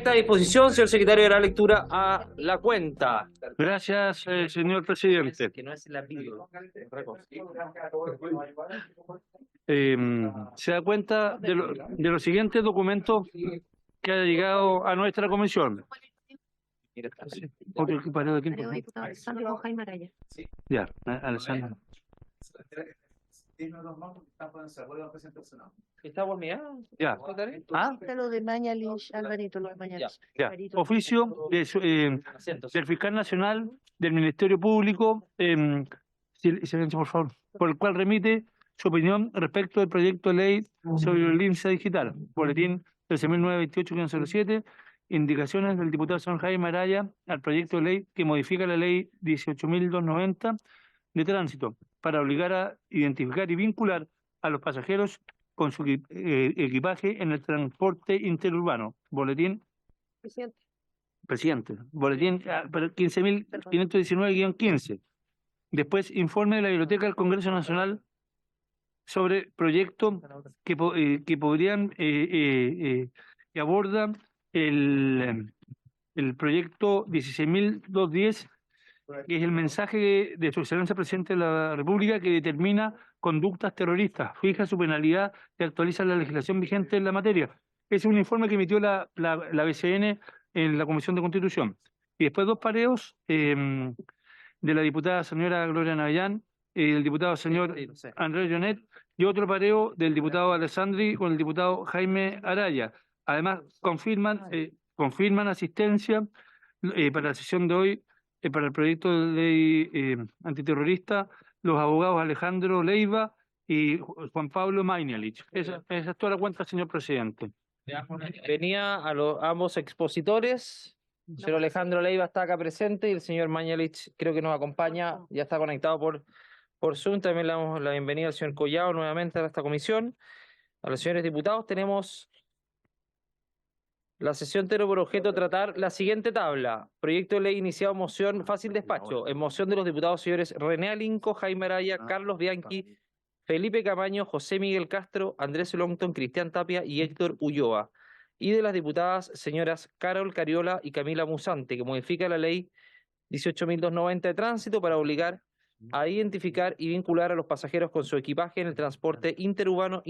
correcta disposición, señor secretario, de la lectura a la cuenta. Gracias, señor presidente. Que no es la pido. Se da cuenta de los siguientes documentos que ha llegado a nuestra comisión. Otro equipario de tiempo. Diputado Alessandro Jaime Araya. Ya, Alessandro. ¿Está por mí? Ya. ¿Ah? Lo de Mañalich, Alvarito, lo de Mañalich. Ya. Oficio del Fiscal Nacional, del Ministerio Público, silencio por favor, por el cual remite su opinión respecto del proyecto de ley sobre violencia digital, boletín 13.928-07, indicaciones del diputado señor Jaime Araya al proyecto de ley que modifica la ley 18.290 de tránsito para obligar a identificar y vincular a los pasajeros con su equipaje en el transporte interurbano. Boletín. Presidente. Boletín 15.519-15. Después, informe de la Biblioteca del Congreso Nacional sobre proyectos que podrían que abordan el proyecto 16.210, que es el mensaje de su excelencia presidente de la República, que determina conductas terroristas, fija su penalidad y actualiza la legislación vigente en la materia. Es un informe que emitió la BCN en la Comisión de Constitución. Y después dos pareos de la diputada señora Gloria Navellán, el diputado señor Andrés Llonet, y otro pareo del diputado Alessandri con el diputado Jaime Araya. Además, confirman asistencia para la sesión de hoy para el proyecto de ley antiterrorista los abogados Alejandro Leiva y Juan Pablo Mañalich. Esa es toda la cuenta, señor presidente. Venía a ambos expositores. El señor Alejandro Leiva está acá presente y el señor Mañalich creo que nos acompaña, ya está conectado por Zoom. También le damos la bienvenida al señor Collado nuevamente a esta comisión. A los señores diputados tenemos la sesión tiene por objeto tratar la siguiente tabla. Proyecto de ley iniciado, moción, fácil despacho. En moción de los diputados señores René Alinco, Jaime Araya, Carlos Bianchi, Felipe Camaño, José Miguel Castro, Andrés Longton, Cristian Tapia y Héctor Ulloa. Y de las diputadas señoras Carol Cariola y Camila Musante, que modifica la ley 18.290 de tránsito para obligar a identificar y vincular a los pasajeros con su equipaje en el transporte interurbano,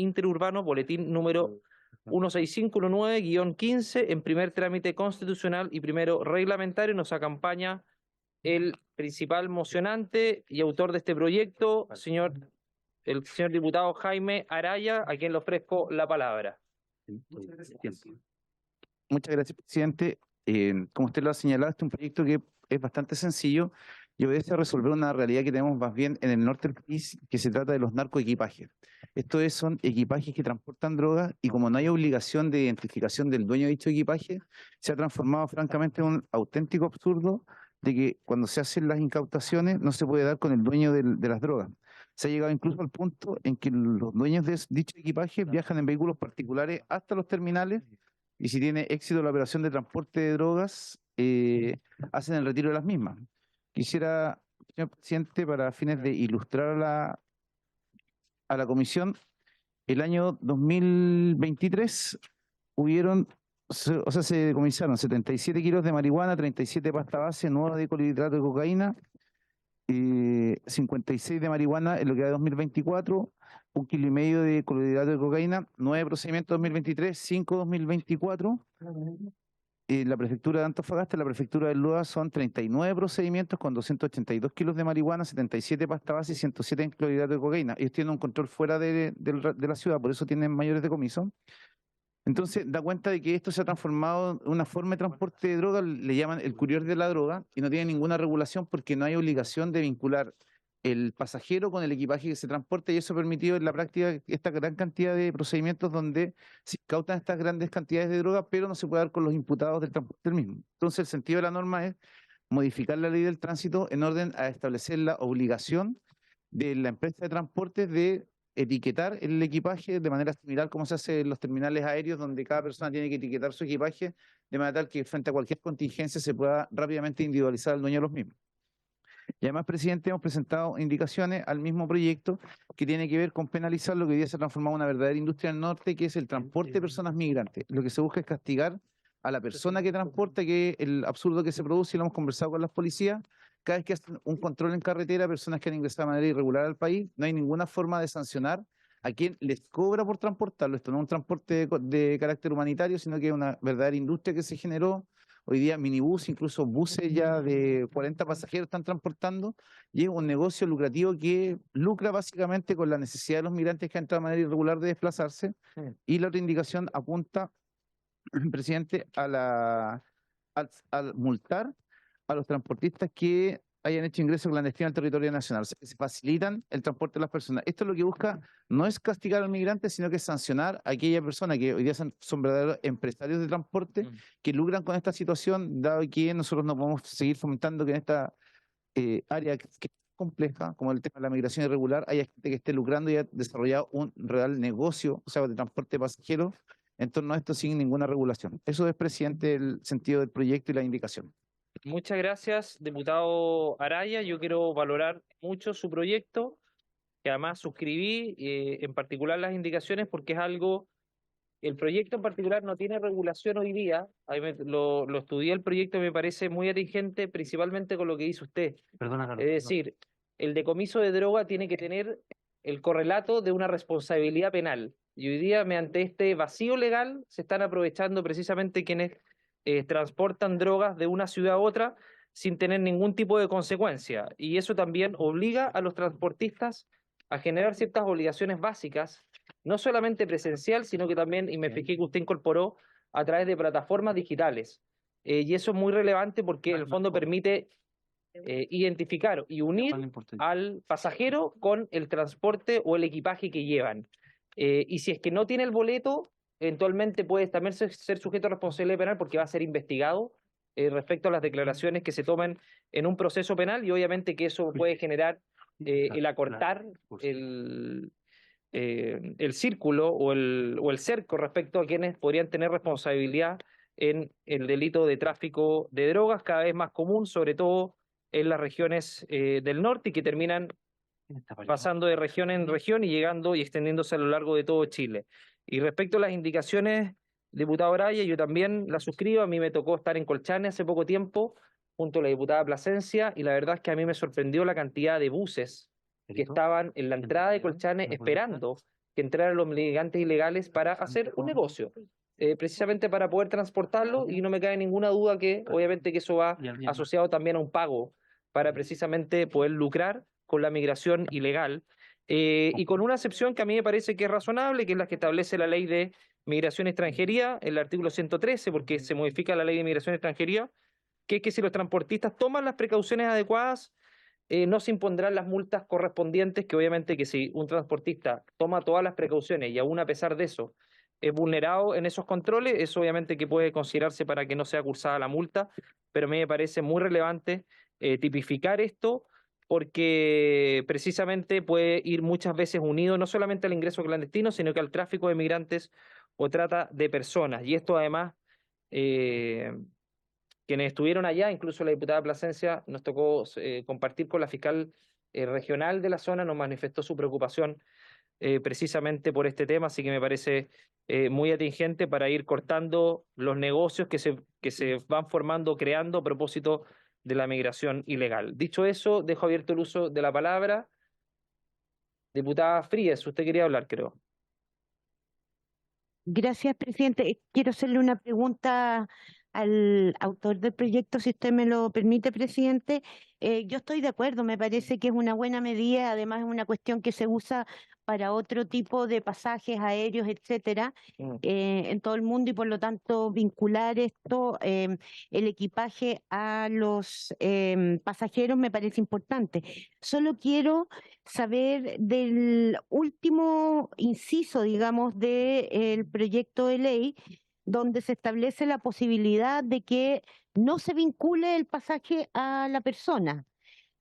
boletín número 16519-15, en primer trámite constitucional y primero reglamentario. Nos acompaña el principal mocionante y autor de este proyecto, el señor diputado Jaime Araya, a quien le ofrezco la palabra. Muchas gracias, presidente. Como usted lo ha señalado, este es un proyecto que es bastante sencillo y obedece a resolver una realidad que tenemos más bien en el norte del país, que se trata de los narcoequipajes. Son equipajes que transportan drogas y como no hay obligación de identificación del dueño de dicho equipaje, se ha transformado francamente en un auténtico absurdo de que cuando se hacen las incautaciones no se puede dar con el dueño de las drogas. Se ha llegado incluso al punto en que los dueños de dicho equipaje viajan en vehículos particulares hasta los terminales y si tiene éxito la operación de transporte de drogas, hacen el retiro de las mismas. Quisiera, señor presidente, para fines de ilustrar a la comisión, el año 2023 se decomisaron 77 kilos de marihuana, 37 pasta base, 9 de clorhidrato de cocaína, 56 de marihuana en lo que va de 2024, 1,5 kilos de clorhidrato de cocaína, 9 procedimientos 2023, 5 2024. La prefectura de Antofagasta y la prefectura de Loa son 39 procedimientos con 282 kilos de marihuana, 77 pasta base y 107 en clorhidrato de cocaína. Ellos tienen un control fuera de la ciudad, por eso tienen mayores decomisos. Entonces, da cuenta de que esto se ha transformado en una forma de transporte de droga, le llaman el courier de la droga, y no tiene ninguna regulación porque no hay obligación de vincular el pasajero con el equipaje que se transporta, y eso ha permitido en la práctica esta gran cantidad de procedimientos donde se incautan estas grandes cantidades de droga, pero no se puede dar con los imputados del transporte del mismo. Entonces, el sentido de la norma es modificar la ley del tránsito en orden a establecer la obligación de la empresa de transportes de etiquetar el equipaje de manera similar como se hace en los terminales aéreos, donde cada persona tiene que etiquetar su equipaje de manera tal que frente a cualquier contingencia se pueda rápidamente individualizar al dueño de los mismos. Y además, presidente, hemos presentado indicaciones al mismo proyecto que tiene que ver con penalizar lo que hoy día se ha transformado en una verdadera industria del norte, que es el transporte de personas migrantes. Lo que se busca es castigar a la persona que transporta, que el absurdo que se produce, y lo hemos conversado con las policías, cada vez que hacen un control en carretera, personas que han ingresado de manera irregular al país, no hay ninguna forma de sancionar a quien les cobra por transportarlo. Esto no es un transporte de carácter humanitario, sino que es una verdadera industria que se generó. Hoy día minibús, incluso buses ya de 40 pasajeros están transportando, y es un negocio lucrativo que lucra básicamente con la necesidad de los migrantes que han entrado de manera irregular de desplazarse. Y la otra indicación apunta, presidente, al multar a los transportistas que hayan hecho ingreso clandestino al territorio nacional, o sea, que se facilitan el transporte de las personas. Esto lo que busca no es castigar al migrante, sino que sancionar a aquella persona que hoy día son verdaderos empresarios de transporte que lucran con esta situación, dado que nosotros no podemos seguir fomentando que en esta área que es compleja, como el tema de la migración irregular, haya gente que esté lucrando y haya desarrollado un real negocio, o sea, de transporte de pasajeros, en torno a esto sin ninguna regulación. Eso es, presidente, el sentido del proyecto y la indicación. Muchas gracias, diputado Araya. Yo quiero valorar mucho su proyecto, que además suscribí, en particular las indicaciones, porque es algo, el proyecto en particular no tiene regulación hoy día. Lo estudié el proyecto y me parece muy atingente, principalmente con lo que dice usted. Perdona, Carlos. Es decir, el decomiso de droga tiene que tener el correlato de una responsabilidad penal. Y hoy día, mediante este vacío legal, se están aprovechando precisamente quienes transportan drogas de una ciudad a otra sin tener ningún tipo de consecuencia. Y eso también obliga a los transportistas a generar ciertas obligaciones básicas, no solamente presencial, sino que también, y me fijé que usted incorporó, a través de plataformas digitales. Y eso es muy relevante porque en el fondo permite identificar y unir al pasajero con el transporte o el equipaje que llevan. Y si es que no tiene el boleto, eventualmente puede también ser sujeto a responsabilidad penal porque va a ser investigado respecto a las declaraciones que se toman en un proceso penal, y obviamente que eso puede generar el acortar el círculo o el cerco respecto a quienes podrían tener responsabilidad en el delito de tráfico de drogas, cada vez más común, sobre todo en las regiones del norte, y que terminan pasando de región en región y llegando y extendiéndose a lo largo de todo Chile. Y respecto a las indicaciones, diputado Araya, yo también las suscribo. A mí me tocó estar en Colchane hace poco tiempo junto a la diputada Plasencia, y la verdad es que a mí me sorprendió la cantidad de buses que estaban en la entrada de Colchane esperando que entraran los migrantes ilegales para hacer un negocio, precisamente para poder transportarlo, y no me cabe ninguna duda que obviamente que eso va asociado también a un pago para precisamente poder lucrar con la migración ilegal, y con una excepción que a mí me parece que es razonable, que es la que establece la ley de migración y extranjería, el artículo 113, porque se modifica la ley de migración y extranjería, que es que si los transportistas toman las precauciones adecuadas, no se impondrán las multas correspondientes, que obviamente que si un transportista toma todas las precauciones y aún a pesar de eso es vulnerado en esos controles, eso obviamente que puede considerarse para que no sea cursada la multa, pero a mí me parece muy relevante tipificar esto, porque precisamente puede ir muchas veces unido no solamente al ingreso clandestino, sino que al tráfico de migrantes o trata de personas. Y esto además, quienes estuvieron allá, incluso la diputada Plasencia, nos tocó compartir con la fiscal regional de la zona, nos manifestó su preocupación precisamente por este tema, así que me parece muy atingente para ir cortando los negocios que se van formando, creando a propósito de la migración ilegal. Dicho eso, dejo abierto el uso de la palabra. Diputada Fríes, usted quería hablar, creo. Gracias, presidente. Quiero hacerle una pregunta al autor del proyecto, si usted me lo permite, presidente. Yo estoy de acuerdo, me parece que es una buena medida, además es una cuestión que se usa para otro tipo de pasajes aéreos, etcétera, en todo el mundo, y por lo tanto vincular esto, el equipaje a los pasajeros, me parece importante. Solo quiero saber del último inciso, digamos, del proyecto de ley, donde se establece la posibilidad de que no se vincule el pasaje a la persona.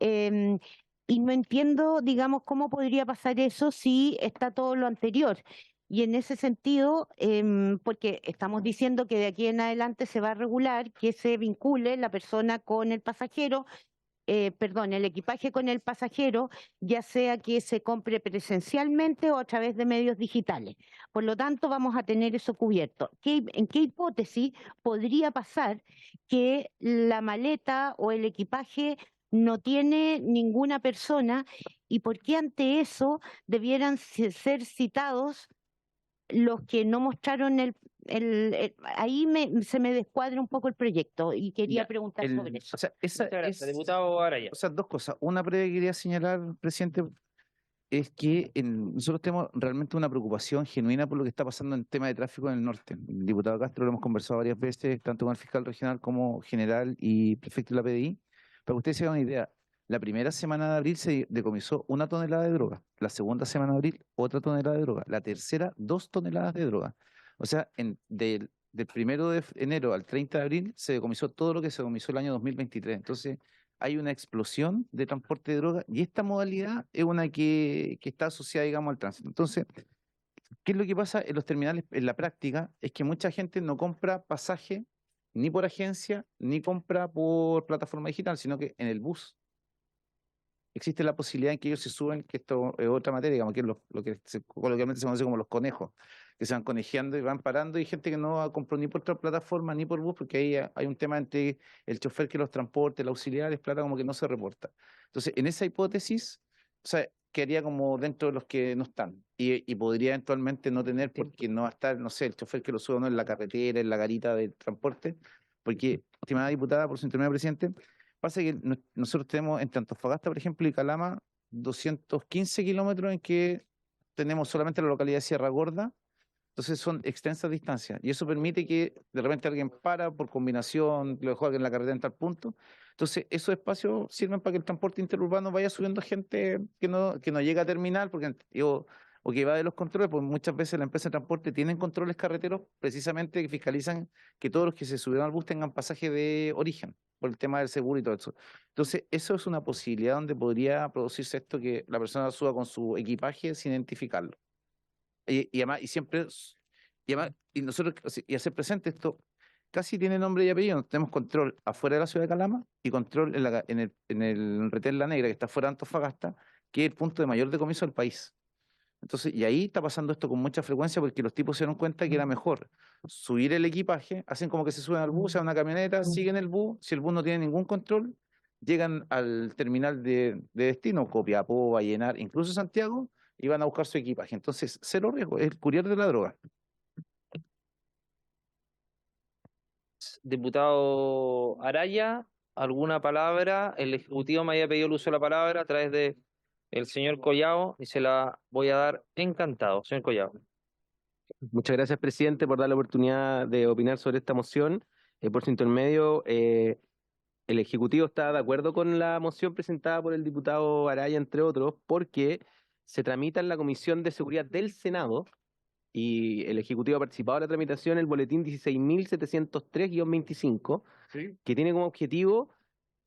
Y no entiendo, digamos, cómo podría pasar eso si está todo lo anterior. Y en ese sentido, porque estamos diciendo que de aquí en adelante se va a regular que se vincule la persona con el pasajero, perdón, el equipaje con el pasajero, ya sea que se compre presencialmente o a través de medios digitales. Por lo tanto, vamos a tener eso cubierto. ¿En qué hipótesis podría pasar que la maleta o el equipaje no tiene ninguna persona y por qué ante eso debieran ser citados los que no mostraron ahí se me descuadra un poco el proyecto y quería Ya, preguntar sobre eso. O sea, esa Muchas gracias, es, diputado Araya. o sea, dos cosas. Una previa que quería señalar, presidente, es que nosotros tenemos realmente una preocupación genuina por lo que está pasando en tema de tráfico en el norte. El diputado Castro lo hemos conversado varias veces, tanto con el fiscal regional como general y prefecto de la PDI. Para que ustedes se hagan una idea, la primera semana de abril se decomisó 1 tonelada de droga, la segunda semana de abril otra tonelada de droga, la tercera 2 toneladas de droga. O sea, del 1 de enero al 30 de abril se decomisó todo lo que se decomisó el año 2023. Entonces, hay una explosión de transporte de droga y esta modalidad es una que está asociada, digamos, al tránsito. Entonces, ¿qué es lo que pasa en los terminales en la práctica? Es que mucha gente no compra pasaje ni por agencia, ni compra por plataforma digital, sino que en el bus. Existe la posibilidad en que ellos se suben, que esto es otra materia, digamos, que es lo que coloquialmente se conoce como los conejos, que se van conejeando y van parando, y gente que no compró ni por otra plataforma ni por bus, porque ahí hay un tema entre el chofer que los transporte, el auxiliar, es plata como que no se reporta. Entonces, en esa hipótesis, o sea, quedaría como dentro de los que no están, y podría eventualmente no tener, porque no va a estar, no sé, el chofer que lo sube o no en la carretera, en la garita del transporte, porque, estimada diputada, por su intermedio, presidente, pasa que nosotros tenemos entre Antofagasta, por ejemplo, y Calama, 215 kilómetros en que tenemos solamente la localidad de Sierra Gorda, entonces son extensas distancias y eso permite que de repente alguien para por combinación, lo dejó alguien en la carretera en tal punto. Entonces esos espacios sirven para que el transporte interurbano vaya subiendo gente que no llega a terminal o que va de los controles, porque muchas veces la empresa de transporte tienen controles carreteros precisamente que fiscalizan que todos los que se subieron al bus tengan pasaje de origen por el tema del seguro y todo eso. Entonces eso es una posibilidad donde podría producirse esto, que la persona suba con su equipaje sin identificarlo. Y además, y nosotros, y hacer presente esto, casi tiene nombre y apellido. Tenemos control afuera de la ciudad de Calama y control en el retén La Negra, que está fuera de Antofagasta, que es el punto de mayor decomiso del país. Entonces, y ahí está pasando esto con mucha frecuencia porque los tipos se dieron cuenta que era mejor subir el equipaje, hacen como que se suben al bus, a una camioneta, siguen el bus, si el bus no tiene ningún control, llegan al terminal de destino, Copiapó, Vallenar, incluso Santiago, y van a buscar su equipaje. Entonces, cero riesgo, es el courier de la droga. Diputado Araya, ¿alguna palabra? El Ejecutivo me había pedido el uso de la palabra a través de el señor Collao y se la voy a dar encantado. Señor Collao. Muchas gracias, presidente, por dar la oportunidad de opinar sobre esta moción. Por su intermedio, el Ejecutivo está de acuerdo con la moción presentada por el diputado Araya, entre otros, porque se tramita en la Comisión de Seguridad del Senado y el Ejecutivo ha participado en la tramitación el boletín 16.703-25, que tiene como objetivo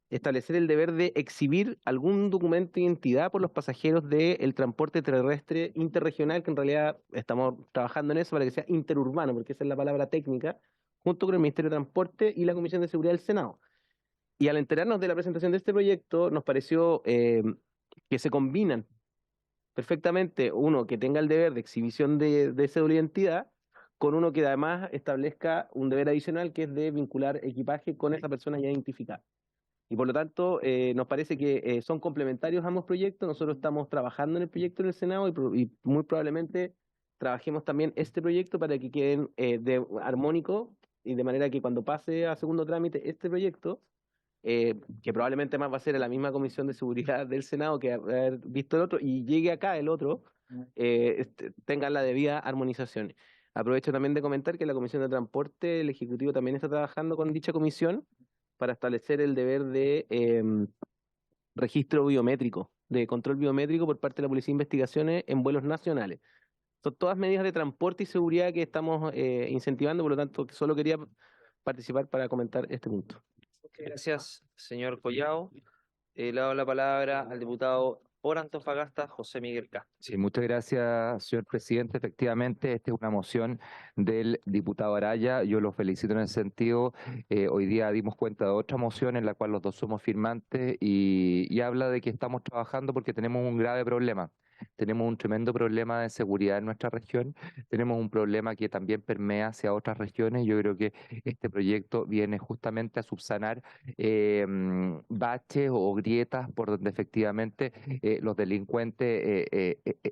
establecer el deber de exhibir algún documento de identidad por los pasajeros del transporte terrestre interregional, que en realidad estamos trabajando en eso para que sea interurbano, porque esa es la palabra técnica, junto con el Ministerio de Transporte y la Comisión de Seguridad del Senado. Y al enterarnos de la presentación de este proyecto, nos pareció que se combinan perfectamente uno que tenga el deber de exhibición de esa doble identidad, con uno que además establezca un deber adicional, que es de vincular equipaje con esa persona ya identificada. Y por lo tanto, nos parece que son complementarios ambos proyectos. Nosotros estamos trabajando en el proyecto en el Senado y muy probablemente trabajemos también este proyecto para que queden armónicos y de manera que cuando pase a segundo trámite este proyecto, que probablemente más va a ser a la misma Comisión de Seguridad del Senado que haber visto el otro, y llegue acá el otro, tengan la debida armonización. Aprovecho también de comentar que la Comisión de Transporte, el Ejecutivo también está trabajando con dicha comisión para establecer el deber de registro biométrico, de control biométrico por parte de la Policía de Investigaciones en vuelos nacionales. Son todas medidas de transporte y seguridad que estamos incentivando, por lo tanto, solo quería participar para comentar este punto. Gracias, señor Collao. Le doy la palabra al diputado por Antofagasta, José Miguel Castro. Sí, muchas gracias, señor presidente. Efectivamente, esta es una moción del diputado Araya. Yo lo felicito en ese sentido. Hoy día dimos cuenta de otra moción en la cual los dos somos firmantes y habla de que estamos trabajando porque tenemos un grave problema. Tenemos un tremendo problema de seguridad en nuestra región, tenemos un problema que también permea hacia otras regiones. Yo creo que este proyecto viene justamente a subsanar baches o grietas por donde efectivamente los delincuentes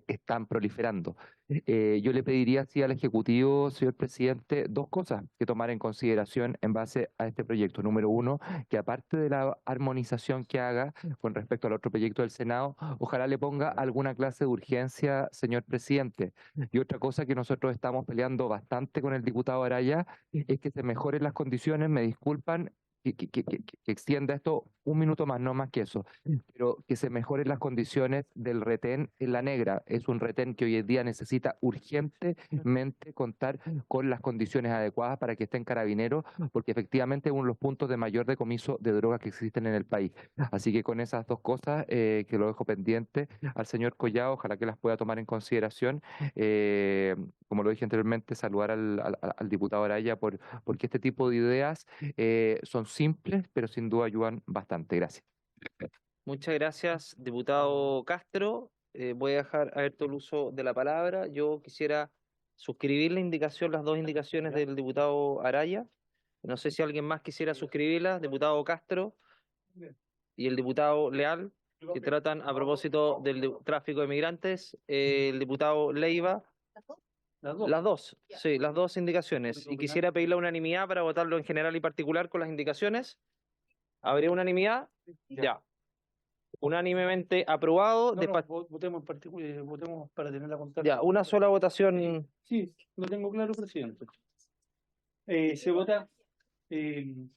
están proliferando. Yo le pediría así al Ejecutivo, señor presidente, dos cosas que tomar en consideración en base a este proyecto. Número uno, que aparte de la armonización que haga con respecto al otro proyecto del Senado, ojalá le ponga alguna clase de urgencia, señor presidente. Y otra cosa que nosotros estamos peleando bastante con el diputado Araya es que se mejoren las condiciones, me disculpan, que extienda esto un minuto más, no más que eso, pero que se mejoren las condiciones del retén en La Negra. Es un retén que hoy en día necesita urgentemente contar con las condiciones adecuadas para que estén carabineros, porque efectivamente es uno de los puntos de mayor decomiso de drogas que existen en el país. Así que con esas dos cosas, que lo dejo pendiente al señor Collado, ojalá que las pueda tomar en consideración. Como lo dije anteriormente, saludar al diputado Araya porque este tipo de ideas son simples, pero sin duda ayudan bastante. Gracias. Muchas gracias, diputado Castro. Voy a dejar abierto el uso de la palabra. Yo quisiera suscribir las dos indicaciones del diputado Araya. No sé si alguien más quisiera suscribirlas, diputado Castro y el diputado Leal, que tratan a propósito del tráfico de migrantes, el diputado Leiva. Las dos, sí, las dos indicaciones. Y quisiera pedir la unanimidad para votarlo en general y particular con las indicaciones. ¿Habría unanimidad? Ya. Unánimemente aprobado. Votemos en particular, votemos para tener la contacto. Ya, una sola votación. Sí, lo tengo claro, presidente. Se vota en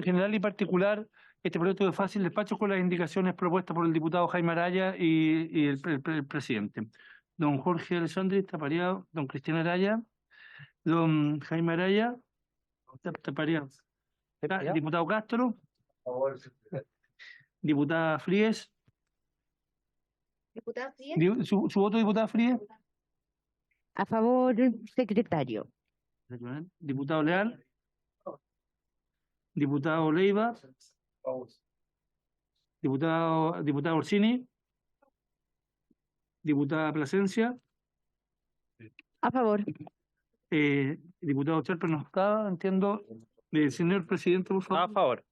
general y particular este proyecto de fácil despacho con las indicaciones propuestas por el diputado Jaime Araya y el presidente. Don Jorge Alessandri está pareado, don Cristian Araya, don Jaime Araya, está pareado. Diputado Castro, diputada Fríes. ¿Diputada Fríes? ¿Su voto, diputada Fríes? A favor, secretario. Diputado Leal. Diputado Leiva. Diputado Orsini. Diputada Plasencia. A favor. Diputado Charper no está, entiendo. Señor presidente, por favor. A favor.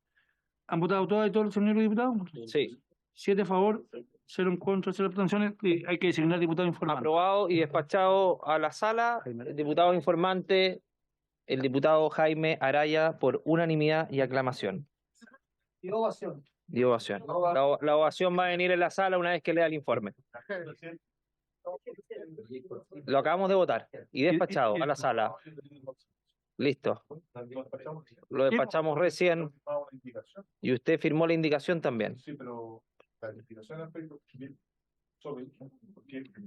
¿Han votado todas y todos los señores diputados? Sí. 7 a favor, 0 en contra, 0 abstenciones. Hay que designar diputado informante. Aprobado y despachado a la sala. El diputado informante, el diputado Jaime Araya, por unanimidad y aclamación. Y ovación. Y ovación. La ovación va a venir en la sala una vez que lea el informe. Lo acabamos de votar y despachado a la sala. Listo. Lo despachamos recién y usted firmó la indicación también. Sí, pero la indicación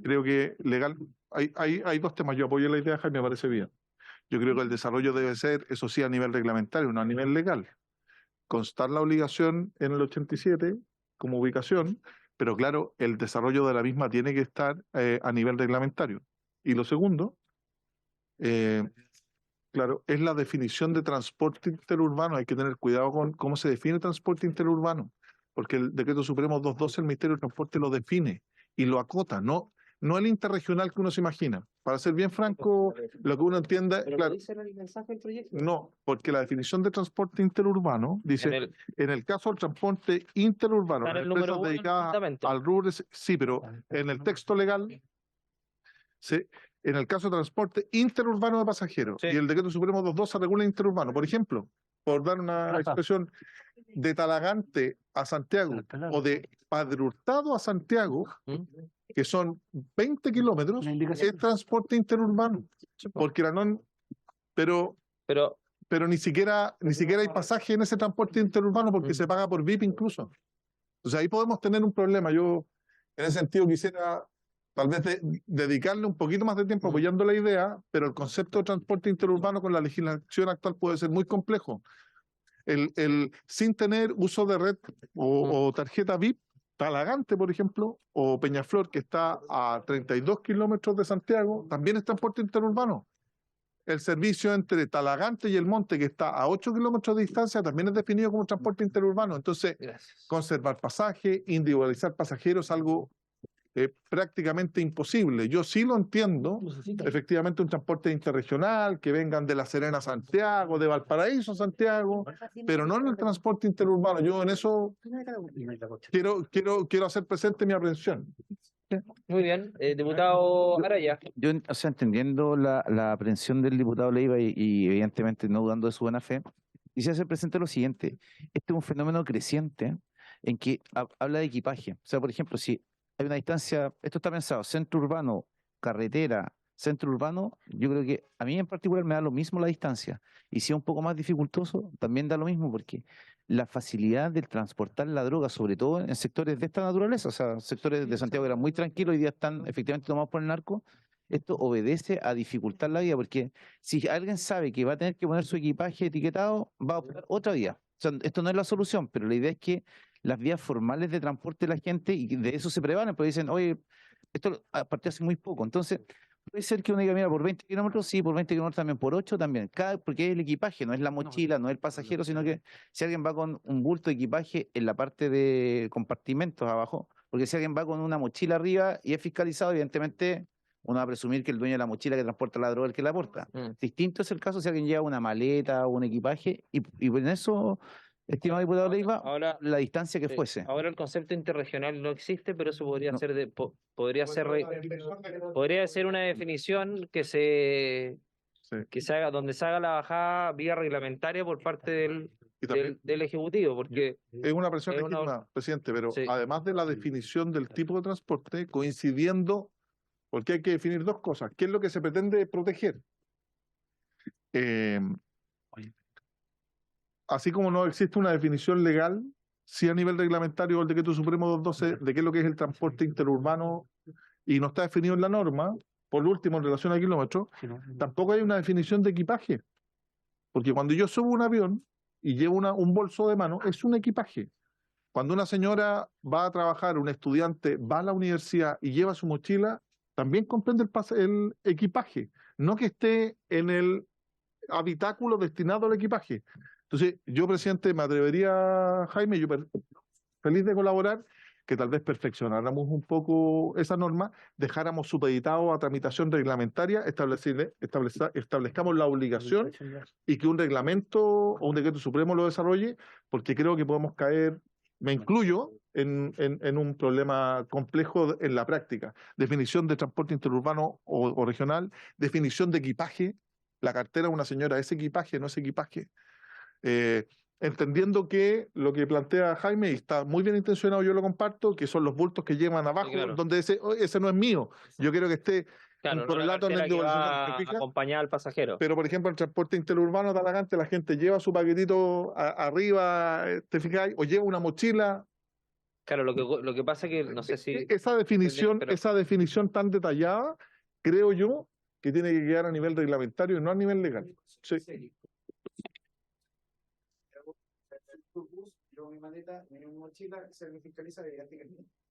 creo que legal hay dos temas. Yo apoyo la idea, Jaime, me parece bien. Yo creo que el desarrollo debe ser, eso sí, a nivel reglamentario, no a nivel legal. Constar la obligación en el 87 como ubicación, pero claro, el desarrollo de la misma tiene que estar a nivel reglamentario. Y lo segundo, claro, es la definición de transporte interurbano. Hay que tener cuidado con cómo se define transporte interurbano, porque el Decreto Supremo 212 del Ministerio de Transporte lo define y lo acota, no el interregional que uno se imagina. Para ser bien franco, lo que uno entiende, claro, no, porque la definición de transporte interurbano dice, en el caso del transporte interurbano, las empresas dedicadas al rubro, sí, pero en el texto legal, en el caso de transporte interurbano de pasajeros, sí. Y el Decreto Supremo 212 regula interurbano. Por ejemplo, por dar una expresión, de Talagante a Santiago o de Padre Hurtado a Santiago, que son 20 kilómetros, es transporte interurbano. Porque pero ni siquiera hay pasaje en ese transporte interurbano porque se paga por VIP incluso. O sea, ahí podemos tener un problema. Yo, en ese sentido, quisiera tal vez dedicarle un poquito más de tiempo apoyando la idea, pero el concepto de transporte interurbano con la legislación actual puede ser muy complejo. Sin tener uso de red o tarjeta VIP, Talagante, por ejemplo, o Peñaflor, que está a 32 kilómetros de Santiago, también es transporte interurbano. El servicio entre Talagante y El Monte, que está a 8 kilómetros de distancia, también es definido como transporte interurbano. Entonces, Gracias. conservar pasaje, individualizar pasajeros es algo prácticamente imposible. Yo sí lo entiendo, efectivamente un transporte interregional, que vengan de La Serena a Santiago, de Valparaíso a Santiago, pero no en el transporte interurbano. Yo en eso quiero hacer presente mi aprehensión. Muy bien. Diputado Araya. Yo, o sea, entendiendo la aprehensión del diputado Leiva y evidentemente no dudando de su buena fe, quisiera hacer presente lo siguiente. Este es un fenómeno creciente en que habla de equipaje. O sea, por ejemplo, si hay una distancia, esto está pensado, centro urbano, carretera, centro urbano, yo creo que a mí en particular me da lo mismo la distancia. Y si es un poco más dificultoso, también da lo mismo porque la facilidad de transportar la droga, sobre todo en sectores de esta naturaleza, o sea, sectores de Santiago que eran muy tranquilos, hoy día están efectivamente tomados por el narco, esto obedece a dificultar la vida, porque si alguien sabe que va a tener que poner su equipaje etiquetado, va a optar otra vía. O sea, esto no es la solución, pero la idea es que las vías formales de transporte de la gente, y de eso se prevalen, porque dicen, oye, esto partió hace muy poco, entonces puede ser que uno diga, mira, por 20 kilómetros, sí, por 20 kilómetros también, por 8 también, porque es el equipaje, no es la mochila, no es el pasajero, sino que si alguien va con un bulto de equipaje en la parte de compartimentos abajo, porque si alguien va con una mochila arriba y es fiscalizado, evidentemente uno va a presumir que el dueño de la mochila que transporta la droga es el que la aporta. Distinto es el caso si alguien lleva una maleta o un equipaje, y en eso, estimado diputado Leiva, Ahora, la distancia que fuese. ahora el concepto interregional no existe, pero eso podría No. ser podría ser una definición que se haga, donde se haga la bajada vía reglamentaria por parte Y también del Ejecutivo, porque es una presión es una- legítima, presidente, pero Sí. además de la definición del tipo de transporte, coincidiendo, porque hay que definir dos cosas. ¿Qué es lo que se pretende proteger? Así como no existe una definición legal, sí a nivel reglamentario el Decreto Supremo 212 de qué es lo que es el transporte interurbano y no está definido en la norma, por último en relación a kilómetros, tampoco hay una definición de equipaje. Porque cuando yo subo un avión y llevo un bolso de mano, es un equipaje. Cuando una señora va a trabajar, un estudiante va a la universidad y lleva su mochila, también comprende el equipaje, no que esté en el habitáculo destinado al equipaje. Entonces, yo, presidente, me atrevería, Jaime, yo feliz de colaborar, que tal vez perfeccionáramos un poco esa norma, dejáramos supeditado a tramitación reglamentaria, establezcamos la obligación y que un reglamento o un decreto supremo lo desarrolle, porque creo que podemos caer, me incluyo, en un problema complejo en la práctica. Definición de transporte interurbano o regional, definición de equipaje. La cartera de una señora es equipaje, no es equipaje. Entendiendo que lo que plantea Jaime, y está muy bien intencionado, yo lo comparto, que son los bultos que llevan abajo, Sí, claro. donde ese no es mío. Yo quiero que esté claro, un no la correlato en la cartera que individualización, va ¿te fijas? acompañada al pasajero. Pero, por ejemplo, en transporte interurbano de Talagante, la gente lleva su paquetito arriba, ¿te fijáis? O lleva una mochila. Claro, lo que pasa es que no sé si Esa definición, pero- esa definición tan detallada, creo yo, que tiene que quedar a nivel reglamentario y no a nivel legal. Sí. Yo mi maleta, mi mochila, se me fiscaliza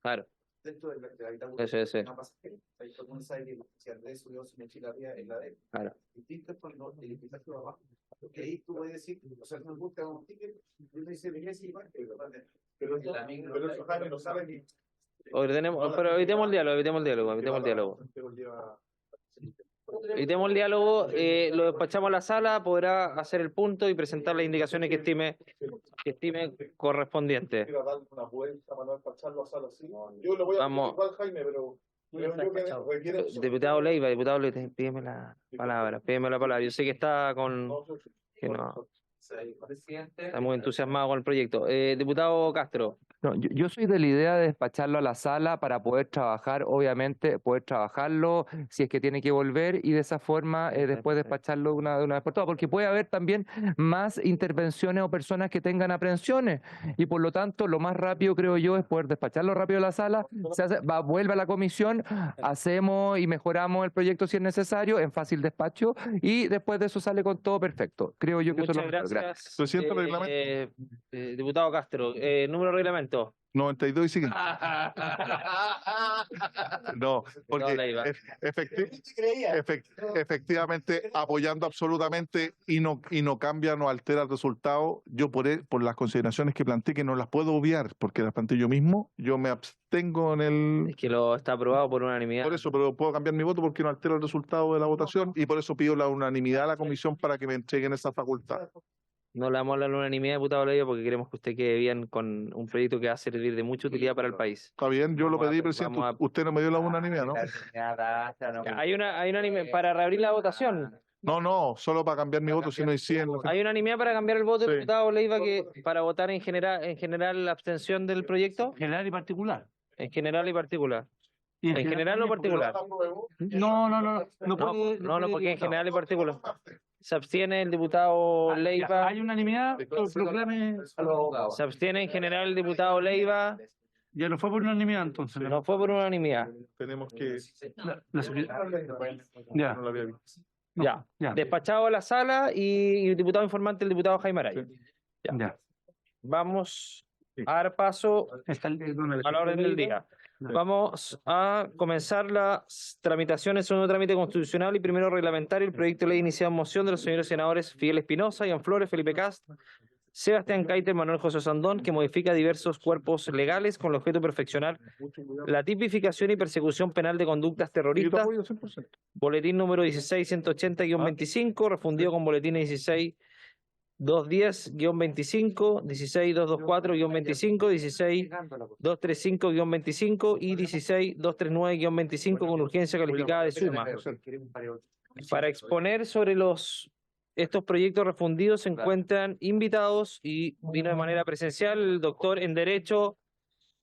claro, dentro del habitáculo. Sí. No pasajero. Ahí todo el mundo sabe que si Andrés subió su mochila arriba es la de él. claro. Distinto es cuando el equipaje va abajo. Porque ahí tú puedes decir, o sea, no busca un ticket, y uno dice, venía ese igual, pero eso Jaime no sabe ni. Pero evitemos el diálogo, Evitemos el diálogo, lo despachamos a la sala, podrá hacer el punto y presentar las indicaciones que estime correspondiente. Quiero darle una vuelta para no despacharlo a sala así. Yo lo voy a Vamos. hacer igual, Jaime, pero creo yo que requiere. Diputado Leiva, pídeme la palabra. Yo sé que está que no, está muy entusiasmado con el proyecto. Diputado Castro. No, yo soy de la idea de despacharlo a la sala para poder trabajar, obviamente, poder trabajarlo si es que tiene que volver y de esa forma después despacharlo de una vez por todas, porque puede haber también más intervenciones o personas que tengan aprehensiones y por lo tanto lo más rápido creo yo es poder despacharlo rápido a la sala, vuelve a la comisión, hacemos y mejoramos el proyecto si es necesario en fácil despacho y después de eso sale con todo perfecto. Creo yo que eso es lo Muchas mejor. Gracias. gracias. Presidente, reglamento. Diputado Castro, número de reglamento. 92 y sigue. No, porque Leiva. efectivamente apoyando absolutamente y no cambia, no altera el resultado. Yo por las consideraciones que planteé, que no las puedo obviar, porque las planteé yo mismo, yo me abstengo en el... Es que lo está aprobado por unanimidad. Por eso, pero puedo cambiar mi voto porque no altera el resultado de la votación y por eso pido la unanimidad a la comisión para que me entreguen esa facultad. No le damos la unanimidad, diputado Leiva, porque queremos que usted quede bien con un proyecto que va a servir de mucha utilidad para el país. Está bien, yo lo Vamos a- pedí, presidente. vamos Usted no me dio la unanimidad, ¿no? Hay unanimidad para reabrir la votación. No, solo para cambiar mi voto, si no hay 100. Hay unanimidad para cambiar el voto, Sí. diputado Leiva, que para votar en general la abstención del proyecto, General y particular. en general y particular. Y ¿En general o particular? No puede, No, porque en general y particular. Se abstiene el diputado Leiva. Hay unanimidad, proclame. Se abstiene en general el diputado Leiva. Ya no fue por unanimidad entonces. No fue por unanimidad. Tenemos que... Ya, No lo había visto. Ya. ya, Despachado a la sala y el diputado informante, el diputado Jaime Araya. ya. Vamos a dar paso Está a la orden del día. Vamos a comenzar las tramitaciones en un trámite constitucional y primero reglamentario. El proyecto de ley iniciado en moción de los señores senadores Fidel Espinosa, Ian Flores, Felipe Cast, Sebastián Caite, Manuel José Sandón, que modifica diversos cuerpos legales con el objeto de perfeccionar la tipificación y persecución penal de conductas Y te terroristas. apoyo 100%. Boletín número 16180-25, refundido con boletín 16210-25, 16224-25, 16235-25 y 16239-25 con urgencia calificada de suma. Para exponer sobre estos proyectos refundidos se encuentran invitados y vino de manera presencial el doctor en Derecho,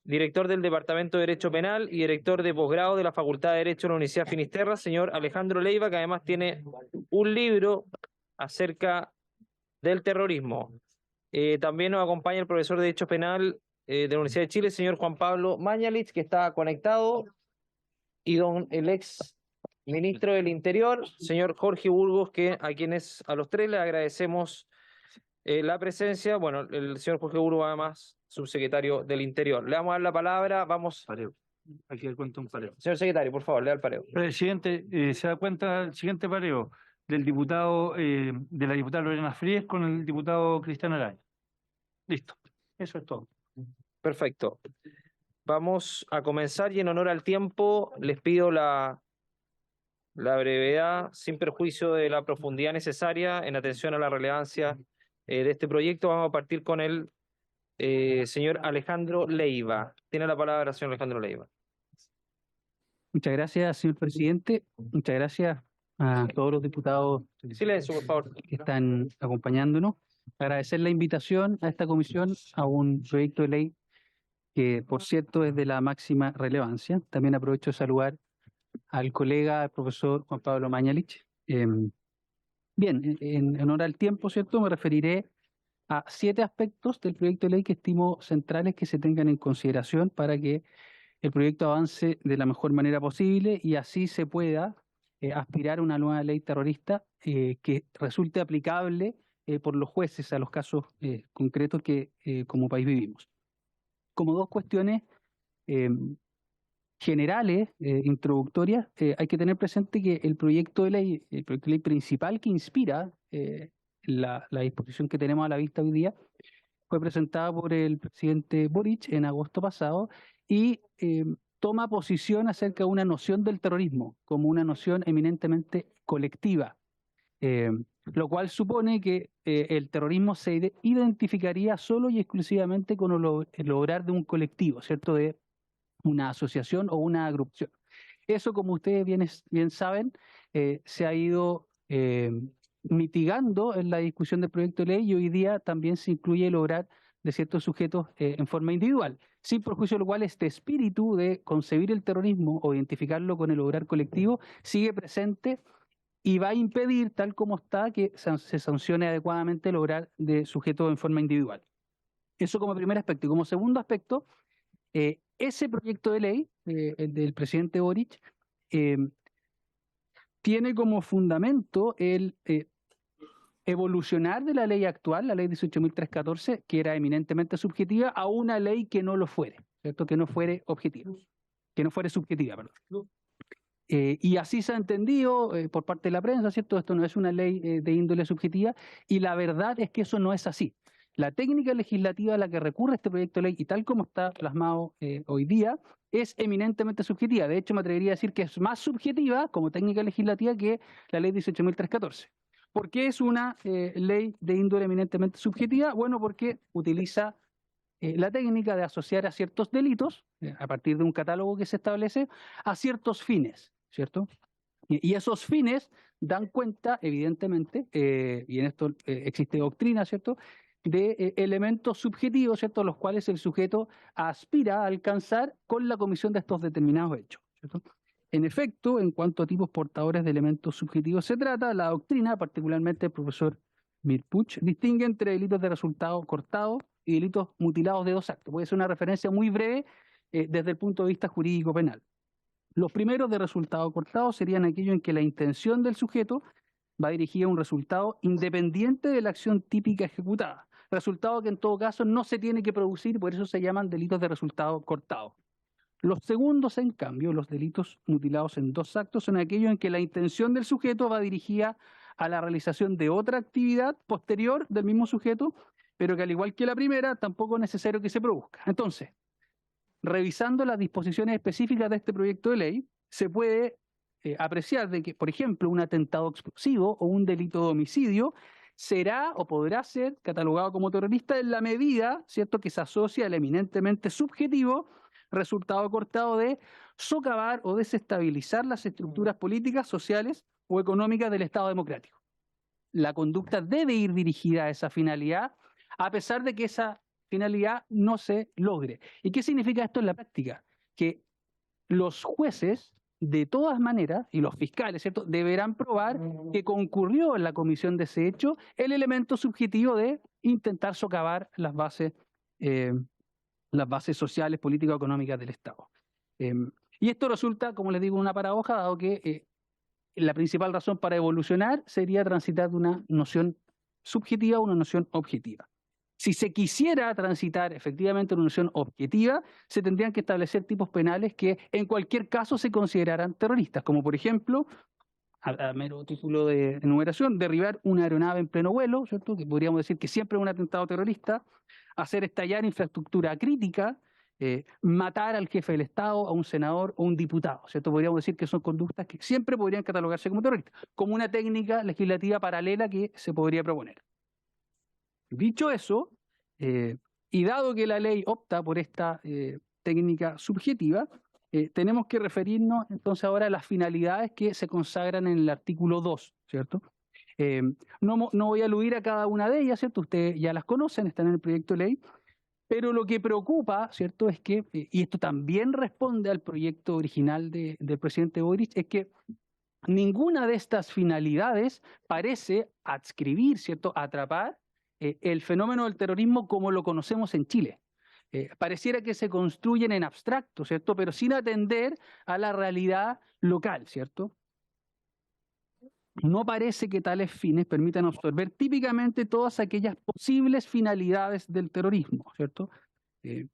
director del Departamento de Derecho Penal y director de posgrado de la Facultad de Derecho de la Universidad Finisterra, señor Alejandro Leiva, que además tiene un libro acerca del terrorismo. También nos acompaña el profesor de Derecho Penal de la Universidad de Chile, señor Juan Pablo Mañalich, que está conectado, y el ex ministro del Interior, señor Jorge Burgos, a los tres le agradecemos la presencia. Bueno, el señor Jorge Burgos, además, subsecretario del Interior. Le vamos a dar la palabra, vamos. pareo. Aquí le cuento un pareo. Señor secretario, por favor, le da el pareo. Presidente, se da cuenta el siguiente pareo del diputado, de la diputada Lorena Fríes con el diputado Cristian Araya. Listo. Eso es todo. Perfecto. Vamos a comenzar y en honor al tiempo les pido la brevedad sin perjuicio de la profundidad necesaria en atención a la relevancia de este proyecto. Vamos a partir con el señor Alejandro Leiva. Tiene la palabra, señor Alejandro Leiva. Muchas gracias, señor presidente. Muchas gracias a todos los diputados Silencio, por favor. que están acompañándonos. Agradecer la invitación a esta comisión a un proyecto de ley que, por cierto, es de la máxima relevancia. También aprovecho de saludar al colega, el profesor Juan Pablo Mañalich. Bien, en honor al tiempo, ¿cierto? Me referiré a 7 aspectos del proyecto de ley que estimo centrales que se tengan en consideración para que el proyecto avance de la mejor manera posible y así se pueda aspirar a una nueva ley terrorista que resulte aplicable por los jueces a los casos concretos que como país vivimos. Como 2 cuestiones generales, introductorias, hay que tener presente que el proyecto de ley principal que inspira la disposición que tenemos a la vista hoy día fue presentada por el presidente Boric en agosto pasado y toma posición acerca de una noción del terrorismo como una noción eminentemente colectiva, lo cual supone que el terrorismo se identificaría solo y exclusivamente con el obrar de un colectivo, ¿cierto? De una asociación o una agrupación. Eso, como ustedes bien saben, se ha ido mitigando en la discusión del proyecto de ley y hoy día también se incluye el obrar de ciertos sujetos en forma individual, sin perjuicio de lo cual este espíritu de concebir el terrorismo o identificarlo con el obrar colectivo sigue presente y va a impedir, tal como está, que se sancione adecuadamente el obrar de sujetos en forma individual. Eso como primer aspecto. Y como segundo aspecto, ese proyecto de ley, el del presidente Boric, tiene como fundamento el evolucionar de la ley actual, la ley 18.314, que era eminentemente subjetiva, a una ley que no lo fuere, ¿cierto? Que no fuere objetiva, que no fuere subjetiva, perdón. Y así se ha entendido por parte de la prensa, ¿cierto? Esto no es una ley de índole subjetiva, y la verdad es que eso no es así. La técnica legislativa a la que recurre este proyecto de ley, y tal como está plasmado hoy día, es eminentemente subjetiva. De hecho, me atrevería a decir que es más subjetiva como técnica legislativa que la ley 18.314. ¿Por qué es una ley de índole eminentemente subjetiva? Bueno, porque utiliza la técnica de asociar a ciertos delitos, a partir de un catálogo que se establece, a ciertos fines, ¿cierto? Y esos fines dan cuenta, evidentemente, y en esto existe doctrina, ¿cierto?, de elementos subjetivos, ¿cierto?, los cuales el sujeto aspira a alcanzar con la comisión de estos determinados hechos, ¿cierto? En efecto, en cuanto a tipos portadores de elementos subjetivos se trata, la doctrina, particularmente el profesor Mirpuch, distingue entre delitos de resultado cortado y delitos mutilados de dos actos. Puede ser una referencia muy breve desde el punto de vista jurídico penal. Los primeros de resultado cortado serían aquellos en que la intención del sujeto va dirigida a un resultado independiente de la acción típica ejecutada. Resultado que en todo caso no se tiene que producir, por eso se llaman delitos de resultado cortado. Los segundos, en cambio, los delitos mutilados en dos actos, son aquellos en que la intención del sujeto va dirigida a la realización de otra actividad posterior del mismo sujeto, pero que al igual que la primera, tampoco es necesario que se produzca. Entonces, revisando las disposiciones específicas de este proyecto de ley, se puede apreciar de que, por ejemplo, un atentado explosivo o un delito de homicidio será o podrá ser catalogado como terrorista en la medida, ¿cierto?, que se asocia al eminentemente subjetivo resultado cortado de socavar o desestabilizar las estructuras políticas, sociales o económicas del Estado democrático. La conducta debe ir dirigida a esa finalidad, a pesar de que esa finalidad no se logre. ¿Y qué significa esto en la práctica? Que los jueces, de todas maneras, y los fiscales, ¿cierto?, deberán probar que concurrió en la comisión de ese hecho el elemento subjetivo de intentar socavar las bases sociales, políticas, económicas del Estado. Y esto resulta, como les digo, una paradoja, dado que la principal razón para evolucionar sería transitar de una noción subjetiva a una noción objetiva. Si se quisiera transitar efectivamente una noción objetiva, se tendrían que establecer tipos penales que en cualquier caso se consideraran terroristas, como por ejemplo, a mero título de enumeración, derribar una aeronave en pleno vuelo, ¿cierto?, que podríamos decir que siempre es un atentado terrorista, hacer estallar infraestructura crítica, matar al jefe del Estado, a un senador o un diputado, ¿cierto? Podríamos decir que son conductas que siempre podrían catalogarse como terroristas, como una técnica legislativa paralela que se podría proponer. Dicho eso, y dado que la ley opta por esta técnica subjetiva, tenemos que referirnos entonces ahora a las finalidades que se consagran en el artículo 2, ¿cierto? No voy a aludir a cada una de ellas, ¿cierto? Ustedes ya las conocen, están en el proyecto de ley, pero lo que preocupa, ¿cierto?, es que, y esto también responde al proyecto original del presidente Boric, es que ninguna de estas finalidades parece adscribir, ¿cierto?, atrapar el fenómeno del terrorismo como lo conocemos en Chile. Pareciera que se construyen en abstracto, ¿cierto?, pero sin atender a la realidad local, ¿cierto? No parece que tales fines permitan absorber típicamente todas aquellas posibles finalidades del terrorismo, ¿cierto? Y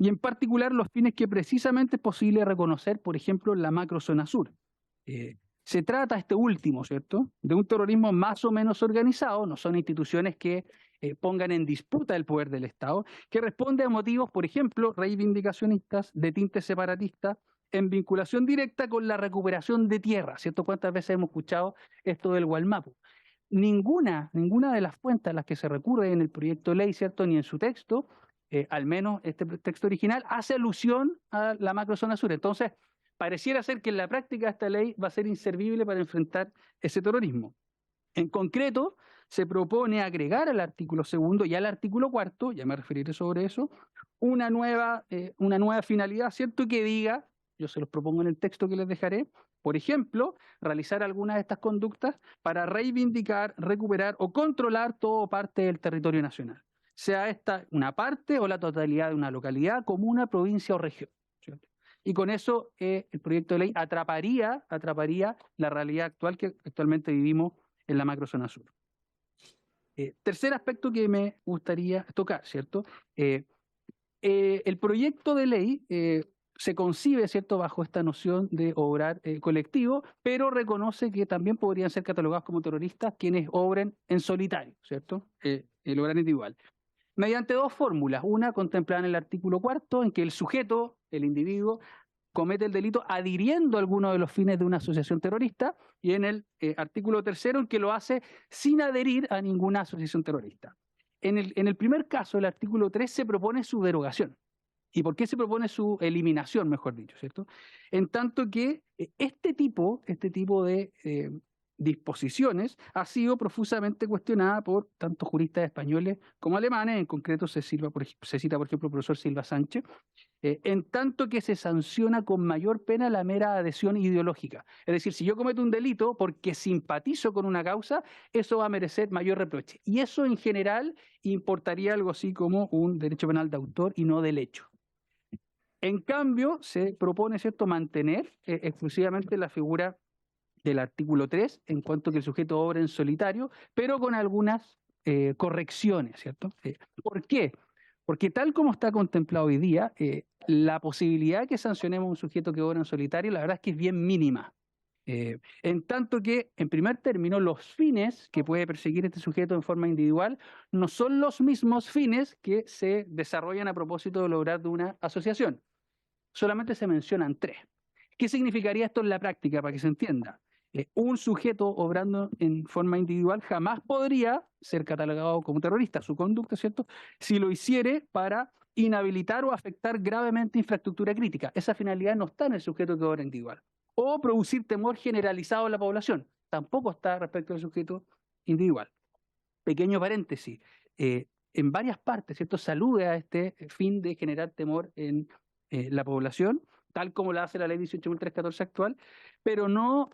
en particular los fines que precisamente es posible reconocer, por ejemplo, en la macrozona sur. Se trata, este último, ¿cierto?, de un terrorismo más o menos organizado, no son instituciones que pongan en disputa el poder del Estado, que responde a motivos, por ejemplo, reivindicacionistas, de tinte separatista, en vinculación directa con la recuperación de tierra, ¿cierto? ¿Cuántas veces hemos escuchado esto del Gualmapu? Ninguna de las fuentes a las que se recurre en el proyecto de ley, ¿cierto?, ni en su texto, al menos este texto original, hace alusión a la macrozona sur. Entonces, pareciera ser que en la práctica esta ley va a ser inservible para enfrentar ese terrorismo. En concreto, se propone agregar al artículo 2 y al artículo 4, ya me referiré sobre eso, una nueva finalidad, ¿cierto?, que diga, yo se los propongo en el texto que les dejaré, por ejemplo, realizar algunas de estas conductas para reivindicar, recuperar o controlar todo parte del territorio nacional, sea esta una parte o la totalidad de una localidad, comuna, provincia o región, ¿cierto? Y con eso el proyecto de ley atraparía la realidad actual que actualmente vivimos en la macrozona sur. Tercer aspecto que me gustaría tocar, ¿cierto? El proyecto de ley se concibe, ¿cierto?, bajo esta noción de obrar colectivo, pero reconoce que también podrían ser catalogados como terroristas quienes obren en solitario, ¿cierto? El obrar individual. Mediante dos fórmulas. Una contemplada en el artículo 4, en que el sujeto, el individuo, comete el delito adhiriendo a alguno de los fines de una asociación terrorista, y en el artículo 3, en que lo hace sin adherir a ninguna asociación terrorista. En el primer caso, el artículo 3 se propone su derogación. ¿Y por qué se propone su eliminación, mejor dicho, ¿cierto? En tanto que este tipo de disposiciones ha sido profusamente cuestionada por tanto juristas españoles como alemanes. En concreto se cita, por ejemplo, el profesor Silva Sánchez, en tanto que se sanciona con mayor pena la mera adhesión ideológica. Es decir, si yo cometo un delito porque simpatizo con una causa, eso va a merecer mayor reproche. Y eso en general importaría algo así como un derecho penal de autor y no del hecho. En cambio, se propone, ¿cierto?, mantener exclusivamente la figura del artículo 3, en cuanto que el sujeto obra en solitario, pero con algunas correcciones, ¿cierto? ¿Por qué? Porque tal como está contemplado hoy día, la posibilidad de que sancionemos a un sujeto que obra en solitario, la verdad es que es bien mínima. En tanto que, en primer término, los fines que puede perseguir este sujeto en forma individual no son los mismos fines que se desarrollan a propósito de lograr de una asociación. Solamente se mencionan 3. ¿Qué significaría esto en la práctica, para que se entienda? Un sujeto obrando en forma individual jamás podría ser catalogado como terrorista, su conducta, ¿cierto?, si lo hiciere para inhabilitar o afectar gravemente infraestructura crítica. Esa finalidad no está en el sujeto que obra individual. O producir temor generalizado en la población. Tampoco está respecto al sujeto individual. Pequeño paréntesis. En varias partes, ¿cierto?, se alude a este fin de generar temor en la población, tal como la hace la ley 18.314 actual, pero no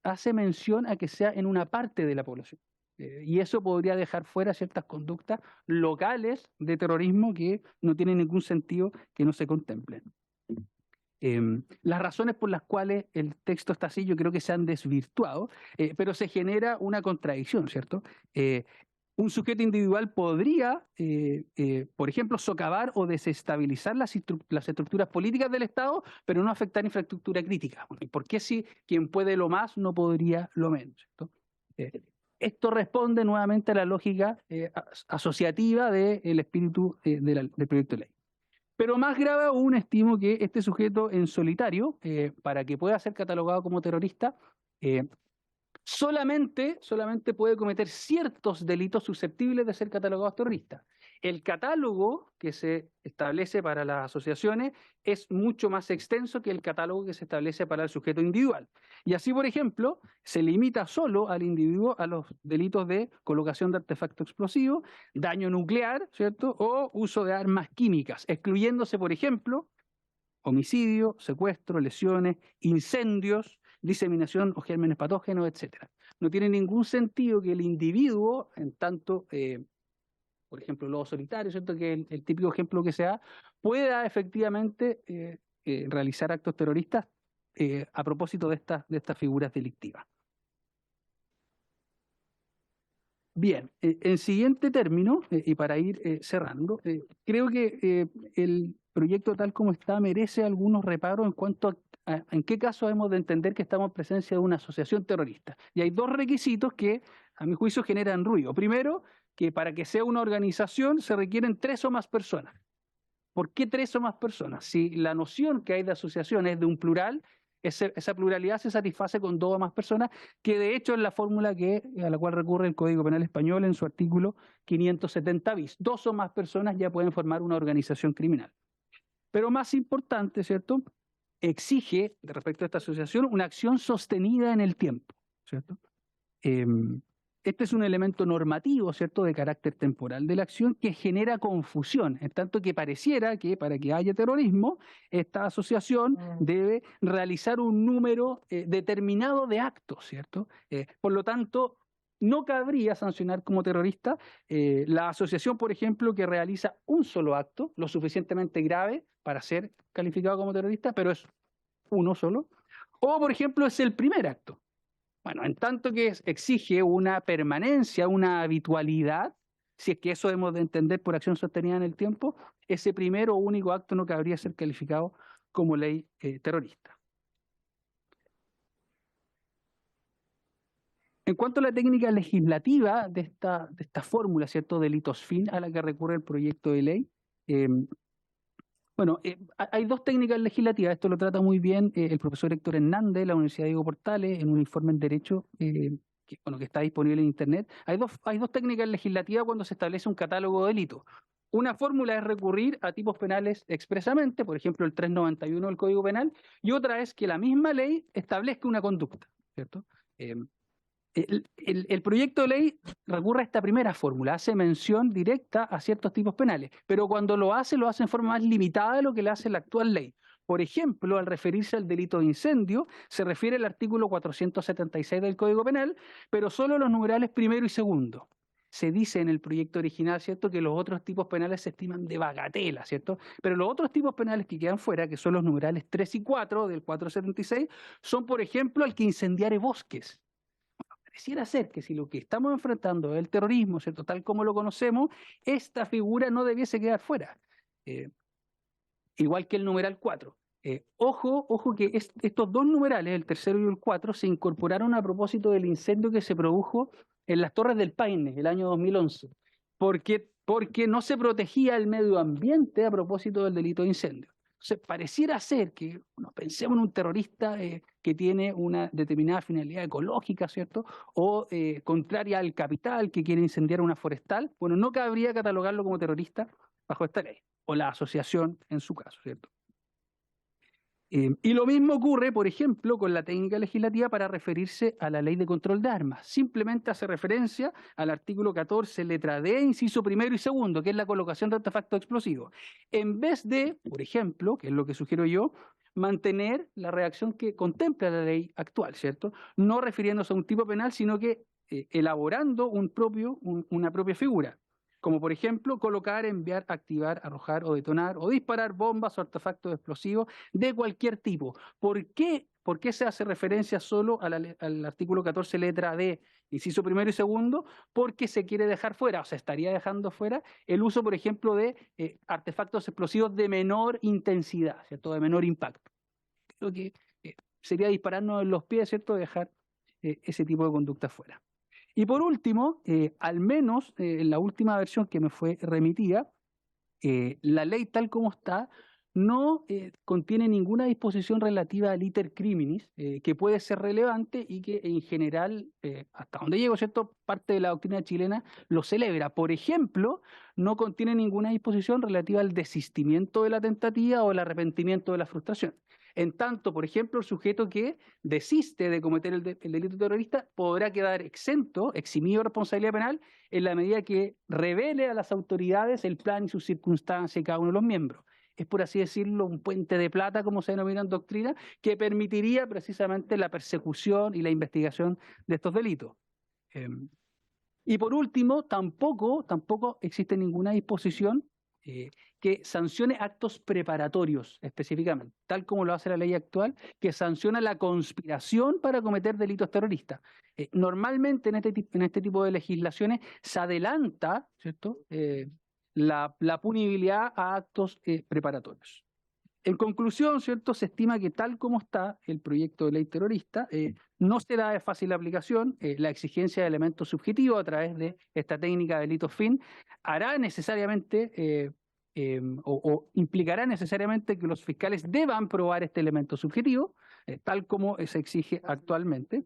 hace mención a que sea en una parte de la población. Y eso podría dejar fuera ciertas conductas locales de terrorismo que no tienen ningún sentido que no se contemplen. Las razones por las cuales el texto está así yo creo que se han desvirtuado, pero se genera una contradicción, ¿cierto? Un sujeto individual podría, por ejemplo, socavar o desestabilizar las estructuras políticas del Estado, pero no afectar infraestructura crítica. ¿Por qué si quien puede lo más no podría lo menos? ¿Cierto? Esto responde nuevamente a la lógica asociativa del espíritu del proyecto de ley. Pero más grave aún, estimo que este sujeto en solitario, para que pueda ser catalogado como terrorista, solamente puede cometer ciertos delitos susceptibles de ser catalogados terroristas. El catálogo que se establece para las asociaciones es mucho más extenso que el catálogo que se establece para el sujeto individual. Y así, por ejemplo, se limita solo al individuo a los delitos de colocación de artefacto explosivo, daño nuclear, ¿cierto?, o uso de armas químicas, excluyéndose, por ejemplo, homicidio, secuestro, lesiones, incendios, diseminación o gérmenes patógenos, etc. No tiene ningún sentido que el individuo, en tanto, por ejemplo, lobo solitario, ¿cierto?, que es el típico ejemplo que se da, pueda efectivamente realizar actos terroristas a propósito de estas figuras delictivas. Bien, en siguiente término, y para ir cerrando, creo que el proyecto tal como está merece algunos reparos en cuanto a en qué caso hemos de entender que estamos en presencia de una asociación terrorista. Y hay dos requisitos que, a mi juicio, generan ruido. Primero, que para que sea una organización se requieren 3 o más personas. ¿Por qué 3 o más personas? Si la noción que hay de asociación es de un plural, esa pluralidad se satisface con 2 o más personas, que de hecho es la fórmula a la cual recurre el Código Penal Español en su artículo 570 bis. 2 o más personas ya pueden formar una organización criminal. Pero más importante, ¿cierto?, exige, respecto a esta asociación, una acción sostenida en el tiempo, ¿cierto? Este es un elemento normativo, ¿cierto?, de carácter temporal de la acción que genera confusión, en tanto que pareciera que para que haya terrorismo, esta asociación debe realizar un número determinado de actos, ¿cierto? Por lo tanto, no cabría sancionar como terrorista la asociación, por ejemplo, que realiza un solo acto, lo suficientemente grave para ser calificado como terrorista, pero es uno solo. O, por ejemplo, es el primer acto. Bueno, en tanto que exige una permanencia, una habitualidad, si es que eso hemos de entender por acción sostenida en el tiempo, ese primero o único acto no cabría ser calificado como ley terrorista. En cuanto a la técnica legislativa de esta fórmula, ¿cierto?, delitos fin a la que recurre el proyecto de ley, hay dos técnicas legislativas. Esto lo trata muy bien el profesor Héctor Hernández de la Universidad Diego Portales en un informe en Derecho que está disponible en Internet. Hay dos técnicas legislativas cuando se establece un catálogo de delitos. Una fórmula es recurrir a tipos penales expresamente, por ejemplo el 391 del Código Penal, y otra es que la misma ley establezca una conducta, ¿cierto? El proyecto de ley recurre a esta primera fórmula, hace mención directa a ciertos tipos penales, pero cuando lo hace en forma más limitada de lo que le hace la actual ley. Por ejemplo, al referirse al delito de incendio, se refiere al artículo 476 del Código Penal, pero solo los numerales primero y segundo. Se dice en el proyecto original, ¿cierto?, que los otros tipos penales se estiman de bagatela, ¿cierto? Pero los otros tipos penales que quedan fuera, que son los numerales 3 y 4 del 476, son, por ejemplo, el que incendiare bosques. Pareciera ser que si lo que estamos enfrentando es el terrorismo, ¿cierto?, tal como lo conocemos, esta figura no debiese quedar fuera. Igual que el numeral 4. Ojo que estos dos numerales, el tercero y el 4, se incorporaron a propósito del incendio que se produjo en las Torres del Paine el año 2011, porque no se protegía el medio ambiente a propósito del delito de incendio. Entonces, pareciera ser que, pensemos en un terrorista que tiene una determinada finalidad ecológica, ¿cierto?, o contraria al capital, que quiere incendiar una forestal. Bueno, no cabría catalogarlo como terrorista bajo esta ley, o la asociación en su caso, ¿cierto? Y lo mismo ocurre, por ejemplo, con la técnica legislativa para referirse a la ley de control de armas. Simplemente hace referencia al artículo 14, letra D, inciso primero y segundo, que es la colocación de artefactos explosivos. En vez de, por ejemplo, que es lo que sugiero yo, mantener la redacción que contempla la ley actual, ¿cierto? No refiriéndose a un tipo penal, sino que elaborando una propia figura. Como por ejemplo, colocar, enviar, activar, arrojar o detonar o disparar bombas o artefactos explosivos de cualquier tipo. ¿Por qué se hace referencia solo al artículo 14, letra D, inciso primero y segundo? Porque se quiere dejar fuera, o se estaría dejando fuera, el uso, por ejemplo, de artefactos explosivos de menor intensidad, ¿cierto?, de menor impacto. Creo que sería dispararnos en los pies, ¿cierto?, dejar ese tipo de conducta fuera. Y por último, al menos en la última versión que me fue remitida, la ley tal como está no contiene ninguna disposición relativa al iter criminis que puede ser relevante y que en general, hasta donde llego, ¿cierto?, parte de la doctrina chilena lo celebra. Por ejemplo, no contiene ninguna disposición relativa al desistimiento de la tentativa o el arrepentimiento de la frustración. En tanto, por ejemplo, el sujeto que desiste de cometer el delito terrorista podrá quedar eximido de responsabilidad penal en la medida que revele a las autoridades el plan y sus circunstancias de cada uno de los miembros. Es, por así decirlo, un puente de plata, como se denomina en doctrina, que permitiría precisamente la persecución y la investigación de estos delitos. Y por último, tampoco existe ninguna disposición que sancione actos preparatorios específicamente, tal como lo hace la ley actual, que sanciona la conspiración para cometer delitos terroristas. Normalmente en este tipo de legislaciones se adelanta, ¿cierto?, la punibilidad a actos preparatorios. En conclusión, ¿cierto?, se estima que tal como está el proyecto de ley terrorista, no será de fácil aplicación. La exigencia de elementos subjetivos a través de esta técnica de delitos fin hará necesariamente o implicará necesariamente que los fiscales deban probar este elemento subjetivo, tal como se exige actualmente.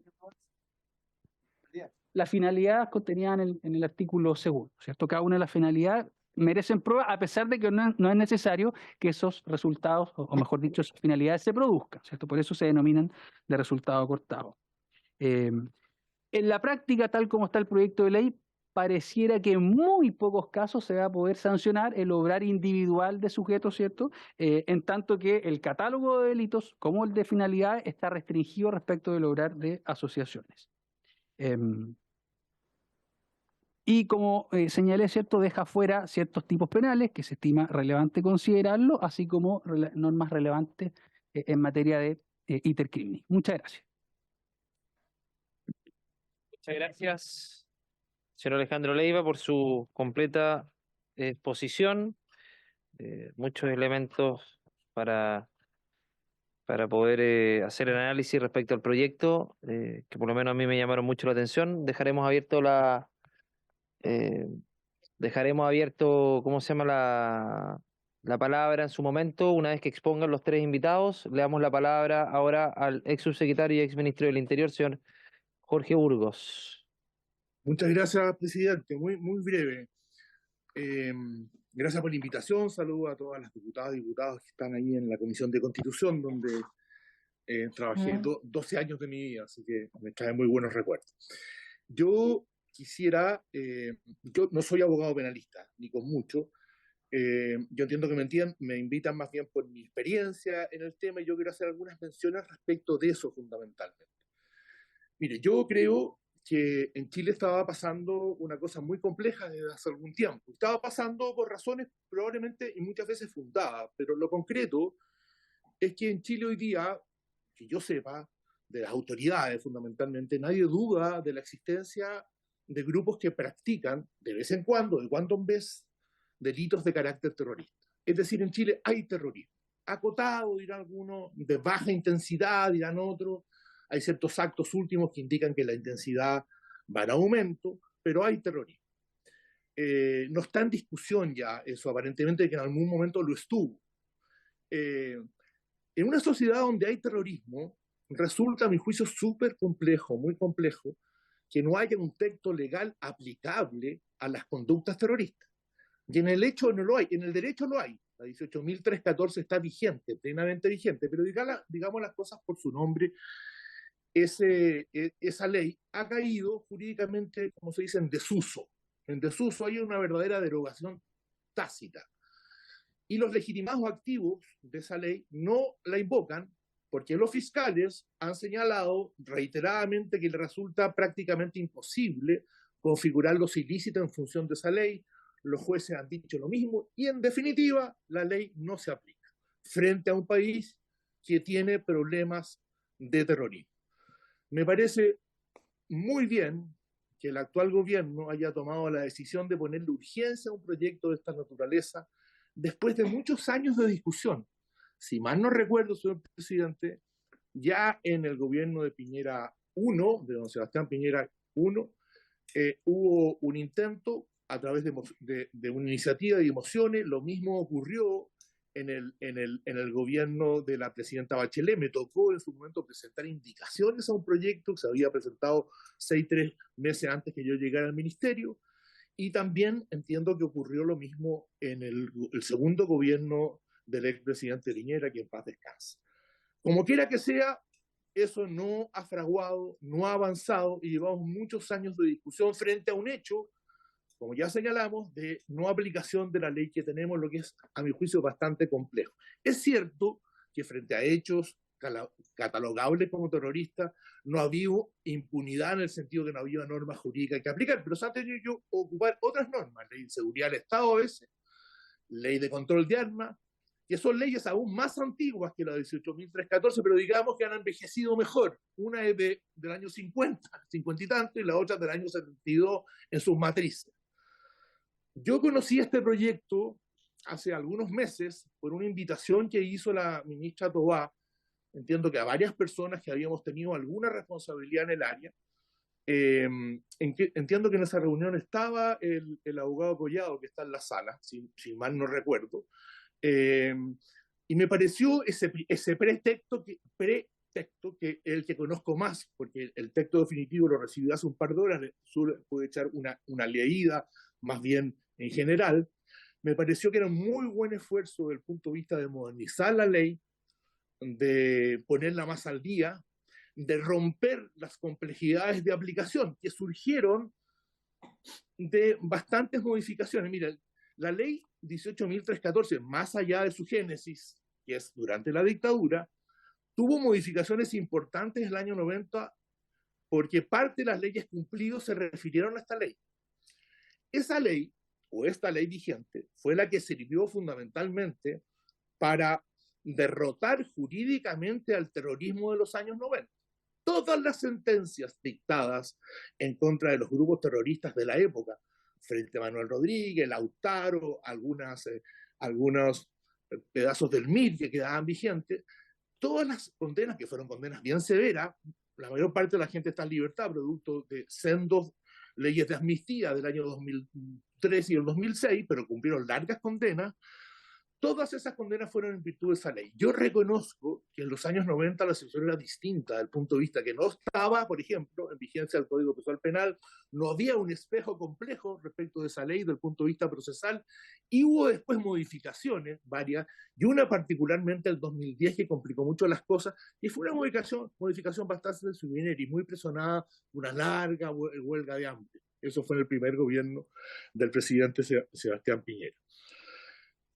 La finalidad contenida en el artículo segundo, ¿cierto? Cada una de las finalidades merecen prueba, a pesar de que no es necesario que esos resultados, o mejor dicho, esas finalidades se produzcan, ¿cierto? Por eso se denominan de resultado acortado. En la práctica, tal como está el proyecto de ley, pareciera que en muy pocos casos se va a poder sancionar el obrar individual de sujetos, ¿cierto? En tanto que el catálogo de delitos, como el de finalidades, está restringido respecto del obrar de asociaciones. Y como señalé, ¿cierto?, deja fuera ciertos tipos penales que se estima relevante considerarlo, así como normas relevantes en materia de iter criminis. Muchas gracias. Muchas gracias, señor Alejandro Leiva, por su completa exposición. Muchos elementos para poder hacer el análisis respecto al proyecto, que por lo menos a mí me llamaron mucho la atención. Dejaremos abierto ¿cómo se llama la palabra en su momento, una vez que expongan los tres invitados? Le damos la palabra ahora al ex subsecretario y ex ministro del Interior, señor Jorge Burgos. Muchas gracias, presidente. Muy breve. Gracias por la invitación. Saludo a todas las diputadas y diputados que están ahí en la Comisión de Constitución, donde trabajé 12 años de mi vida, así que me trae muy buenos recuerdos. Yo quisiera, yo no soy abogado penalista, ni con mucho. Yo entiendo que me invitan más bien por mi experiencia en el tema, y yo quiero hacer algunas menciones respecto de eso fundamentalmente. Mire, yo creo que en Chile estaba pasando una cosa muy compleja desde hace algún tiempo. Estaba pasando por razones probablemente y muchas veces fundadas, pero lo concreto es que en Chile hoy día, que yo sepa, de las autoridades fundamentalmente, nadie duda de la existencia de grupos que practican de vez en cuando, de cuando en vez, delitos de carácter terrorista. Es decir, en Chile hay terrorismo. Acotado, dirán algunos, de baja intensidad, dirán otros. Hay ciertos actos últimos que indican que la intensidad va en aumento, pero hay terrorismo. No está en discusión ya eso, aparentemente, que en algún momento lo estuvo. En una sociedad donde hay terrorismo, resulta, a mi juicio, súper complejo, muy complejo, que no haya un texto legal aplicable a las conductas terroristas. Y en el hecho no lo hay, en el derecho lo hay. La 18.314 está vigente, plenamente vigente, pero digamos las cosas por su nombre. Esa ley ha caído jurídicamente, como se dice, en desuso. En desuso hay una verdadera derogación tácita. Y los legitimados activos de esa ley no la invocan porque los fiscales han señalado reiteradamente que les resulta prácticamente imposible configurar los ilícitos en función de esa ley. Los jueces han dicho lo mismo y, en definitiva, la ley no se aplica frente a un país que tiene problemas de terrorismo. Me parece muy bien que el actual gobierno haya tomado la decisión de ponerle urgencia a un proyecto de esta naturaleza después de muchos años de discusión. Si mal no recuerdo, señor presidente, ya en el gobierno de Piñera I, de don Sebastián Piñera I, hubo un intento a través de una iniciativa de mociones. Lo mismo ocurrió en el gobierno de la presidenta Bachelet. Me tocó en su momento presentar indicaciones a un proyecto que se había presentado 3 meses antes que yo llegara al ministerio, y también entiendo que ocurrió lo mismo en el segundo gobierno del expresidente Piñera, que en paz descanse. Como quiera que sea, eso no ha fraguado, no ha avanzado, y llevamos muchos años de discusión frente a un hecho, como ya señalamos, de no aplicación de la ley que tenemos, lo que es, a mi juicio, bastante complejo. Es cierto que frente a hechos catalogables como terroristas, no había impunidad, en el sentido que no había normas jurídicas que aplicar, pero se han tenido que ocupar otras normas, ley de seguridad del Estado a veces, ley de control de armas, que son leyes aún más antiguas que la 18.314, pero digamos que han envejecido mejor. Una es del año 50 y tanto, y la otra del año 72 en sus matrices. Yo conocí este proyecto hace algunos meses por una invitación que hizo la ministra Tobá, entiendo que a varias personas que habíamos tenido alguna responsabilidad en el área. Entiendo que en esa reunión estaba el abogado Collado, que está en la sala, si mal no recuerdo, y me pareció ese pretexto que el que conozco más, porque el texto definitivo lo recibí hace un par de horas, pude echar una leída más bien en general. Me pareció que era un muy buen esfuerzo desde el punto de vista de modernizar la ley, de ponerla más al día, de romper las complejidades de aplicación que surgieron de bastantes modificaciones. Mira, la ley 18.314, más allá de su génesis, que es durante la dictadura, tuvo modificaciones importantes en el año 90, porque parte de las leyes cumplidas se refirieron a esta ley. Esa ley, o esta ley vigente, fue la que sirvió fundamentalmente para derrotar jurídicamente al terrorismo de los años 90. todas las sentencias dictadas en contra de los grupos terroristas de la época, Frente Manuel Rodríguez, Lautaro, algunos pedazos del MIR que quedaban vigentes, todas las condenas, que fueron condenas bien severas, la mayor parte de la gente está en libertad, producto de sendos leyes de amnistía del año 2003 y el 2006, pero cumplieron largas condenas. Todas esas condenas fueron en virtud de esa ley. Yo reconozco que en los años 90 la situación era distinta, desde el punto de vista que no estaba, por ejemplo, en vigencia del Código Procesal Penal, no había un espejo complejo respecto de esa ley desde el punto de vista procesal, y hubo después modificaciones, varias, y una particularmente el 2010 que complicó mucho las cosas, y fue una modificación bastante sui generis, muy presionada, una larga huelga de hambre. Eso fue en el primer gobierno del presidente Sebastián Piñera.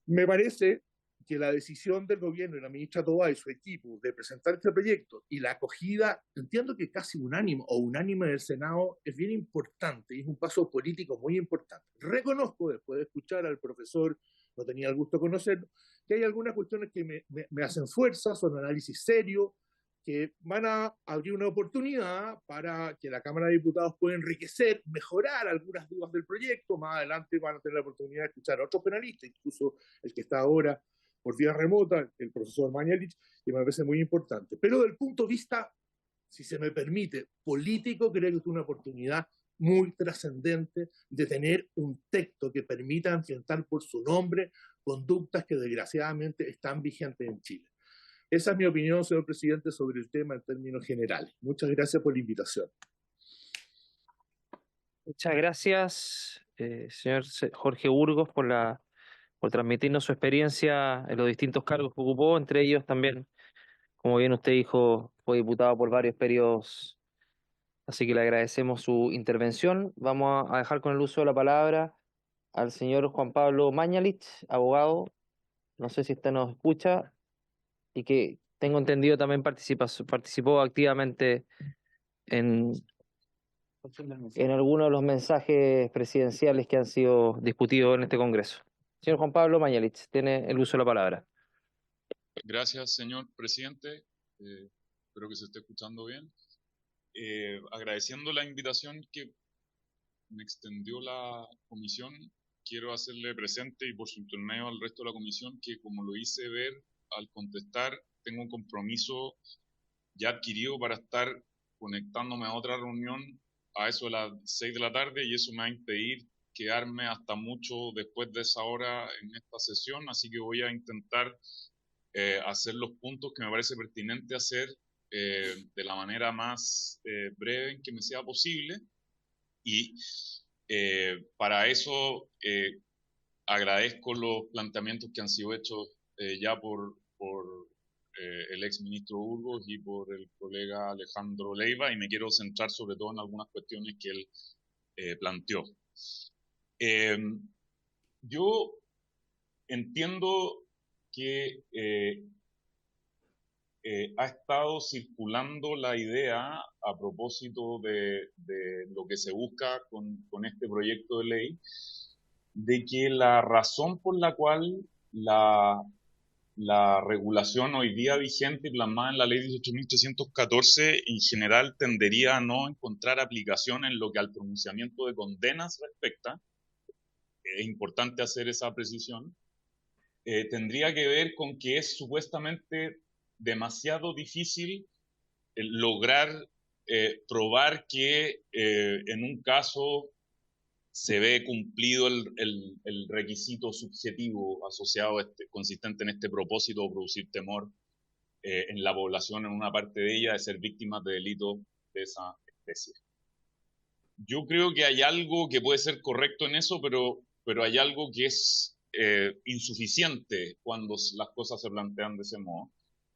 Me parece que la decisión del gobierno y la ministra Tobá y su equipo de presentar este proyecto y la acogida, entiendo que casi unánime del Senado, es bien importante y es un paso político muy importante. Reconozco, después de escuchar al profesor, no tenía el gusto de conocerlo, que hay algunas cuestiones que me hacen fuerza, son análisis serios, que van a abrir una oportunidad para que la Cámara de Diputados pueda enriquecer, mejorar algunas dudas del proyecto. Más adelante van a tener la oportunidad de escuchar a otros penalistas, incluso el que está ahora por vía remota, el profesor Mañalich, que me parece muy importante. Pero del punto de vista, si se me permite, político, creo que es una oportunidad muy trascendente de tener un texto que permita enfrentar por su nombre conductas que desgraciadamente están vigentes en Chile. Esa es mi opinión, señor presidente, sobre el tema en términos generales. Muchas gracias por la invitación. Muchas gracias, señor Jorge Burgos, por transmitirnos su experiencia en los distintos cargos que ocupó, entre ellos también, como bien usted dijo, fue diputado por varios periodos, así que le agradecemos su intervención. Vamos a dejar con el uso de la palabra al señor Juan Pablo Mañalich, abogado, no sé si usted nos escucha, y que tengo entendido también participó activamente en algunos de los mensajes presidenciales que han sido discutidos en este Congreso. Señor Juan Pablo Mañalich, tiene el uso de la palabra. Gracias, señor presidente. Espero que se esté escuchando bien. Agradeciendo la invitación que me extendió la comisión, quiero hacerle presente y por su intermedio al resto de la comisión que, como lo hice ver al contestar, tengo un compromiso ya adquirido para estar conectándome a otra reunión a eso de las 6 de la tarde, y eso me va a impedir quedarme hasta mucho después de esa hora en esta sesión, así que voy a intentar hacer los puntos que me parece pertinente hacer de la manera más breve en que me sea posible, y para eso agradezco los planteamientos que han sido hechos ya por el ex ministro Burgos y por el colega Alejandro Leiva, y me quiero centrar sobre todo en algunas cuestiones que él planteó. Yo entiendo que ha estado circulando la idea a propósito de lo que se busca con este proyecto de ley, de que la razón por la cual la regulación hoy día vigente y plasmada en la ley 18.314 en general tendería a no encontrar aplicación en lo que al pronunciamiento de condenas respecta. Es importante hacer esa precisión. Tendría que ver con que es supuestamente demasiado difícil lograr probar que en un caso se ve cumplido el requisito subjetivo asociado consistente en este propósito de producir temor en la población, en una parte de ella, de ser víctimas de delitos de esa especie. Yo creo que hay algo que puede ser correcto en eso, pero hay algo que es insuficiente cuando las cosas se plantean de ese modo.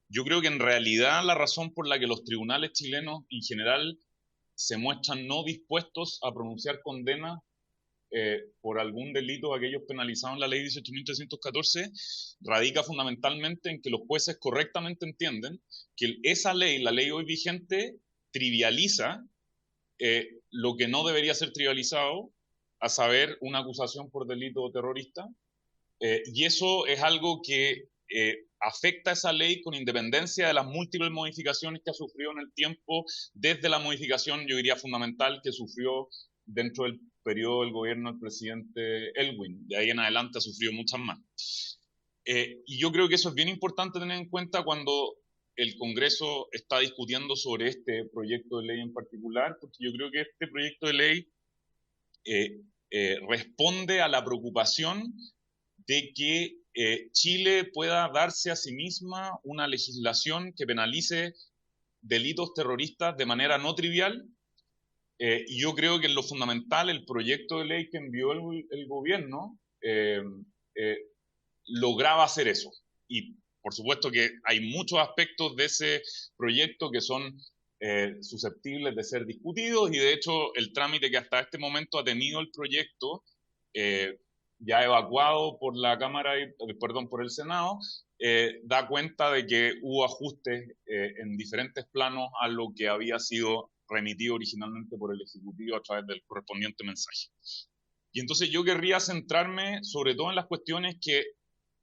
Yo creo que en realidad la razón por la que los tribunales chilenos en general se muestran no dispuestos a pronunciar condenas por algún delito de aquellos penalizados en la ley 18.314 radica fundamentalmente en que los jueces correctamente entienden que esa ley, la ley hoy vigente, trivializa lo que no debería ser trivializado, a saber, una acusación por delito terrorista, y eso es algo que afecta esa ley con independencia de las múltiples modificaciones que ha sufrido en el tiempo, desde la modificación, yo diría, fundamental que sufrió dentro del periodo del gobierno del presidente Elwin. De ahí en adelante ha sufrido muchas más. Y yo creo que eso es bien importante tener en cuenta cuando el Congreso está discutiendo sobre este proyecto de ley en particular, porque yo creo que este proyecto de ley responde a la preocupación de que Chile pueda darse a sí misma una legislación que penalice delitos terroristas de manera no trivial. Y yo creo que en lo fundamental el proyecto de ley que envió el gobierno lograba hacer eso. Y por supuesto que hay muchos aspectos de ese proyecto que son susceptibles de ser discutidos, y de hecho el trámite que hasta este momento ha tenido el proyecto ya evacuado por la Cámara, por el Senado, da cuenta de que hubo ajustes en diferentes planos a lo que había sido remitido originalmente por el Ejecutivo a través del correspondiente mensaje. Y entonces yo querría centrarme sobre todo en las cuestiones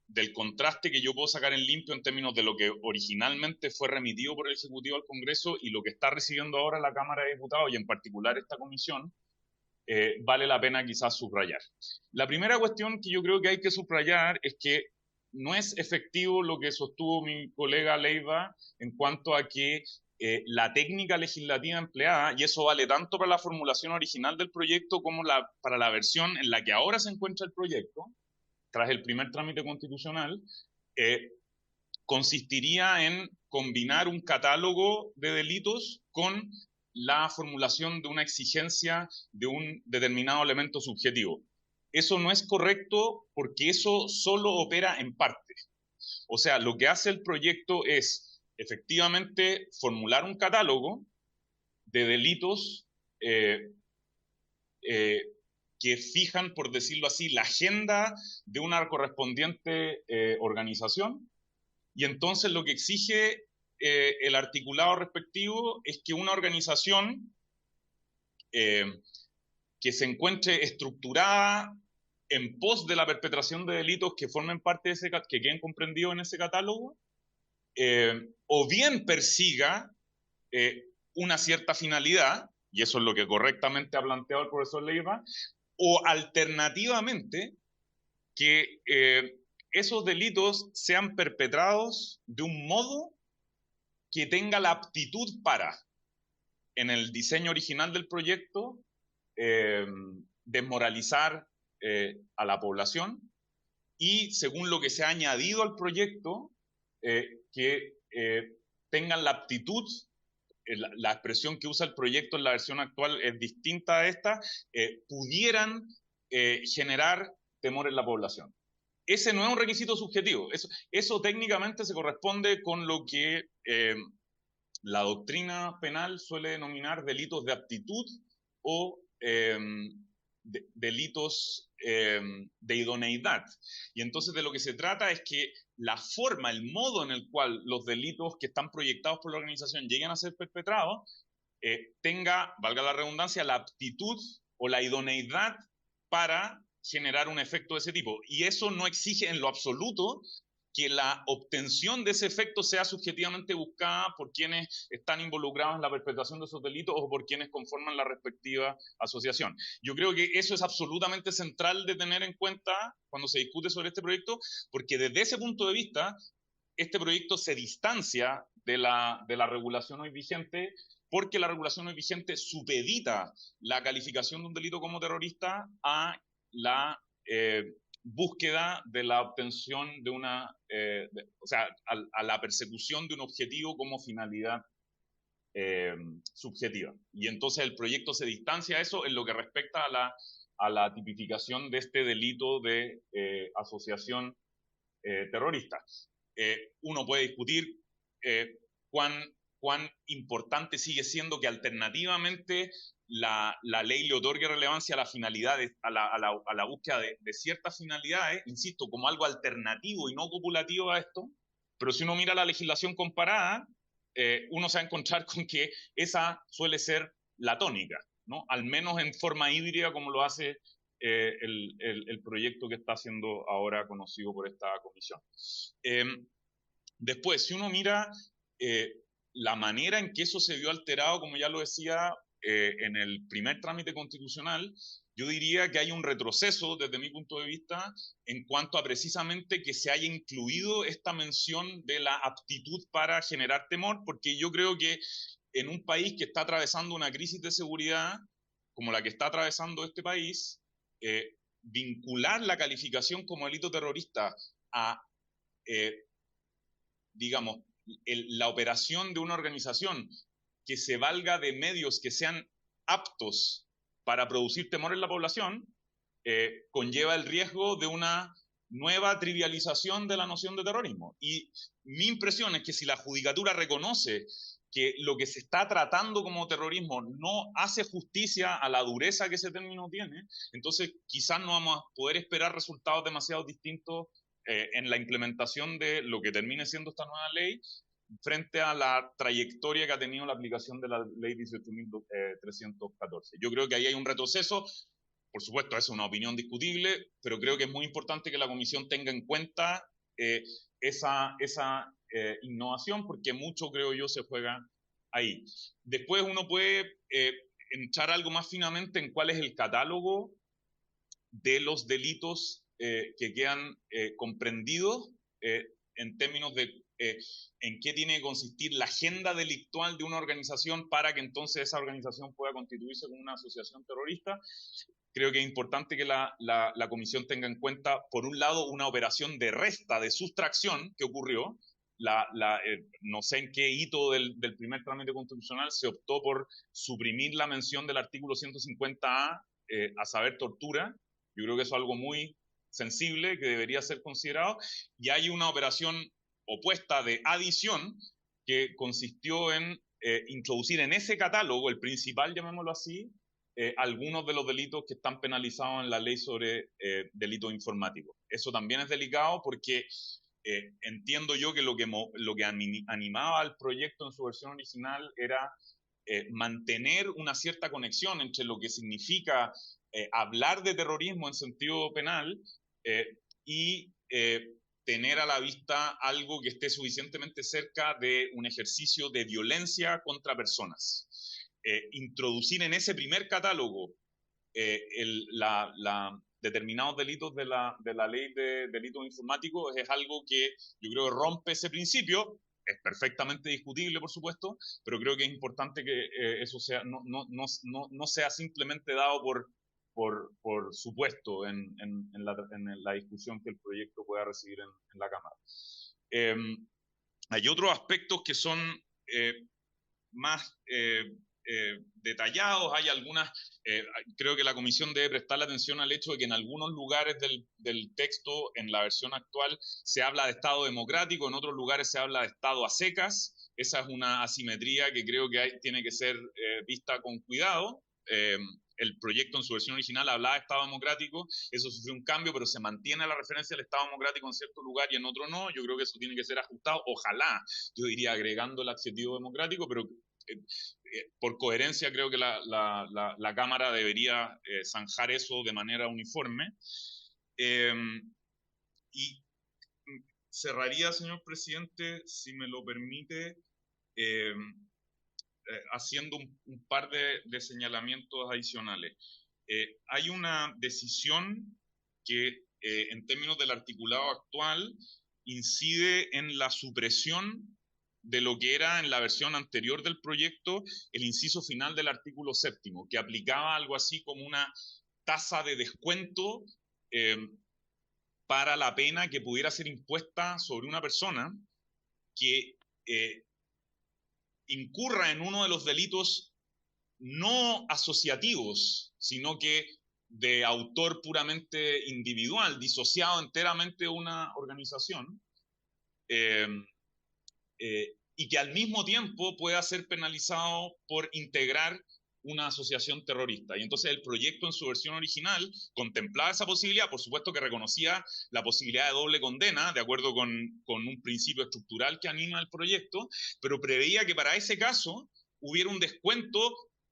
del contraste que yo puedo sacar en limpio en términos de lo que originalmente fue remitido por el Ejecutivo al Congreso y lo que está recibiendo ahora la Cámara de Diputados, y en particular esta comisión, vale la pena quizás subrayar. La primera cuestión que yo creo que hay que subrayar es que no es efectivo lo que sostuvo mi colega Leiva en cuanto a que la técnica legislativa empleada, y eso vale tanto para la formulación original del proyecto como para la versión en la que ahora se encuentra el proyecto, tras el primer trámite constitucional, consistiría en combinar un catálogo de delitos con la formulación de una exigencia de un determinado elemento subjetivo. Eso no es correcto porque eso solo opera en parte. O sea, lo que hace el proyecto es efectivamente formular un catálogo de delitos que fijan, por decirlo así, la agenda de una correspondiente organización, y entonces lo que exige el articulado respectivo es que una organización que se encuentre estructurada en pos de la perpetración de delitos que formen parte de que queden comprendidos en ese catálogo, o bien persiga una cierta finalidad, y eso es lo que correctamente ha planteado el profesor Leiva, o alternativamente que esos delitos sean perpetrados de un modo que tenga la aptitud para, en el diseño original del proyecto, desmoralizar a la población, y según lo que se ha añadido al proyecto, que tengan la aptitud, la expresión que usa el proyecto en la versión actual es distinta a esta, pudieran generar temor en la población. Ese no es un requisito subjetivo, eso técnicamente se corresponde con lo que la doctrina penal suele denominar delitos de aptitud o delitos de idoneidad. Y entonces de lo que se trata es que la forma, el modo en el cual los delitos que están proyectados por la organización lleguen a ser perpetrados, tenga, valga la redundancia, la aptitud o la idoneidad para generar un efecto de ese tipo. Y eso no exige en lo absoluto que la obtención de ese efecto sea subjetivamente buscada por quienes están involucrados en la perpetración de esos delitos o por quienes conforman la respectiva asociación. Yo creo que eso es absolutamente central de tener en cuenta cuando se discute sobre este proyecto, porque desde ese punto de vista, este proyecto se distancia de la regulación hoy vigente, porque la regulación hoy vigente supedita la calificación de un delito como terrorista a la búsqueda de la obtención de una, o sea, a la persecución de un objetivo como finalidad subjetiva. Y entonces el proyecto se distancia a eso en lo que respecta a la tipificación de este delito de asociación terrorista. Uno puede discutir cuán importante sigue siendo que alternativamente la ley le otorgue relevancia a la finalidad, a la búsqueda de ciertas finalidades, insisto, como algo alternativo y no copulativo a esto, pero si uno mira la legislación comparada, uno se va a encontrar con que esa suele ser la tónica, ¿no? Al menos en forma híbrida como lo hace el proyecto que está siendo ahora conocido por esta comisión. Después, si uno mira la manera en que eso se vio alterado, como ya lo decía, en el primer trámite constitucional, yo diría que hay un retroceso desde mi punto de vista en cuanto a precisamente que se haya incluido esta mención de la aptitud para generar temor, porque yo creo que en un país que está atravesando una crisis de seguridad como la que está atravesando este país, vincular la calificación como delito terrorista a, digamos, la operación de una organización que se valga de medios que sean aptos para producir temor en la población, conlleva el riesgo de una nueva trivialización de la noción de terrorismo. Y mi impresión es que si la judicatura reconoce que lo que se está tratando como terrorismo no hace justicia a la dureza que ese término tiene, entonces quizás no vamos a poder esperar resultados demasiado distintos en la implementación de lo que termine siendo esta nueva ley frente a la trayectoria que ha tenido la aplicación de la ley 18.314. Yo creo que ahí hay un retroceso. Por supuesto, es una opinión discutible, pero creo que es muy importante que la Comisión tenga en cuenta esa innovación, porque mucho, creo yo, se juega ahí. Después uno puede entrar algo más finamente en cuál es el catálogo de los delitos que quedan comprendidos en términos de en qué tiene que consistir la agenda delictual de una organización para que entonces esa organización pueda constituirse como una asociación terrorista. Creo que es importante que la Comisión tenga en cuenta, por un lado, una operación de resta, de sustracción que ocurrió. No sé en qué hito del primer trámite constitucional se optó por suprimir la mención del artículo 150A, a saber, tortura. Yo creo que eso es algo muy sensible que debería ser considerado. Y hay una operación opuesta de adición que consistió en introducir en ese catálogo, el principal, llamémoslo así, algunos de los delitos que están penalizados en la ley sobre delitos informáticos. Eso también es delicado porque entiendo yo que lo que animaba al proyecto en su versión original era mantener una cierta conexión entre lo que significa hablar de terrorismo en sentido penal y tener a la vista algo que esté suficientemente cerca de un ejercicio de violencia contra personas. Introducir en ese primer catálogo determinados delitos de la ley de delitos informáticos es algo que yo creo que rompe ese principio. Es perfectamente discutible, por supuesto, pero creo que es importante que eso sea, no sea simplemente dado por supuesto en la discusión que el proyecto pueda recibir en la Cámara. Hay otros aspectos que son más detallados. Hay algunas, creo que la Comisión debe prestarle atención al hecho de que en algunos lugares del texto, en la versión actual, se habla de Estado democrático, en otros lugares se habla de Estado a secas. Esa es una asimetría que creo que tiene que ser vista con cuidado. El proyecto en su versión original hablaba de Estado democrático, eso sufrió un cambio, pero se mantiene la referencia al Estado democrático en cierto lugar y en otro no. Yo creo que eso tiene que ser ajustado, ojalá, yo diría agregando el adjetivo democrático, pero por coherencia creo que la Cámara debería zanjar eso de manera uniforme. Y cerraría, señor presidente, si me lo permite, haciendo un par de señalamientos adicionales. Hay una decisión que, en términos del articulado actual, incide en la supresión de lo que era en la versión anterior del proyecto el inciso final del artículo 7º, que aplicaba algo así como una tasa de descuento para la pena que pudiera ser impuesta sobre una persona que incurra en uno de los delitos no asociativos, sino que de autor puramente individual, disociado enteramente de una organización, y que al mismo tiempo pueda ser penalizado por integrar una asociación terrorista. Y entonces el proyecto en su versión original contemplaba esa posibilidad, por supuesto que reconocía la posibilidad de doble condena, de acuerdo con un principio estructural que anima el proyecto, pero preveía que para ese caso hubiera un descuento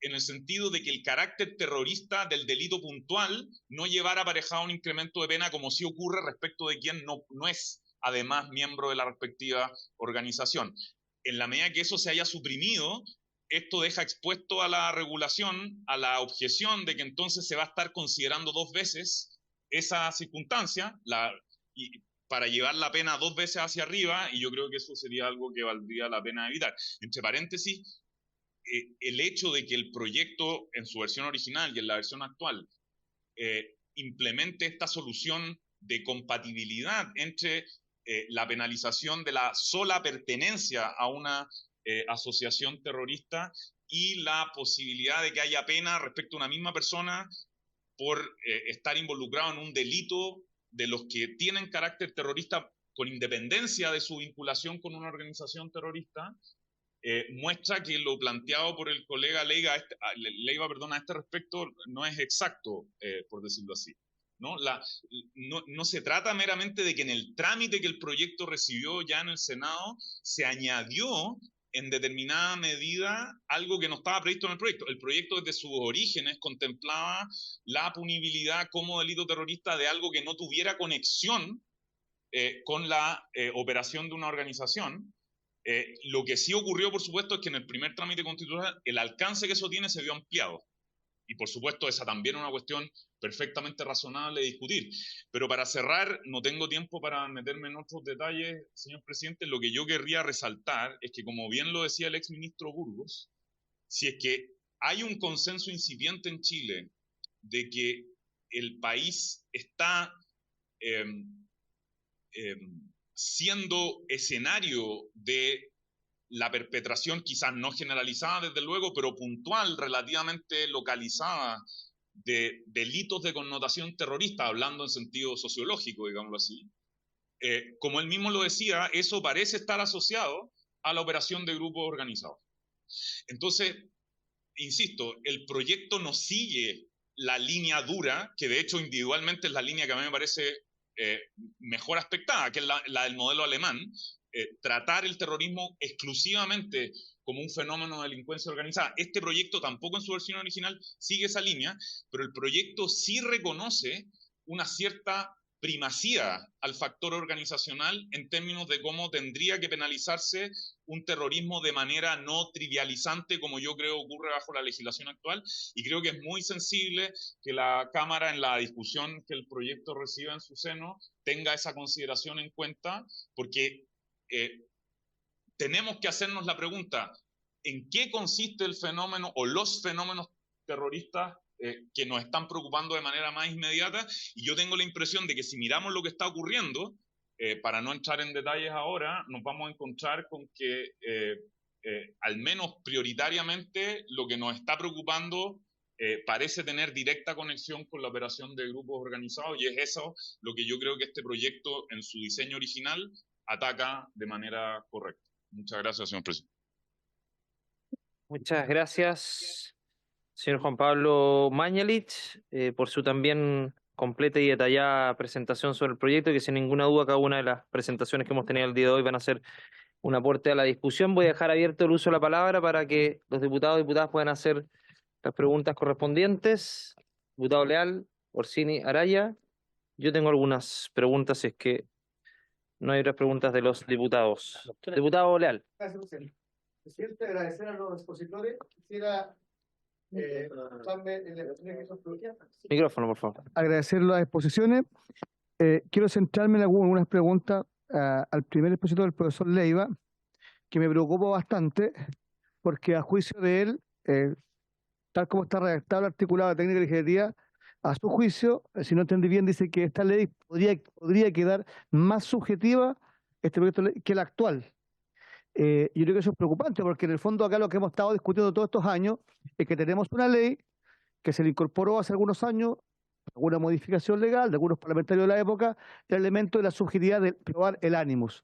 en el sentido de que el carácter terrorista del delito puntual no llevara aparejado un incremento de pena como sí ocurre respecto de quien no es además miembro de la respectiva organización. En la medida que eso se haya suprimido, esto deja expuesto a la regulación, a la objeción de que entonces se va a estar considerando 2 veces esa circunstancia, y para llevar la pena 2 veces hacia arriba, y yo creo que eso sería algo que valdría la pena evitar. Entre paréntesis, el hecho de que el proyecto en su versión original y en la versión actual implemente esta solución de compatibilidad entre la penalización de la sola pertenencia a una asociación terrorista y la posibilidad de que haya pena respecto a una misma persona por estar involucrado en un delito de los que tienen carácter terrorista con independencia de su vinculación con una organización terrorista, muestra que lo planteado por el colega Leiva a este respecto no es exacto, por decirlo así. No se trata meramente de que en el trámite que el proyecto recibió ya en el Senado se añadió en determinada medida algo que no estaba previsto en el proyecto. El proyecto desde sus orígenes contemplaba la punibilidad como delito terrorista de algo que no tuviera conexión con la operación de una organización. Lo que sí ocurrió, por supuesto, es que en el primer trámite constitucional el alcance que eso tiene se vio ampliado. Y por supuesto, esa también es una cuestión perfectamente razonable de discutir. Pero para cerrar, no tengo tiempo para meterme en otros detalles, señor presidente. Lo que yo querría resaltar es que, como bien lo decía el exministro Burgos, si es que hay un consenso incipiente en Chile de que el país está siendo escenario de la perpetración, quizás no generalizada desde luego, pero puntual, relativamente localizada, de delitos de connotación terrorista, hablando en sentido sociológico, digámoslo así. Como él mismo lo decía, eso parece estar asociado a la operación de grupos organizados. Entonces, insisto, el proyecto no sigue la línea dura, que de hecho individualmente es la línea que a mí me parece mejor aspectada, que es la del modelo alemán, tratar el terrorismo exclusivamente como un fenómeno de delincuencia organizada. Este proyecto tampoco en su versión original sigue esa línea, pero el proyecto sí reconoce una cierta primacía al factor organizacional en términos de cómo tendría que penalizarse un terrorismo de manera no trivializante, como yo creo ocurre bajo la legislación actual, y creo que es muy sensible que la Cámara, en la discusión que el proyecto reciba en su seno, tenga esa consideración en cuenta, porque tenemos que hacernos la pregunta: ¿en qué consiste el fenómeno o los fenómenos terroristas que nos están preocupando de manera más inmediata? Y yo tengo la impresión de que si miramos lo que está ocurriendo, para no entrar en detalles ahora, nos vamos a encontrar con que al menos prioritariamente lo que nos está preocupando parece tener directa conexión con la operación de grupos organizados, y es eso lo que yo creo que este proyecto en su diseño original ataca de manera correcta. Muchas gracias, señor presidente. Muchas gracias, señor Juan Pablo Mañalich, por su también completa y detallada presentación sobre el proyecto, que sin ninguna duda cada una de las presentaciones que hemos tenido el día de hoy van a ser un aporte a la discusión. Voy a dejar abierto el uso de la palabra para que los diputados y diputadas puedan hacer las preguntas correspondientes. Diputado Leal, Orsini, Araya. Yo tengo algunas preguntas, si es que no hay otras preguntas de los diputados. Diputado Leal. Gracias, presidente. Agradecer a los expositores. Quisiera micrófono, por favor. Agradecer las exposiciones. Quiero centrarme en algunas preguntas al primer expositor, el profesor Leiva, que me preocupó bastante, porque a juicio de él, tal como está redactado el articulado de técnica legislativa, a su juicio, si no entendí bien, dice que esta ley podría quedar más subjetiva, este proyecto de ley, que la actual. Yo creo que eso es preocupante, porque en el fondo acá lo que hemos estado discutiendo todos estos años es que tenemos una ley que se le incorporó hace algunos años, alguna modificación legal de algunos parlamentarios de la época, el elemento de la subjetividad de probar el animus.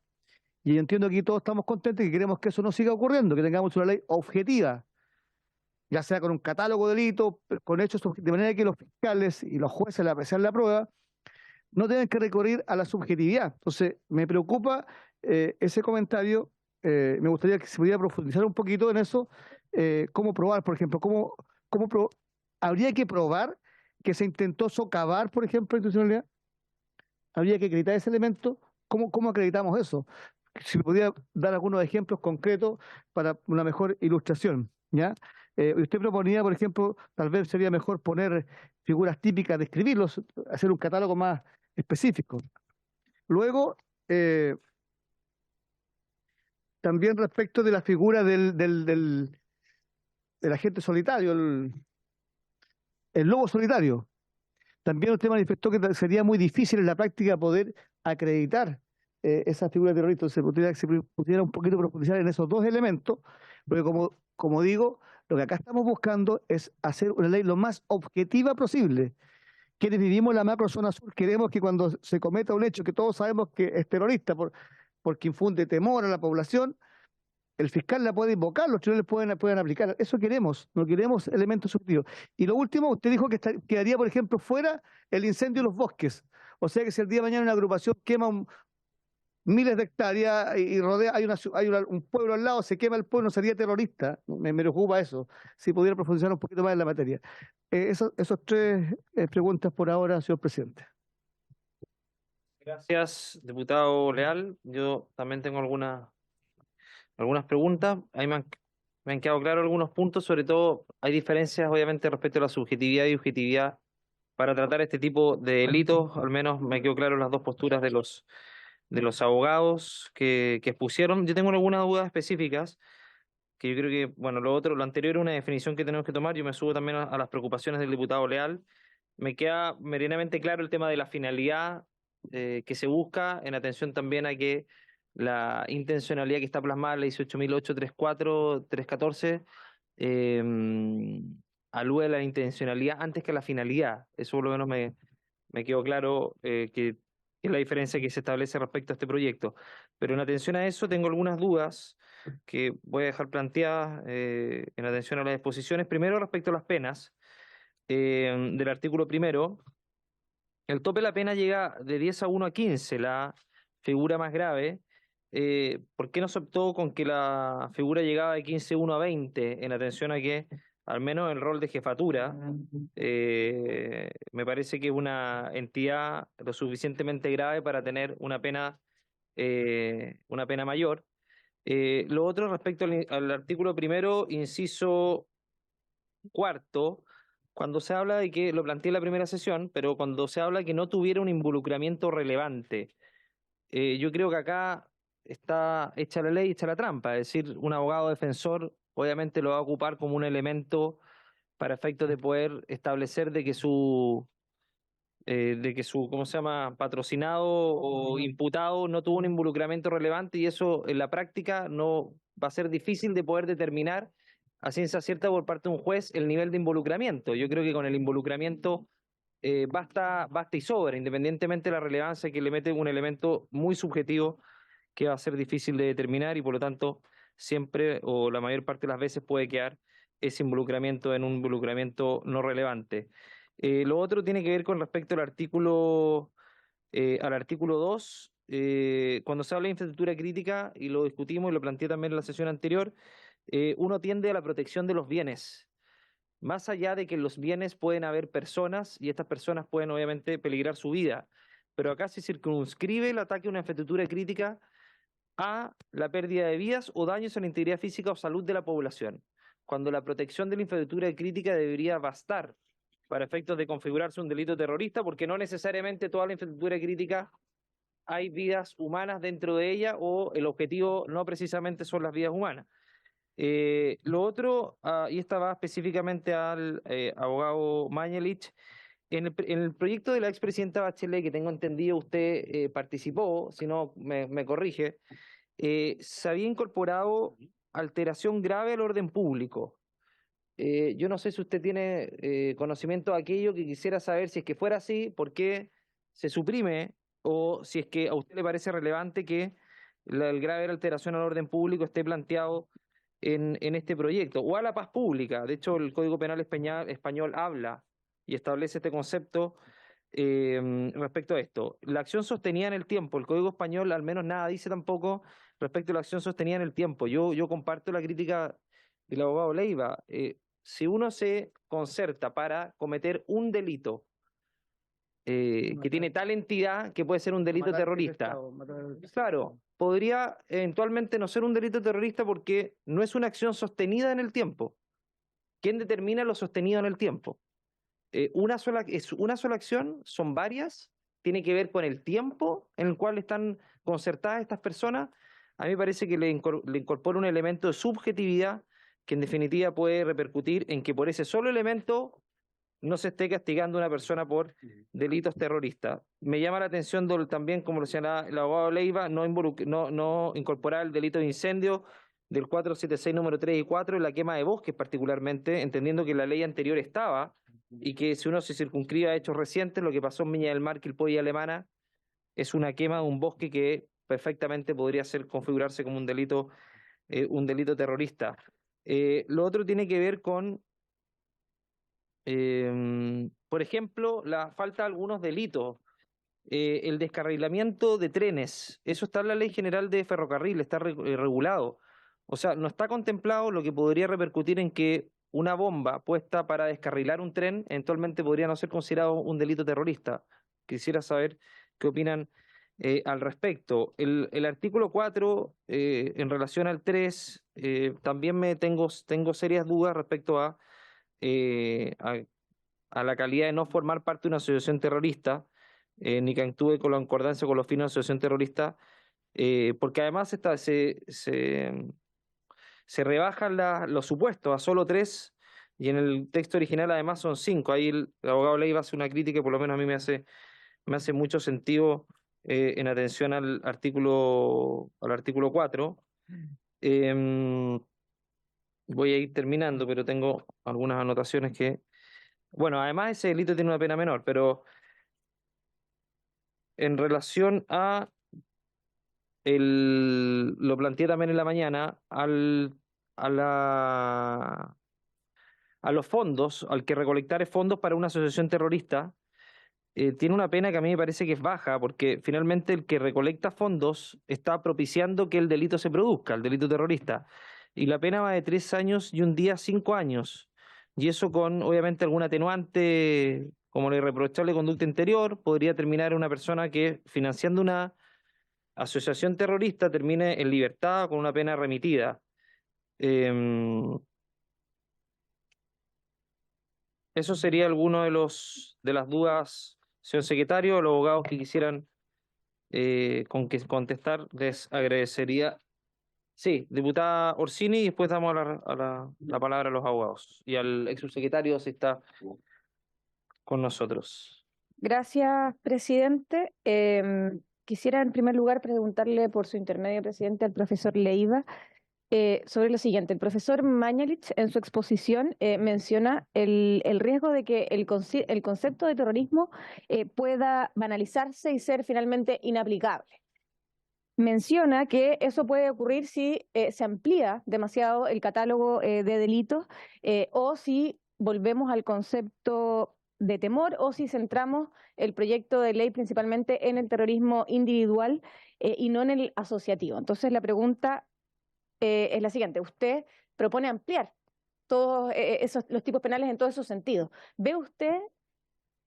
Y yo entiendo que aquí todos estamos contentos y que queremos que eso no siga ocurriendo, que tengamos una ley objetiva, ya sea con un catálogo de delitos, con hechos, de manera que los fiscales y los jueces, al apreciar la prueba, no tengan que recurrir a la subjetividad. Entonces, me preocupa ese comentario. Me gustaría que se pudiera profundizar un poquito en eso. ¿Cómo probar, por ejemplo? ¿Habría que probar que se intentó socavar, por ejemplo, la institucionalidad? ¿Habría que acreditar ese elemento? ¿cómo acreditamos eso? Si me podía dar algunos ejemplos concretos para una mejor ilustración, ¿ya? Usted proponía, por ejemplo, tal vez sería mejor poner figuras típicas, describirlos, hacer un catálogo más específico. Luego, también respecto de la figura del agente solitario, el lobo solitario. También usted manifestó que sería muy difícil en la práctica poder acreditar esa figura terrorista. Se pudiera un poquito profundizar en esos dos elementos, porque como digo, lo que acá estamos buscando es hacer una ley lo más objetiva posible. Quienes vivimos en la macrozona sur queremos que cuando se cometa un hecho que todos sabemos que es terrorista porque infunde temor a la población, el fiscal la puede invocar, los tribunales pueden aplicar. Eso queremos, no queremos elementos subjetivos. Y lo último, usted dijo que quedaría, por ejemplo, fuera el incendio de los bosques. O sea que si el día de mañana una agrupación quema miles de hectáreas y rodea, hay un pueblo al lado, se quema el pueblo, no sería terrorista. Me preocupa eso, si pudiera profundizar un poquito más en la materia. Esos tres preguntas por ahora, señor presidente. Gracias, diputado Leal. Yo también tengo algunas preguntas. Ahí me han quedado claros algunos puntos, sobre todo hay diferencias obviamente respecto a la subjetividad y objetividad para tratar este tipo de delitos. Al menos me quedó claro las dos posturas de los abogados que expusieron. Yo tengo algunas dudas específicas, que yo creo que, bueno, lo anterior es una definición que tenemos que tomar. Yo me subo también a las preocupaciones del diputado Leal. Me queda medianamente claro el tema de la finalidad que se busca, en atención también a que la intencionalidad que está plasmada en la 18.834-314 alude a la intencionalidad antes que a la finalidad. Eso por lo menos me quedó claro que es la diferencia que se establece respecto a este proyecto. Pero en atención a eso tengo algunas dudas que voy a dejar planteadas en atención a las exposiciones. Primero, respecto a las penas del artículo primero. El tope de la pena llega de 10 a 1 a 15, la figura más grave. ¿Por qué no se optó con que la figura llegaba de 15 a 1 a 20, en atención a que, al menos el rol de jefatura, me parece que es una entidad lo suficientemente grave para tener una pena mayor? Lo otro, respecto al artículo primero, inciso cuarto, cuando se habla de que, lo planteé en la primera sesión, pero cuando se habla de que no tuviera un involucramiento relevante, yo creo que acá está hecha la ley, hecha la trampa. Es decir, un abogado defensor obviamente lo va a ocupar como un elemento para efectos de poder establecer de que su ¿cómo se llama?, patrocinado o imputado no tuvo un involucramiento relevante, y eso en la práctica no va a ser difícil de poder determinar a ciencia cierta por parte de un juez el nivel de involucramiento. Yo creo que con el involucramiento basta y sobra, independientemente de la relevancia que le mete un elemento muy subjetivo que va a ser difícil de determinar, y por lo tanto siempre o la mayor parte de las veces puede quedar ese involucramiento en un involucramiento no relevante. Lo otro tiene que ver con respecto al artículo 2, cuando se habla de infraestructura crítica, y lo discutimos y lo planteé también en la sesión anterior, uno tiende a la protección de los bienes. Más allá de que en los bienes pueden haber personas, y estas personas pueden obviamente peligrar su vida, pero acá se circunscribe el ataque a una infraestructura crítica a la pérdida de vidas o daños a la integridad física o salud de la población, cuando la protección de la infraestructura crítica debería bastar para efectos de configurarse un delito terrorista, porque no necesariamente toda la infraestructura crítica hay vidas humanas dentro de ella, o el objetivo no precisamente son las vidas humanas. Lo otro, y esta va específicamente al abogado Mañalich, en el proyecto de la expresidenta Bachelet, que tengo entendido usted participó, si no me corrige, se había incorporado alteración grave al orden público. Yo no sé si usted tiene conocimiento de aquello, que quisiera saber si es que fuera así, por qué se suprime, o si es que a usted le parece relevante que el grave alteración al orden público esté planteado en este proyecto, o a la paz pública. De hecho, el Código Penal español habla y establece este concepto respecto a esto. La acción sostenida en el tiempo, el Código Español al menos nada dice tampoco respecto a la acción sostenida en el tiempo. Yo comparto la crítica del abogado Leiva. Si uno se concerta para cometer un delito que tiene tal entidad que puede ser un delito terrorista. Claro, podría eventualmente no ser un delito terrorista porque no es una acción sostenida en el tiempo. ¿Quién determina lo sostenido en el tiempo? ¿Es una sola acción? ¿Son varias? ¿Tiene que ver con el tiempo en el cual están concertadas estas personas? A mí me parece que le incorpora un elemento de subjetividad que en definitiva puede repercutir en que por ese solo elemento no se esté castigando a una persona por delitos terroristas. Me llama la atención también, como lo señalaba el abogado Leiva, no incorporar el delito de incendio del 476 número 3 y 4 en la quema de bosques particularmente, entendiendo que la ley anterior estaba y que si uno se circunscribe a hechos recientes, lo que pasó en Viña del Mar, Quilpué y Alemana, es una quema de un bosque que perfectamente podría configurarse como un delito terrorista. Lo otro tiene que ver con por ejemplo, la falta de algunos delitos, el descarrilamiento de trenes, eso está en la Ley General de Ferrocarril, está regulado. O sea, no está contemplado lo que podría repercutir en que una bomba puesta para descarrilar un tren eventualmente podría no ser considerado un delito terrorista. Quisiera saber qué opinan al respecto. El artículo 4, en relación al 3, también tengo serias dudas respecto a la calidad de no formar parte de una asociación terrorista, ni que actúe con la concordancia con los fines de una asociación terrorista, porque además se rebajan los supuestos a solo 3, y en el texto original además son 5. Ahí el abogado Leiva hace una crítica que por lo menos a mí me hace mucho sentido en atención al artículo 4. Voy a ir terminando, pero tengo algunas anotaciones que... Bueno, además ese delito tiene una pena menor, pero en relación a lo planteé también en la mañana, a los fondos, al que recolectar fondos para una asociación terrorista, tiene una pena que a mí me parece que es baja, porque finalmente el que recolecta fondos está propiciando que el delito se produzca, el delito terrorista. Y la pena va de 3 años y un día a 5 años. Y eso con, obviamente, algún atenuante, como la irreprochable conducta interior, podría terminar una persona que, financiando una asociación terrorista, termine en libertad con una pena remitida. Eso sería alguno de las dudas, señor secretario. Los abogados que quisieran contestar, les agradecería. Sí, diputada Orsini, y después damos la palabra a los abogados y al ex subsecretario si está con nosotros. Gracias, presidente. Quisiera en primer lugar preguntarle por su intermedio, presidente, al profesor Leiva sobre lo siguiente. El profesor Mañalich en su exposición menciona el riesgo de que el concepto de terrorismo pueda banalizarse y ser finalmente inaplicable. Menciona que eso puede ocurrir si se amplía demasiado el catálogo de delitos o si volvemos al concepto de temor o si centramos el proyecto de ley principalmente en el terrorismo individual y no en el asociativo. Entonces la pregunta es la siguiente. Usted propone ampliar todos los tipos penales en todos esos sentidos. ¿Ve usted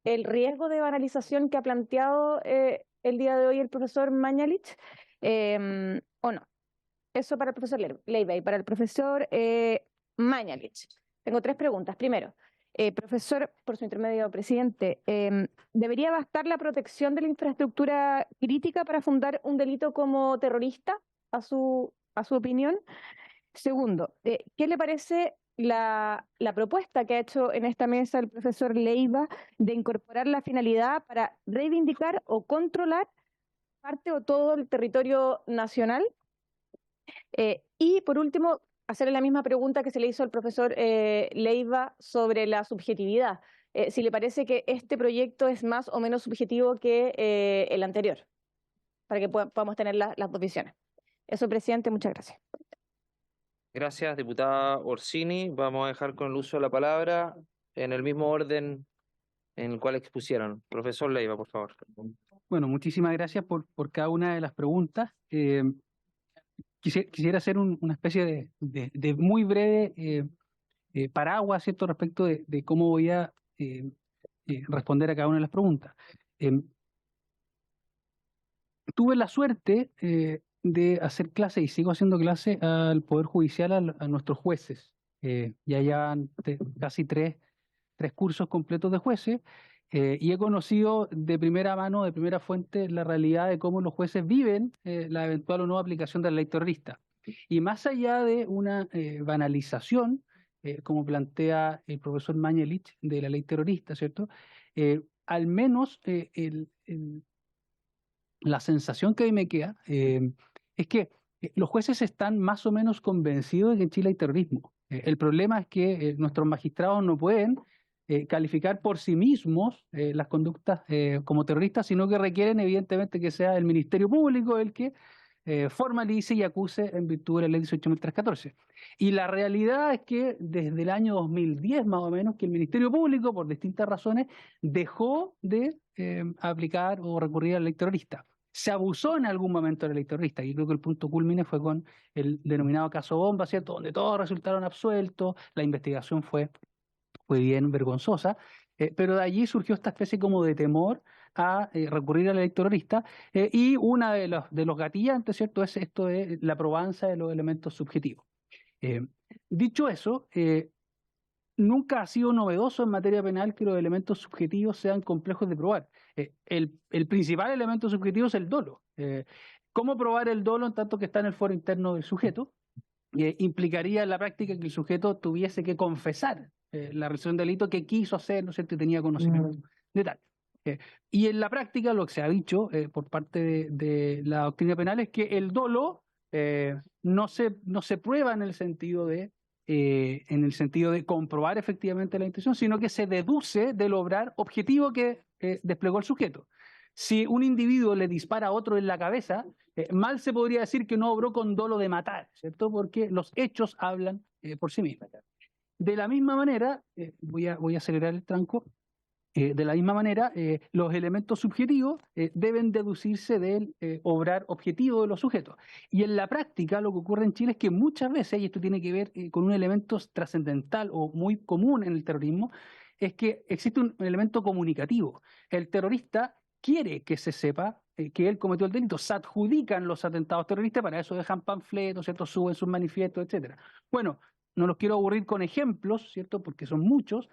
el riesgo de banalización que ha planteado el día de hoy el profesor Mañalich o no? Eso para el profesor Leiva y para el profesor Mañalich. Tengo 3 preguntas. Primero, profesor, por su intermedio, presidente, ¿debería bastar la protección de la infraestructura crítica para fundar un delito como terrorista, a su opinión? Segundo, ¿qué le parece la propuesta que ha hecho en esta mesa el profesor Leiva de incorporar la finalidad para reivindicar o controlar parte o todo el territorio nacional? Y por último, hacerle la misma pregunta que se le hizo al profesor Leiva sobre la subjetividad. Si le parece que este proyecto es más o menos subjetivo que el anterior, para que podamos tener las dos visiones. Eso, presidente, muchas gracias. Gracias, diputada Orsini. Vamos a dejar con el uso de la palabra en el mismo orden en el cual expusieron. Profesor Leiva, por favor. Bueno, muchísimas gracias por cada una de las preguntas. Quisiera hacer una especie de muy breve paraguas, ¿cierto?, respecto de cómo voy a responder a cada una de las preguntas. Tuve la suerte de hacer clase y sigo haciendo clase al Poder Judicial, a nuestros jueces. Ya llevan casi tres cursos completos de jueces y he conocido de primera mano, de primera fuente, la realidad de cómo los jueces viven la eventual o no aplicación de la ley terrorista. Y más allá de una banalización, como plantea el profesor Mañalich, de la ley terrorista, ¿cierto? Al menos la sensación que a mí me queda es que los jueces están más o menos convencidos de que en Chile hay terrorismo. El problema es que nuestros magistrados no pueden calificar por sí mismos las conductas como terroristas, sino que requieren evidentemente que sea el Ministerio Público el que formalice y acuse en virtud de la ley 18.314. Y la realidad es que desde el año 2010 más o menos que el Ministerio Público, por distintas razones, dejó de aplicar o recurrir a la ley terrorista. Se abusó en algún momento de la ley terrorista, y creo que el punto culmine fue con el denominado caso Bomba, ¿cierto? Donde todos resultaron absueltos, la investigación fue bien vergonzosa, pero de allí surgió esta especie como de temor a recurrir a la ley terrorista, y una de los gatillantes, ¿cierto?, es esto de la probanza de los elementos subjetivos. Dicho eso, nunca ha sido novedoso en materia penal que los elementos subjetivos sean complejos de probar. El principal elemento subjetivo es el dolo. ¿Cómo probar el dolo en tanto que está en el fuero interno del sujeto? Implicaría en la práctica que el sujeto tuviese que confesar la realización del delito que quiso hacer, ¿no es cierto?, y tenía conocimiento de tal. Y en la práctica lo que se ha dicho por parte de la doctrina penal es que el dolo no se prueba en el sentido de comprobar efectivamente la intención, sino que se deduce del obrar objetivo que desplegó el sujeto. Si un individuo le dispara a otro en la cabeza, mal se podría decir que no obró con dolo de matar, ¿cierto? Porque los hechos hablan por sí mismos. De la misma manera, voy a acelerar el tranco, de la misma manera, los elementos subjetivos deben deducirse del obrar objetivo de los sujetos. Y en la práctica lo que ocurre en Chile es que muchas veces, y esto tiene que ver con un elemento trascendental o muy común en el terrorismo, es que existe un elemento comunicativo. El terrorista quiere que se sepa que él cometió el delito, se adjudican los atentados terroristas, para eso dejan panfletos, ¿cierto?, suben sus manifiestos, etcétera. Bueno, no los quiero aburrir con ejemplos, ¿cierto?, porque son muchos,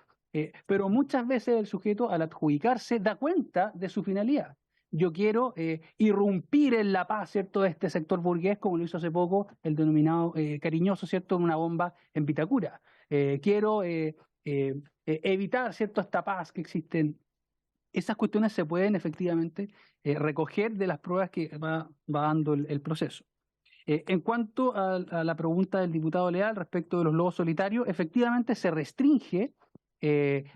pero muchas veces el sujeto, al adjudicarse, da cuenta de su finalidad. Yo quiero irrumpir en la paz, ¿cierto?, de este sector burgués, como lo hizo hace poco el denominado Cariñoso, ¿cierto?, una bomba en Vitacura. Quiero evitar, ¿cierto?, esta paz que existe. Esas cuestiones se pueden efectivamente recoger de las pruebas que va dando el proceso. En cuanto a la pregunta del diputado Leal respecto de los lobos solitarios, efectivamente se restringe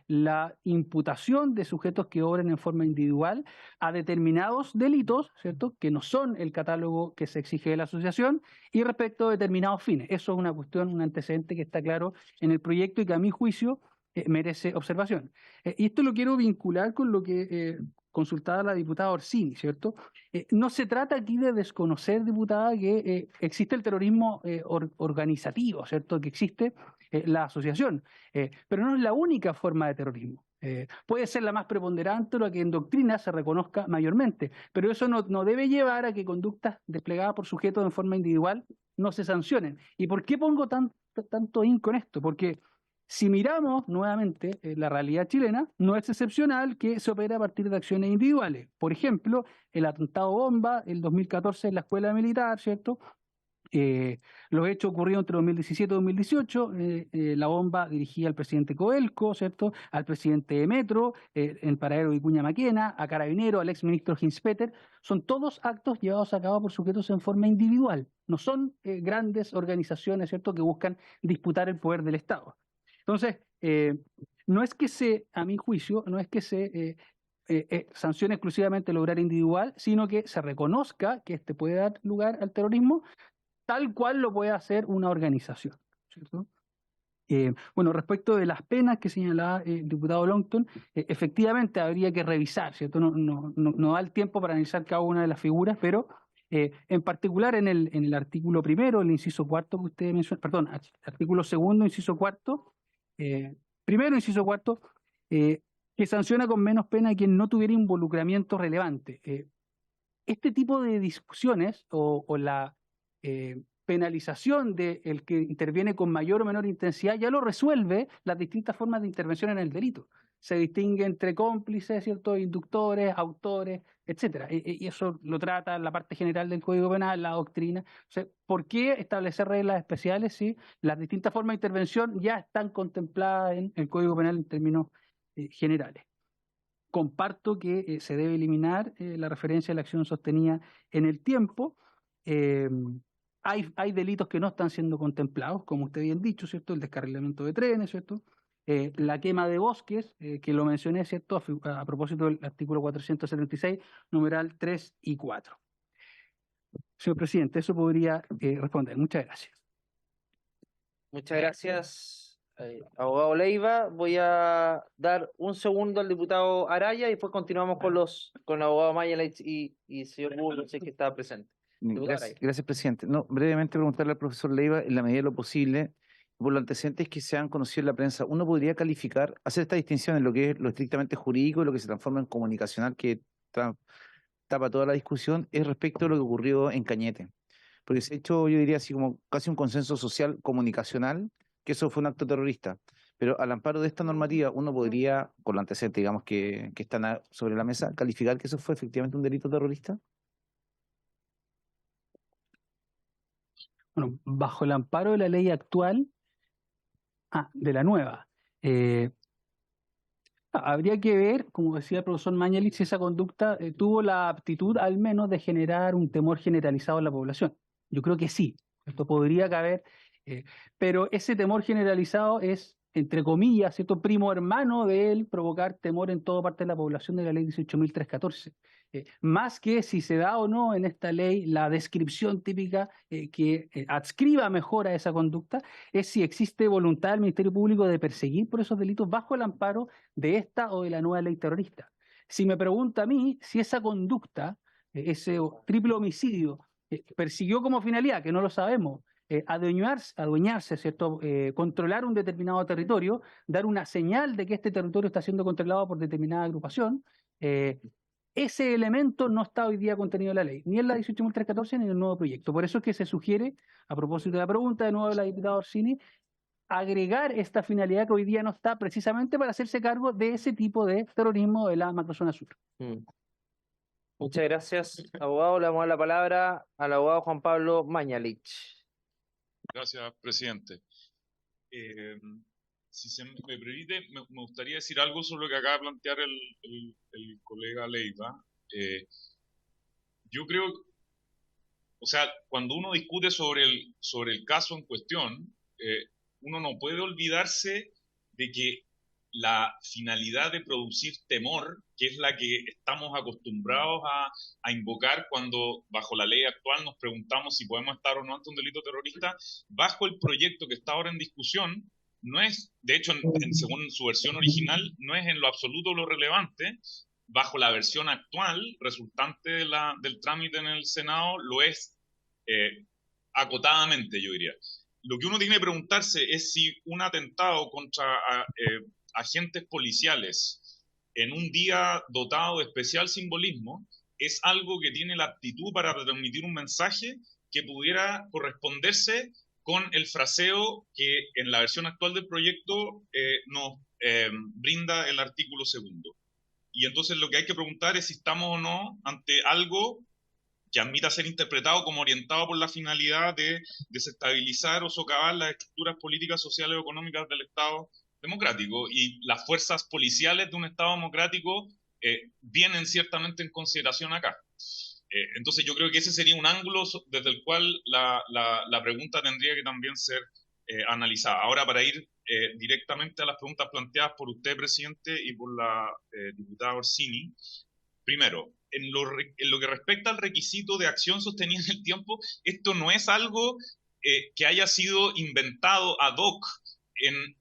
la imputación de sujetos que obren en forma individual a determinados delitos, ¿cierto?, que no son el catálogo que se exige de la asociación, y respecto a determinados fines. Eso es una cuestión, un antecedente que está claro en el proyecto y que a mi juicio merece observación. Y esto lo quiero vincular con lo que consultaba la diputada Orsini, ¿cierto? No se trata aquí de desconocer, diputada, que existe el terrorismo organizativo, ¿cierto?, que existe la asociación, pero no es la única forma de terrorismo. Puede ser la más preponderante o la que en doctrina se reconozca mayormente, pero eso no debe llevar a que conductas desplegadas por sujetos en forma individual no se sancionen. ¿Y por qué pongo tanto ahínco en esto? Porque si miramos nuevamente la realidad chilena, no es excepcional que se opere a partir de acciones individuales. Por ejemplo, el atentado bomba, el 2014 en la escuela militar, ¿cierto? Los hechos ocurrieron entre 2017 y 2018, la bomba dirigida al presidente Coelco, ¿cierto?, al presidente de Metro, el paradero de Vicuña Maquena, a Carabineros, al exministro Hinspeter. Son todos actos llevados a cabo por sujetos en forma individual. No son grandes organizaciones, ¿cierto?, que buscan disputar el poder del Estado. Entonces, no es que a mi juicio, no es que se sancione exclusivamente el obrar individual, sino que se reconozca que este puede dar lugar al terrorismo, tal cual lo puede hacer una organización, ¿cierto? Bueno, respecto de las penas que señalaba el diputado Longton, efectivamente habría que revisar, ¿cierto? No da el tiempo para analizar cada una de las figuras, pero en particular en el artículo primero, el inciso cuarto que usted mencionó, perdón, artículo segundo, inciso cuarto, primero, inciso cuarto, que sanciona con menos pena a quien no tuviera involucramiento relevante. Este tipo de discusiones o la penalización del que interviene con mayor o menor intensidad ya lo resuelve las distintas formas de intervención en el delito. Se distingue entre cómplices, ¿cierto?, inductores, autores, etcétera. Y eso lo trata la parte general del Código Penal, la doctrina. O sea, ¿por qué establecer reglas especiales si las distintas formas de intervención ya están contempladas en el Código Penal en términos generales? Comparto que se debe eliminar la referencia a la acción sostenida en el tiempo. Hay delitos que no están siendo contemplados, como usted bien dicho, ¿cierto? El descarrilamiento de trenes, ¿cierto? La quema de bosques, que lo mencioné, ¿cierto? A propósito del artículo 476, numeral 3 y 4. Señor presidente, eso podría responder. Muchas gracias. Muchas gracias, abogado Leiva. Voy a dar un segundo al diputado Araya y después continuamos con el abogado Mañalich y señor Burgos, que está presente. Gracias, presidente. No, brevemente preguntarle al profesor Leiva, en la medida de lo posible, por los antecedentes que se han conocido en la prensa, uno podría calificar, hacer esta distinción en lo que es lo estrictamente jurídico y lo que se transforma en comunicacional, que tapa toda la discusión, es respecto a lo que ocurrió en Cañete. Porque se ha hecho, yo diría así, como casi un consenso social comunicacional, que eso fue un acto terrorista. Pero al amparo de esta normativa, uno podría, con los antecedentes, digamos, que están sobre la mesa, calificar que eso fue efectivamente un delito terrorista. Bueno, bajo el amparo de la ley actual, de la nueva, habría que ver, como decía el profesor Mañalich, si esa conducta tuvo la aptitud al menos de generar un temor generalizado en la población. Yo creo que sí, esto podría caber, pero ese temor generalizado es, entre comillas, ¿cierto?, primo hermano de él provocar temor en toda parte de la población de la ley 18.314. Más que si se da o no en esta ley la descripción típica que adscriba mejor a esa conducta, es si existe voluntad del Ministerio Público de perseguir por esos delitos bajo el amparo de esta o de la nueva ley terrorista. Si me pregunta a mí si esa conducta, ese triple homicidio, persiguió como finalidad, que no lo sabemos, adueñarse, ¿cierto? Controlar un determinado territorio, dar una señal de que este territorio está siendo controlado por determinada agrupación, ese elemento no está hoy día contenido en la ley, ni en la 18.314 ni en el nuevo proyecto. Por eso es que se sugiere, a propósito de la pregunta de nuevo de la diputada Orsini, agregar esta finalidad que hoy día no está, precisamente para hacerse cargo de ese tipo de terrorismo de la macrozona sur. Muchas gracias, abogado. Le damos la palabra al abogado Juan Pablo Mañalich. Gracias, presidente. Si se me permite, me gustaría decir algo sobre lo que acaba de plantear el colega Leiva. Yo creo, o sea, cuando uno discute sobre el caso en cuestión, uno no puede olvidarse de que la finalidad de producir temor, que es la que estamos acostumbrados a invocar cuando bajo la ley actual nos preguntamos si podemos estar o no ante un delito terrorista, bajo el proyecto que está ahora en discusión, no es, de hecho, según su versión original, no es en lo absoluto lo relevante. Bajo la versión actual, resultante del trámite en el Senado, lo es acotadamente, yo diría. Lo que uno tiene que preguntarse es si un atentado contra agentes policiales en un día dotado de especial simbolismo es algo que tiene la aptitud para transmitir un mensaje que pudiera corresponderse con el fraseo que en la versión actual del proyecto nos brinda el artículo 2. Y entonces lo que hay que preguntar es si estamos o no ante algo que admita ser interpretado como orientado por la finalidad de desestabilizar o socavar las estructuras políticas, sociales o económicas del Estado democrático. Y las fuerzas policiales de un Estado democrático vienen ciertamente en consideración acá. Entonces yo creo que ese sería un ángulo desde el cual la pregunta tendría que también ser analizada. Ahora, para ir directamente a las preguntas planteadas por usted, presidente, y por la diputada Orsini, primero, en lo que respecta al requisito de acción sostenida en el tiempo, esto no es algo que haya sido inventado ad hoc en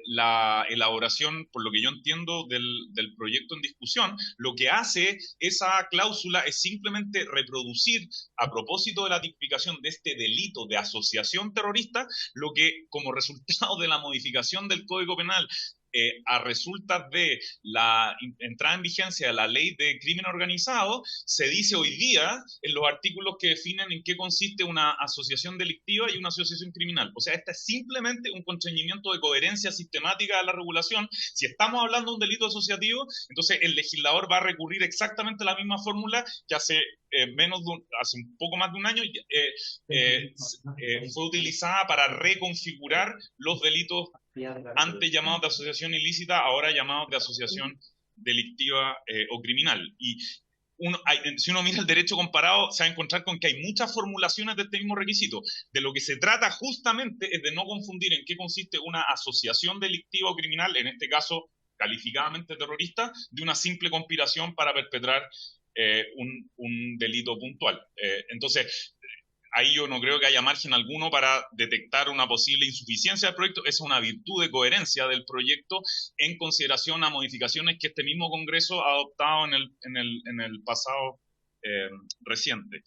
la elaboración, por lo que yo entiendo, del proyecto en discusión. Lo que hace esa cláusula es simplemente reproducir, a propósito de la tipificación de este delito de asociación terrorista, lo que como resultado de la modificación del Código Penal a resultas de la entrada en vigencia de la ley de crimen organizado, se dice hoy día en los artículos que definen en qué consiste una asociación delictiva y una asociación criminal. O sea, esta es simplemente un constreñimiento de coherencia sistemática de la regulación. Si estamos hablando de un delito asociativo, entonces el legislador va a recurrir exactamente a la misma fórmula que hace hace un poco más de un año fue utilizada para reconfigurar los delitos antes llamados de asociación ilícita, ahora llamados de asociación delictiva o criminal. Y si uno mira el derecho comparado, se va a encontrar con que hay muchas formulaciones de este mismo requisito. De lo que se trata justamente es de no confundir en qué consiste una asociación delictiva o criminal, en este caso calificadamente terrorista, de una simple conspiración para perpetrar un delito puntual. Entonces, ahí yo no creo que haya margen alguno para detectar una posible insuficiencia del proyecto. Es una virtud de coherencia del proyecto en consideración a modificaciones que este mismo Congreso ha adoptado en el pasado reciente.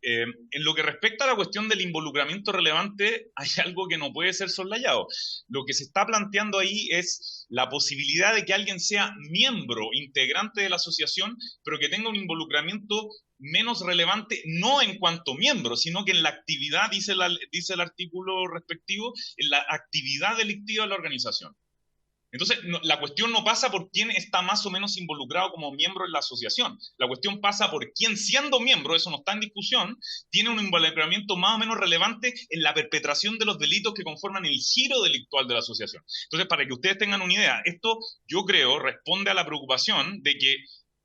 En lo que respecta a la cuestión del involucramiento relevante, hay algo que no puede ser soslayado. Lo que se está planteando ahí es la posibilidad de que alguien sea miembro, integrante de la asociación, pero que tenga un involucramiento menos relevante, no en cuanto miembro, sino que en la actividad, dice el artículo respectivo, en la actividad delictiva de la organización. Entonces, la cuestión no pasa por quién está más o menos involucrado como miembro en la asociación. La cuestión pasa por quién, siendo miembro, eso no está en discusión, tiene un involucramiento más o menos relevante en la perpetración de los delitos que conforman el giro delictual de la asociación. Entonces, para que ustedes tengan una idea, esto, yo creo, responde a la preocupación de que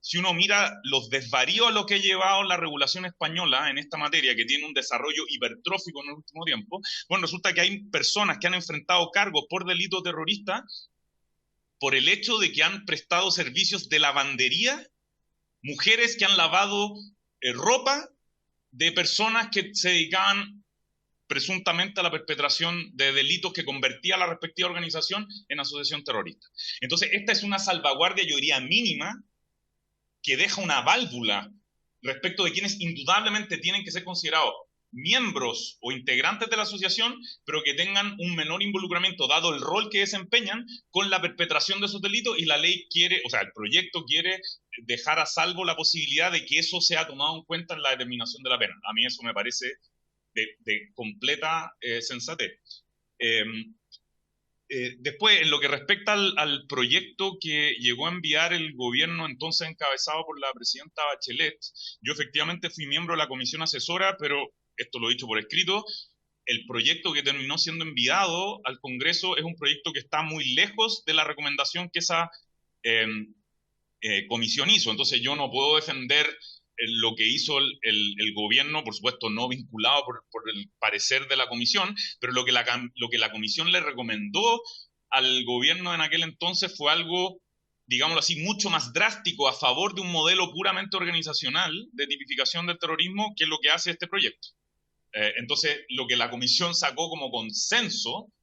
si uno mira los desvaríos a los que ha llevado la regulación española en esta materia, que tiene un desarrollo hipertrófico en el último tiempo, bueno, resulta que hay personas que han enfrentado cargos por delitos terroristas por el hecho de que han prestado servicios de lavandería, mujeres que han lavado ropa de personas que se dedicaban presuntamente a la perpetración de delitos que convertía a la respectiva organización en asociación terrorista. Entonces, esta es una salvaguardia, yo diría, mínima, que deja una válvula respecto de quienes indudablemente tienen que ser considerados miembros o integrantes de la asociación, pero que tengan un menor involucramiento, dado el rol que desempeñan con la perpetración de esos delitos, y la ley quiere, o sea, el proyecto quiere dejar a salvo la posibilidad de que eso sea tomado en cuenta en la determinación de la pena. A mí eso me parece de completa sensatez. Después, en lo que respecta al proyecto que llegó a enviar el gobierno entonces encabezado por la presidenta Bachelet, yo efectivamente fui miembro de la comisión asesora, pero esto lo he dicho por escrito, el proyecto que terminó siendo enviado al Congreso es un proyecto que está muy lejos de la recomendación que esa comisión hizo. Entonces yo no puedo defender lo que hizo el gobierno, por supuesto no vinculado por el parecer de la comisión, pero lo que la comisión le recomendó al gobierno en aquel entonces fue algo, digámoslo así, mucho más drástico a favor de un modelo puramente organizacional de tipificación del terrorismo, que es lo que hace este proyecto. Entonces, lo que la comisión sacó como consenso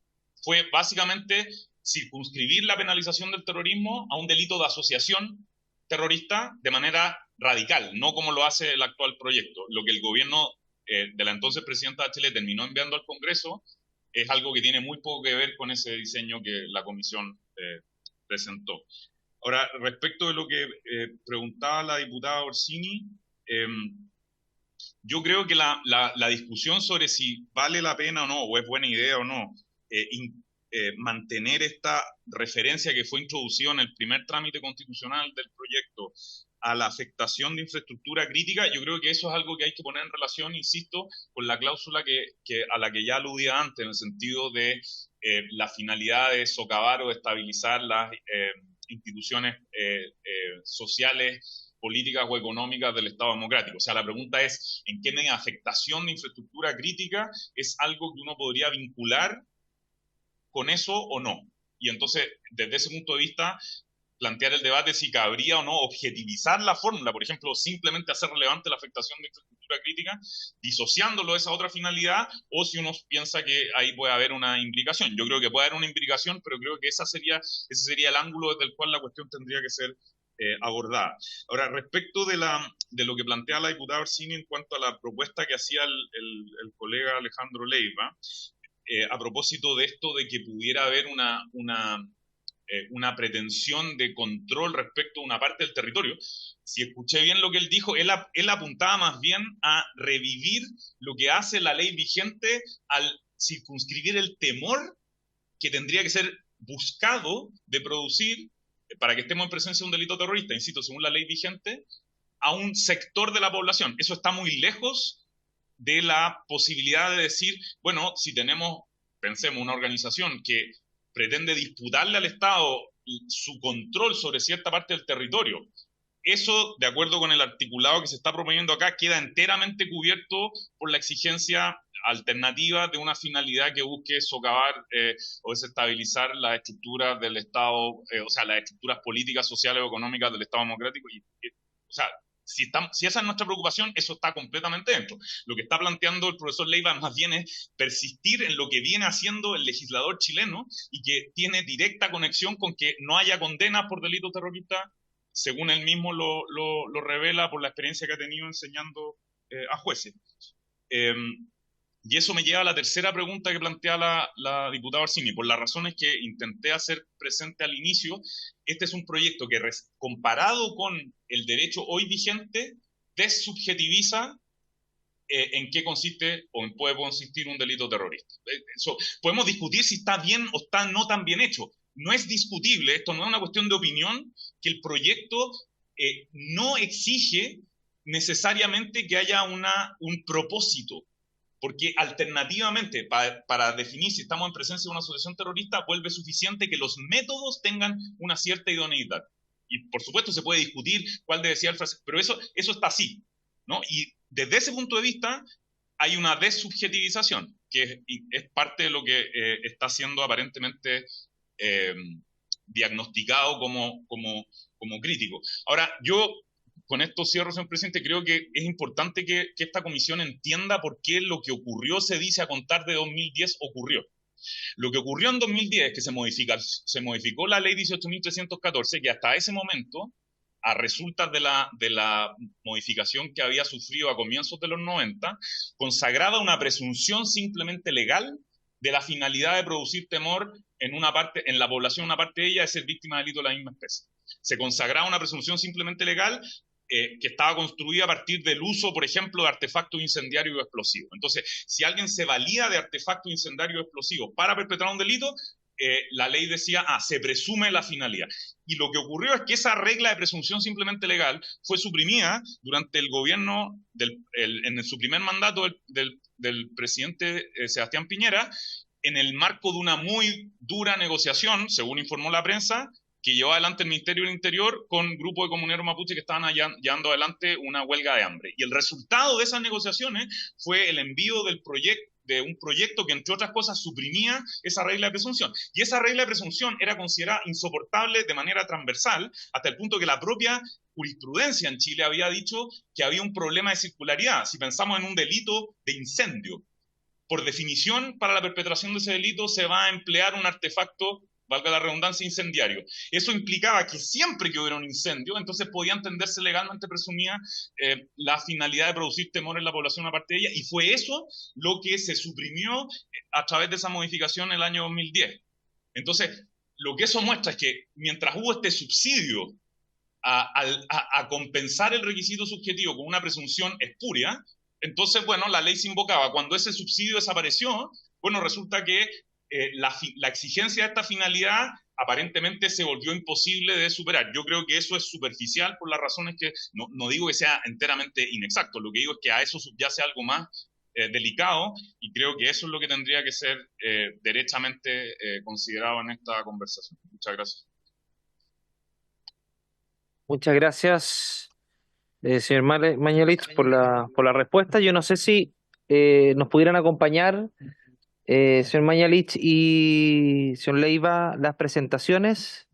fue básicamente circunscribir la penalización del terrorismo a un delito de asociación terrorista de manera radical, no como lo hace el actual proyecto. Lo que el gobierno de la entonces presidenta Bachelet terminó enviando al Congreso es algo que tiene muy poco que ver con ese diseño que la comisión presentó. Ahora, respecto de lo que preguntaba la diputada Orsini, yo creo que la discusión sobre si vale la pena o no, o es buena idea o no, mantener esta referencia que fue introducida en el primer trámite constitucional del proyecto a la afectación de infraestructura crítica, yo creo que eso es algo que hay que poner en relación, insisto, con la cláusula a la que ya aludía antes, en el sentido de la finalidad de socavar o de estabilizar las instituciones sociales, políticas o económicas del Estado democrático. O sea, la pregunta es, ¿en qué medida afectación de infraestructura crítica es algo que uno podría vincular con eso o no? Y entonces, desde ese punto de vista, plantear el debate si cabría o no objetivizar la fórmula, por ejemplo, simplemente hacer relevante la afectación de infraestructura crítica, disociándolo de esa otra finalidad, o si uno piensa que ahí puede haber una implicación. Yo creo que puede haber una implicación, pero creo que ese sería el ángulo desde el cual la cuestión tendría que ser abordada. Ahora, respecto de lo que plantea la diputada Orsini en cuanto a la propuesta que hacía el colega Alejandro Leiva, a propósito de esto de que pudiera haber una una pretensión de control respecto a una parte del territorio. Si escuché bien lo que él dijo, él apuntaba más bien a revivir lo que hace la ley vigente al circunscribir el temor que tendría que ser buscado de producir, para que estemos en presencia de un delito terrorista, insisto, según la ley vigente, a un sector de la población. Eso está muy lejos de la posibilidad de decir, bueno, si pensemos, una organización que pretende disputarle al Estado su control sobre cierta parte del territorio, eso, de acuerdo con el articulado que se está proponiendo acá, queda enteramente cubierto por la exigencia alternativa de una finalidad que busque socavar o desestabilizar las estructuras del Estado, o sea, las estructuras políticas, sociales o económicas del Estado democrático. O sea, si esa es nuestra preocupación, eso está completamente dentro. Lo que está planteando el profesor Leiva más bien es persistir en lo que viene haciendo el legislador chileno y que tiene directa conexión con que no haya condenas por delitos terroristas, según él mismo lo revela por la experiencia que ha tenido enseñando a jueces. Y eso me lleva a la tercera pregunta que plantea la diputada Orsini. Por las razones que intenté hacer presente al inicio, este es un proyecto que, comparado con el derecho hoy vigente, desubjetiviza en qué consiste o en puede consistir un delito terrorista. Podemos discutir si está bien o está no tan bien hecho. No es discutible, esto no es una cuestión de opinión, que el proyecto no exige necesariamente que haya un propósito. Porque alternativamente, para definir si estamos en presencia de una asociación terrorista, vuelve suficiente que los métodos tengan una cierta idoneidad. Y por supuesto se puede discutir cuál debe ser el frase, pero eso está así, ¿no? Y desde ese punto de vista hay una desubjetivización, que es parte de lo que está siendo aparentemente diagnosticado como crítico. Ahora, yo con esto cierro, señor presidente, creo que es importante que esta comisión entienda por qué lo que ocurrió, se dice a contar de 2010, ocurrió. Lo que ocurrió en 2010 es que se modificó la ley 18.314, que hasta ese momento, a resultas de la modificación que había sufrido a comienzos de los 90, consagraba una presunción simplemente legal de la finalidad de producir temor en la población, una parte de ella, de ser víctima de delito de la misma especie. Se consagraba una presunción simplemente legal que estaba construida a partir del uso, por ejemplo, de artefactos incendiarios o explosivos. Entonces, si alguien se valía de artefactos incendiarios o explosivos para perpetrar un delito, la ley decía, se presume la finalidad. Y lo que ocurrió es que esa regla de presunción simplemente legal fue suprimida durante el gobierno, en su primer mandato del presidente Sebastián Piñera, en el marco de una muy dura negociación, según informó la prensa, que llevó adelante el Ministerio del Interior con grupos de comuneros mapuche que estaban llevando adelante una huelga de hambre. Y el resultado de esas negociaciones fue el envío de un proyecto que, entre otras cosas, suprimía esa regla de presunción. Y esa regla de presunción era considerada insoportable de manera transversal, hasta el punto que la propia jurisprudencia en Chile había dicho que había un problema de circularidad. Si pensamos en un delito de incendio, por definición, para la perpetración de ese delito se va a emplear un artefacto, valga la redundancia, incendiario. Eso implicaba que siempre que hubiera un incendio, entonces podía entenderse legalmente presumida la finalidad de producir temor en la población, una parte de ella, y fue eso lo que se suprimió a través de esa modificación en el año 2010. Entonces, lo que eso muestra es que mientras hubo este subsidio a compensar el requisito subjetivo con una presunción espuria, entonces, bueno, la ley se invocaba. Cuando ese subsidio desapareció, bueno, resulta que la exigencia de esta finalidad aparentemente se volvió imposible de superar. Yo creo que eso es superficial por las razones que no digo que sea enteramente inexacto, lo que digo es que a eso subyace algo más delicado, y creo que eso es lo que tendría que ser derechamente considerado en esta conversación. Muchas gracias. Muchas gracias, señor Mañalich, por la respuesta. Yo no sé si nos pudieran acompañar, señor Mañalich y señor Leiva, las presentaciones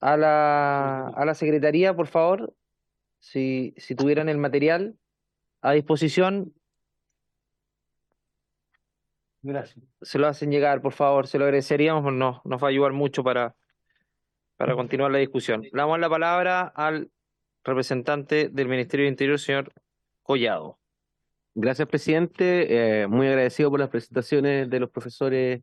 a la Secretaría, por favor, si tuvieran el material a disposición. Gracias. Se lo hacen llegar, por favor, se lo agradeceríamos, nos va a ayudar mucho para continuar la discusión. Le damos la palabra al representante del Ministerio del Interior, señor Collado. Gracias, presidente. Muy agradecido por las presentaciones de los profesores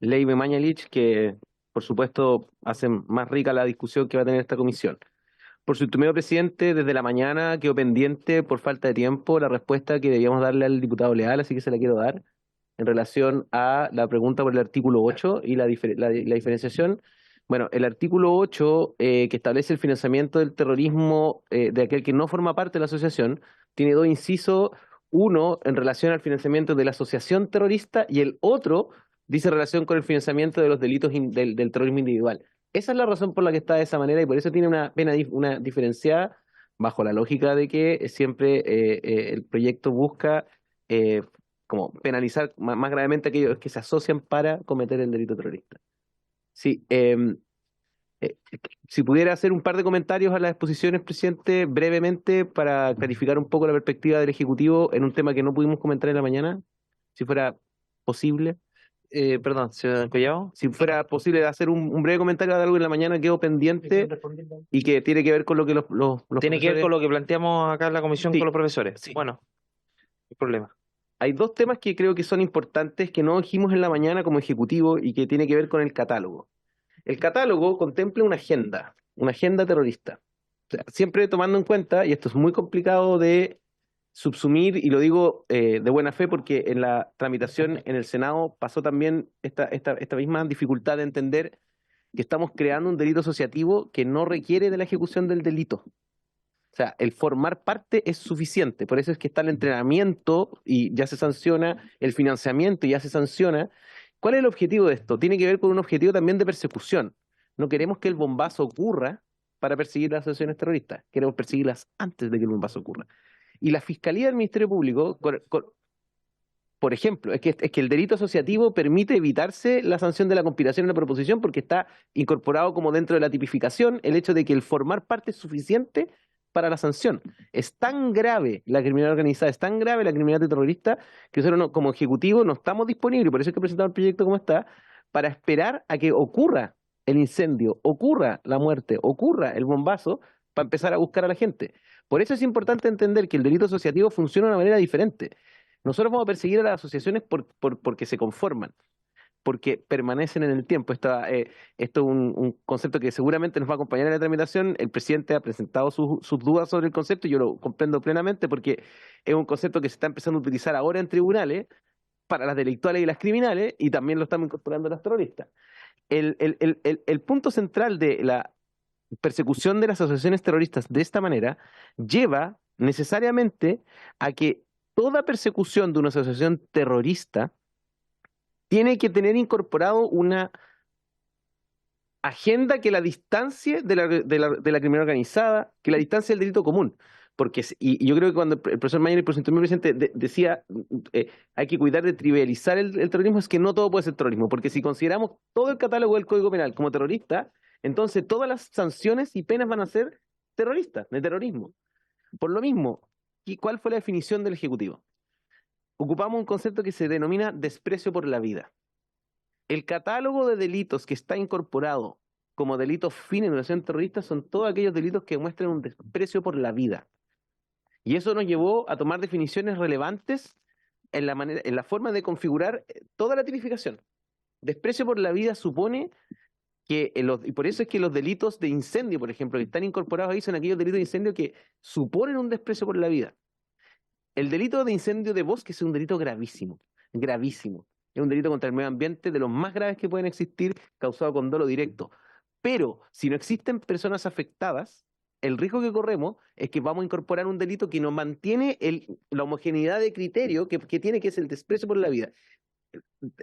Leiva y Mañalich, que por supuesto, hacen más rica la discusión que va a tener esta comisión. Por su intermedio, presidente, desde la mañana quedó pendiente por falta de tiempo la respuesta que debíamos darle al diputado Leal, así que se la quiero dar en relación a la pregunta por el artículo 8 y la diferenciación. Bueno, el artículo 8, que establece el financiamiento del terrorismo de aquel que no forma parte de la asociación, tiene dos incisos, uno en relación al financiamiento de la asociación terrorista y el otro dice relación con el financiamiento de los delitos del terrorismo individual. Esa es la razón por la que está de esa manera y por eso tiene una pena una diferenciada bajo la lógica de que siempre el proyecto busca como penalizar más gravemente a aquellos que se asocian para cometer el delito terrorista. Sí, si pudiera hacer un par de comentarios a las exposiciones, presidente, brevemente, para clarificar un poco la perspectiva del Ejecutivo en un tema que no pudimos comentar en la mañana, si fuera posible. Perdón, señor Collado. Si fuera posible hacer un breve comentario de algo en la mañana quedó pendiente y que tiene que ver con lo que los Tiene que ver profesores- con lo que planteamos acá en la comisión Sí. con los profesores. Bueno, no hay problema. Hay dos temas que creo que son importantes que no dijimos en la mañana como Ejecutivo y que tiene que ver con el catálogo. El catálogo contempla una agenda terrorista. O sea, siempre tomando en cuenta, y esto es muy complicado de subsumir, y lo digo de buena fe porque en la tramitación en el Senado pasó también esta misma dificultad de entender que estamos creando un delito asociativo que no requiere de la ejecución del delito. O sea, el formar parte es suficiente, por eso es que está el entrenamiento y ya se sanciona, el financiamiento y ya se sanciona. ¿Cuál es el objetivo de esto? Tiene que ver con un objetivo también de persecución. No queremos que el bombazo ocurra para perseguir las asociaciones terroristas, queremos perseguirlas antes de que el bombazo ocurra. Y la Fiscalía del Ministerio Público, por ejemplo, es que el delito asociativo permite evitarse la sanción de la conspiración y la proposición porque está incorporado como dentro de la tipificación el hecho de que el formar parte es suficiente para la sanción. Es tan grave la criminalidad organizada, es tan grave la criminalidad terrorista que nosotros como Ejecutivo no estamos disponibles, por eso es que presentamos el proyecto como está, para esperar a que ocurra el incendio, ocurra la muerte, ocurra el bombazo, para empezar a buscar a la gente. Por eso es importante entender que el delito asociativo funciona de una manera diferente. Nosotros vamos a perseguir a las asociaciones porque se conforman, porque permanecen en el tiempo. Esto es un concepto que seguramente nos va a acompañar en la tramitación. El presidente ha presentado sus dudas sobre el concepto y yo lo comprendo plenamente porque es un concepto que se está empezando a utilizar ahora en tribunales para las delictuales y las criminales y también lo estamos incorporando a las terroristas. El punto central de la persecución de las asociaciones terroristas de esta manera lleva necesariamente a que toda persecución de una asociación terrorista tiene que tener incorporado una agenda que la distancie de la criminalidad organizada, que la distancia del delito común. Porque, y yo creo que cuando el profesor Mayer y el profesor presidente decía hay que cuidar de trivializar el terrorismo, es que no todo puede ser terrorismo, porque si consideramos todo el catálogo del Código Penal como terrorista, entonces todas las sanciones y penas van a ser terroristas, de terrorismo. Por lo mismo, ¿cuál fue la definición del Ejecutivo? Ocupamos un concepto que se denomina desprecio por la vida. El catálogo de delitos que está incorporado como delitos fines en relación terrorista son todos aquellos delitos que muestran un desprecio por la vida. Y eso nos llevó a tomar definiciones relevantes en la forma de configurar toda la tipificación. Desprecio por la vida supone que, y por eso es que los delitos de incendio, por ejemplo, que están incorporados ahí son aquellos delitos de incendio que suponen un desprecio por la vida. El delito de incendio de bosque es un delito gravísimo, gravísimo. Es un delito contra el medio ambiente de los más graves que pueden existir, causado con dolo directo. Pero si no existen personas afectadas, el riesgo que corremos es que vamos a incorporar un delito que no mantiene la homogeneidad de criterio que tiene, que es el desprecio por la vida.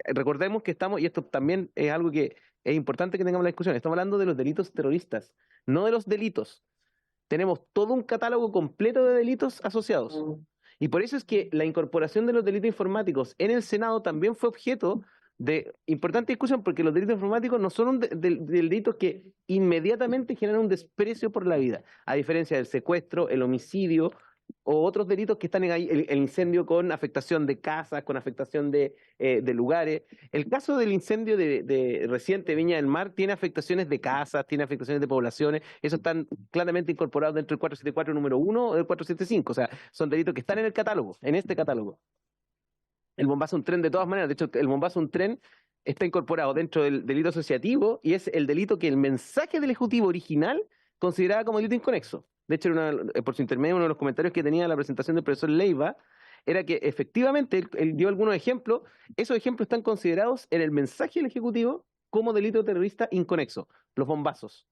Recordemos que estamos, y esto también es algo que es importante que tengamos la discusión, estamos hablando de los delitos terroristas, no de los delitos. Tenemos todo un catálogo completo de delitos asociados. Y por eso es que la incorporación de los delitos informáticos en el Senado también fue objeto de importante discusión, porque los delitos informáticos no son delitos que inmediatamente generan un desprecio por la vida, a diferencia del secuestro, el homicidio o otros delitos que están ahí, el incendio con afectación de casas, con afectación de lugares. El caso del incendio de reciente Viña del Mar tiene afectaciones de casas, tiene afectaciones de poblaciones, eso están claramente incorporados dentro del 474 número 1 o del 475, o sea, son delitos que están en el catálogo, en este catálogo. El bombazo a un tren, de todas maneras, de hecho, el bombazo a un tren está incorporado dentro del delito asociativo y es el delito que el mensaje del Ejecutivo original consideraba como delito inconexo. De hecho, por su intermedio, uno de los comentarios que tenía la presentación del profesor Leiva era que efectivamente él dio algunos ejemplos. Esos ejemplos están considerados en el mensaje del Ejecutivo como delito terrorista inconexo, los bombazos.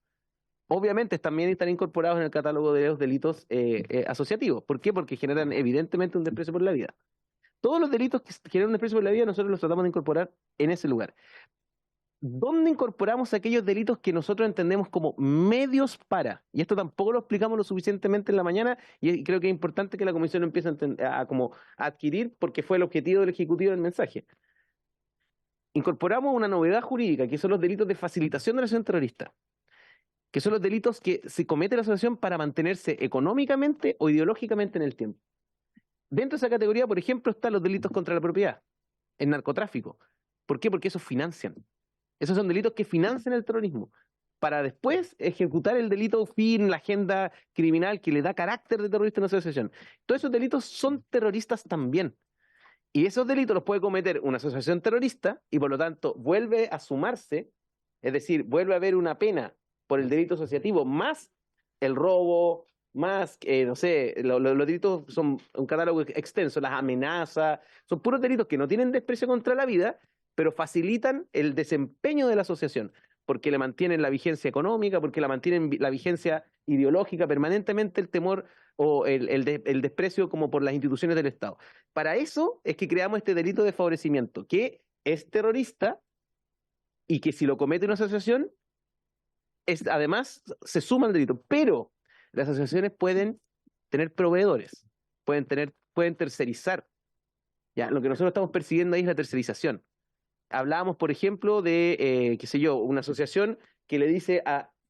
Obviamente también están incorporados en el catálogo de los delitos asociativos. ¿Por qué? Porque generan evidentemente un desprecio por la vida. Todos los delitos que generan un desprecio por la vida nosotros los tratamos de incorporar en ese lugar. ¿Dónde incorporamos aquellos delitos que nosotros entendemos como medios para? Y esto tampoco lo explicamos lo suficientemente en la mañana y creo que es importante que la Comisión lo empiece a adquirir porque fue el objetivo del Ejecutivo del mensaje. Incorporamos una novedad jurídica que son los delitos de facilitación de la asociación terrorista, que son los delitos que se comete la asociación para mantenerse económicamente o ideológicamente en el tiempo. Dentro de esa categoría, por ejemplo, están los delitos contra la propiedad, el narcotráfico. ¿Por qué? Porque esos financian. Esos son delitos que financian el terrorismo, para después ejecutar el delito fin, la agenda criminal que le da carácter de terrorista a una asociación. Todos esos delitos son terroristas también. Y esos delitos los puede cometer una asociación terrorista y por lo tanto vuelve a sumarse, es decir, vuelve a haber una pena por el delito asociativo, más el robo, más, no sé, los delitos son un catálogo extenso, las amenazas, son puros delitos que no tienen desprecio contra la vida, pero facilitan el desempeño de la asociación, porque le mantienen la vigencia económica, porque la mantienen la vigencia ideológica, permanentemente el temor o el desprecio como por las instituciones del Estado. Para eso es que creamos este delito de favorecimiento, que es terrorista y que si lo comete una asociación, además se suma al delito, pero las asociaciones pueden tener proveedores, pueden tercerizar. Ya, lo que nosotros estamos persiguiendo ahí es la tercerización. Hablábamos, por ejemplo, de, qué sé yo, una asociación que le dice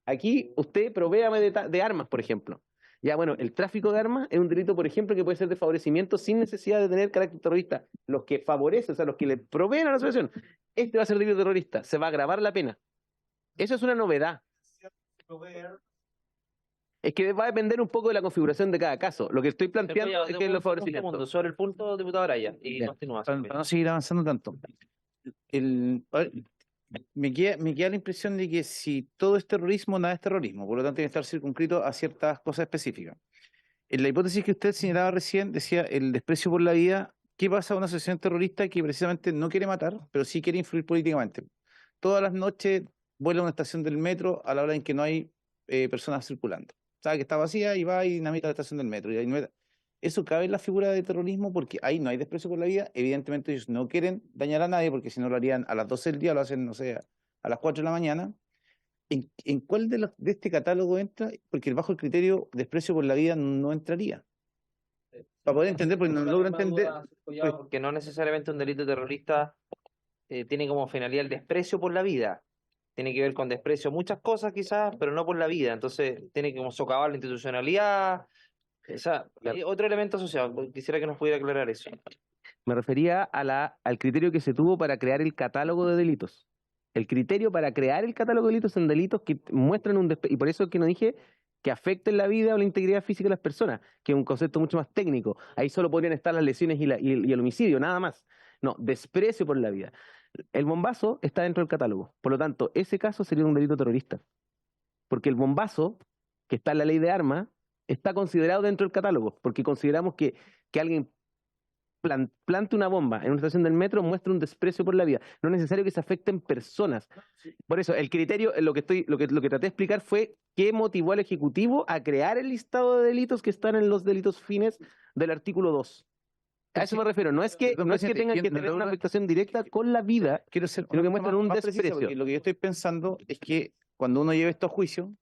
aquí, usted provéame de armas, por ejemplo. Ya, bueno, el tráfico de armas es un delito, por ejemplo, que puede ser de favorecimiento sin necesidad de tener carácter terrorista. Los que favorecen, o sea, los que le proveen a la asociación, este va a ser delito terrorista, se va a agravar la pena. Eso es una novedad. Es que va a depender un poco de la configuración de cada caso. Lo que estoy planteando es que los favorecimientos. Sobre el punto, diputado Araya, y Ya, continúa. para no seguir avanzando tanto. Me queda la impresión de que si todo es terrorismo, nada es terrorismo. Por lo tanto, tiene que estar circunscrito a ciertas cosas específicas. En la hipótesis que usted señalaba recién, decía el desprecio por la vida. ¿Qué pasa a una asociación terrorista que precisamente no quiere matar, pero sí quiere influir políticamente? Todas las noches vuela a una estación del metro a la hora en que no hay personas circulando. Sabe que está vacía y va y dinamita la estación del metro. ¿Eso cabe en la figura de terrorismo? Porque ahí no hay desprecio por la vida. Evidentemente ellos no quieren dañar a nadie porque si no lo harían a las 12 del día, lo hacen, no sé, a las 4 de la mañana. ¿En cuál de este catálogo entra? Porque bajo el criterio desprecio por la vida no entraría. Para poder entender, porque no logro entender. Que no necesariamente un delito terrorista tiene como finalidad el desprecio por la vida. Tiene que ver con desprecio muchas cosas quizás, pero no por la vida. Entonces tiene que como socavar la institucionalidad. O sea, hay otro elemento asociado. Quisiera que nos pudiera aclarar eso. Me refería al criterio que se tuvo para crear el catálogo de delitos. El criterio para crear el catálogo de delitos son delitos que muestran un desprecio, y por eso es que no dije que afecten la vida o la integridad física de las personas, que es un concepto mucho más técnico. Ahí solo podrían estar las lesiones y el homicidio, nada más. No, desprecio por la vida. El bombazo está dentro del catálogo. Por lo tanto, ese caso sería un delito terrorista. Porque el bombazo, que está en la ley de armas, está considerado dentro del catálogo. Porque consideramos que alguien plante una bomba en una estación del metro muestra un desprecio por la vida. No es necesario que se afecten personas. Por eso, el criterio, lo que traté de explicar fue qué motivó al Ejecutivo a crear el listado de delitos que están en los delitos fines del artículo 2. A eso me refiero. No es que tengan que tener una afectación directa con la vida, sino que muestran un desprecio. Lo que yo estoy pensando es que cuando uno lleve esto a juicio,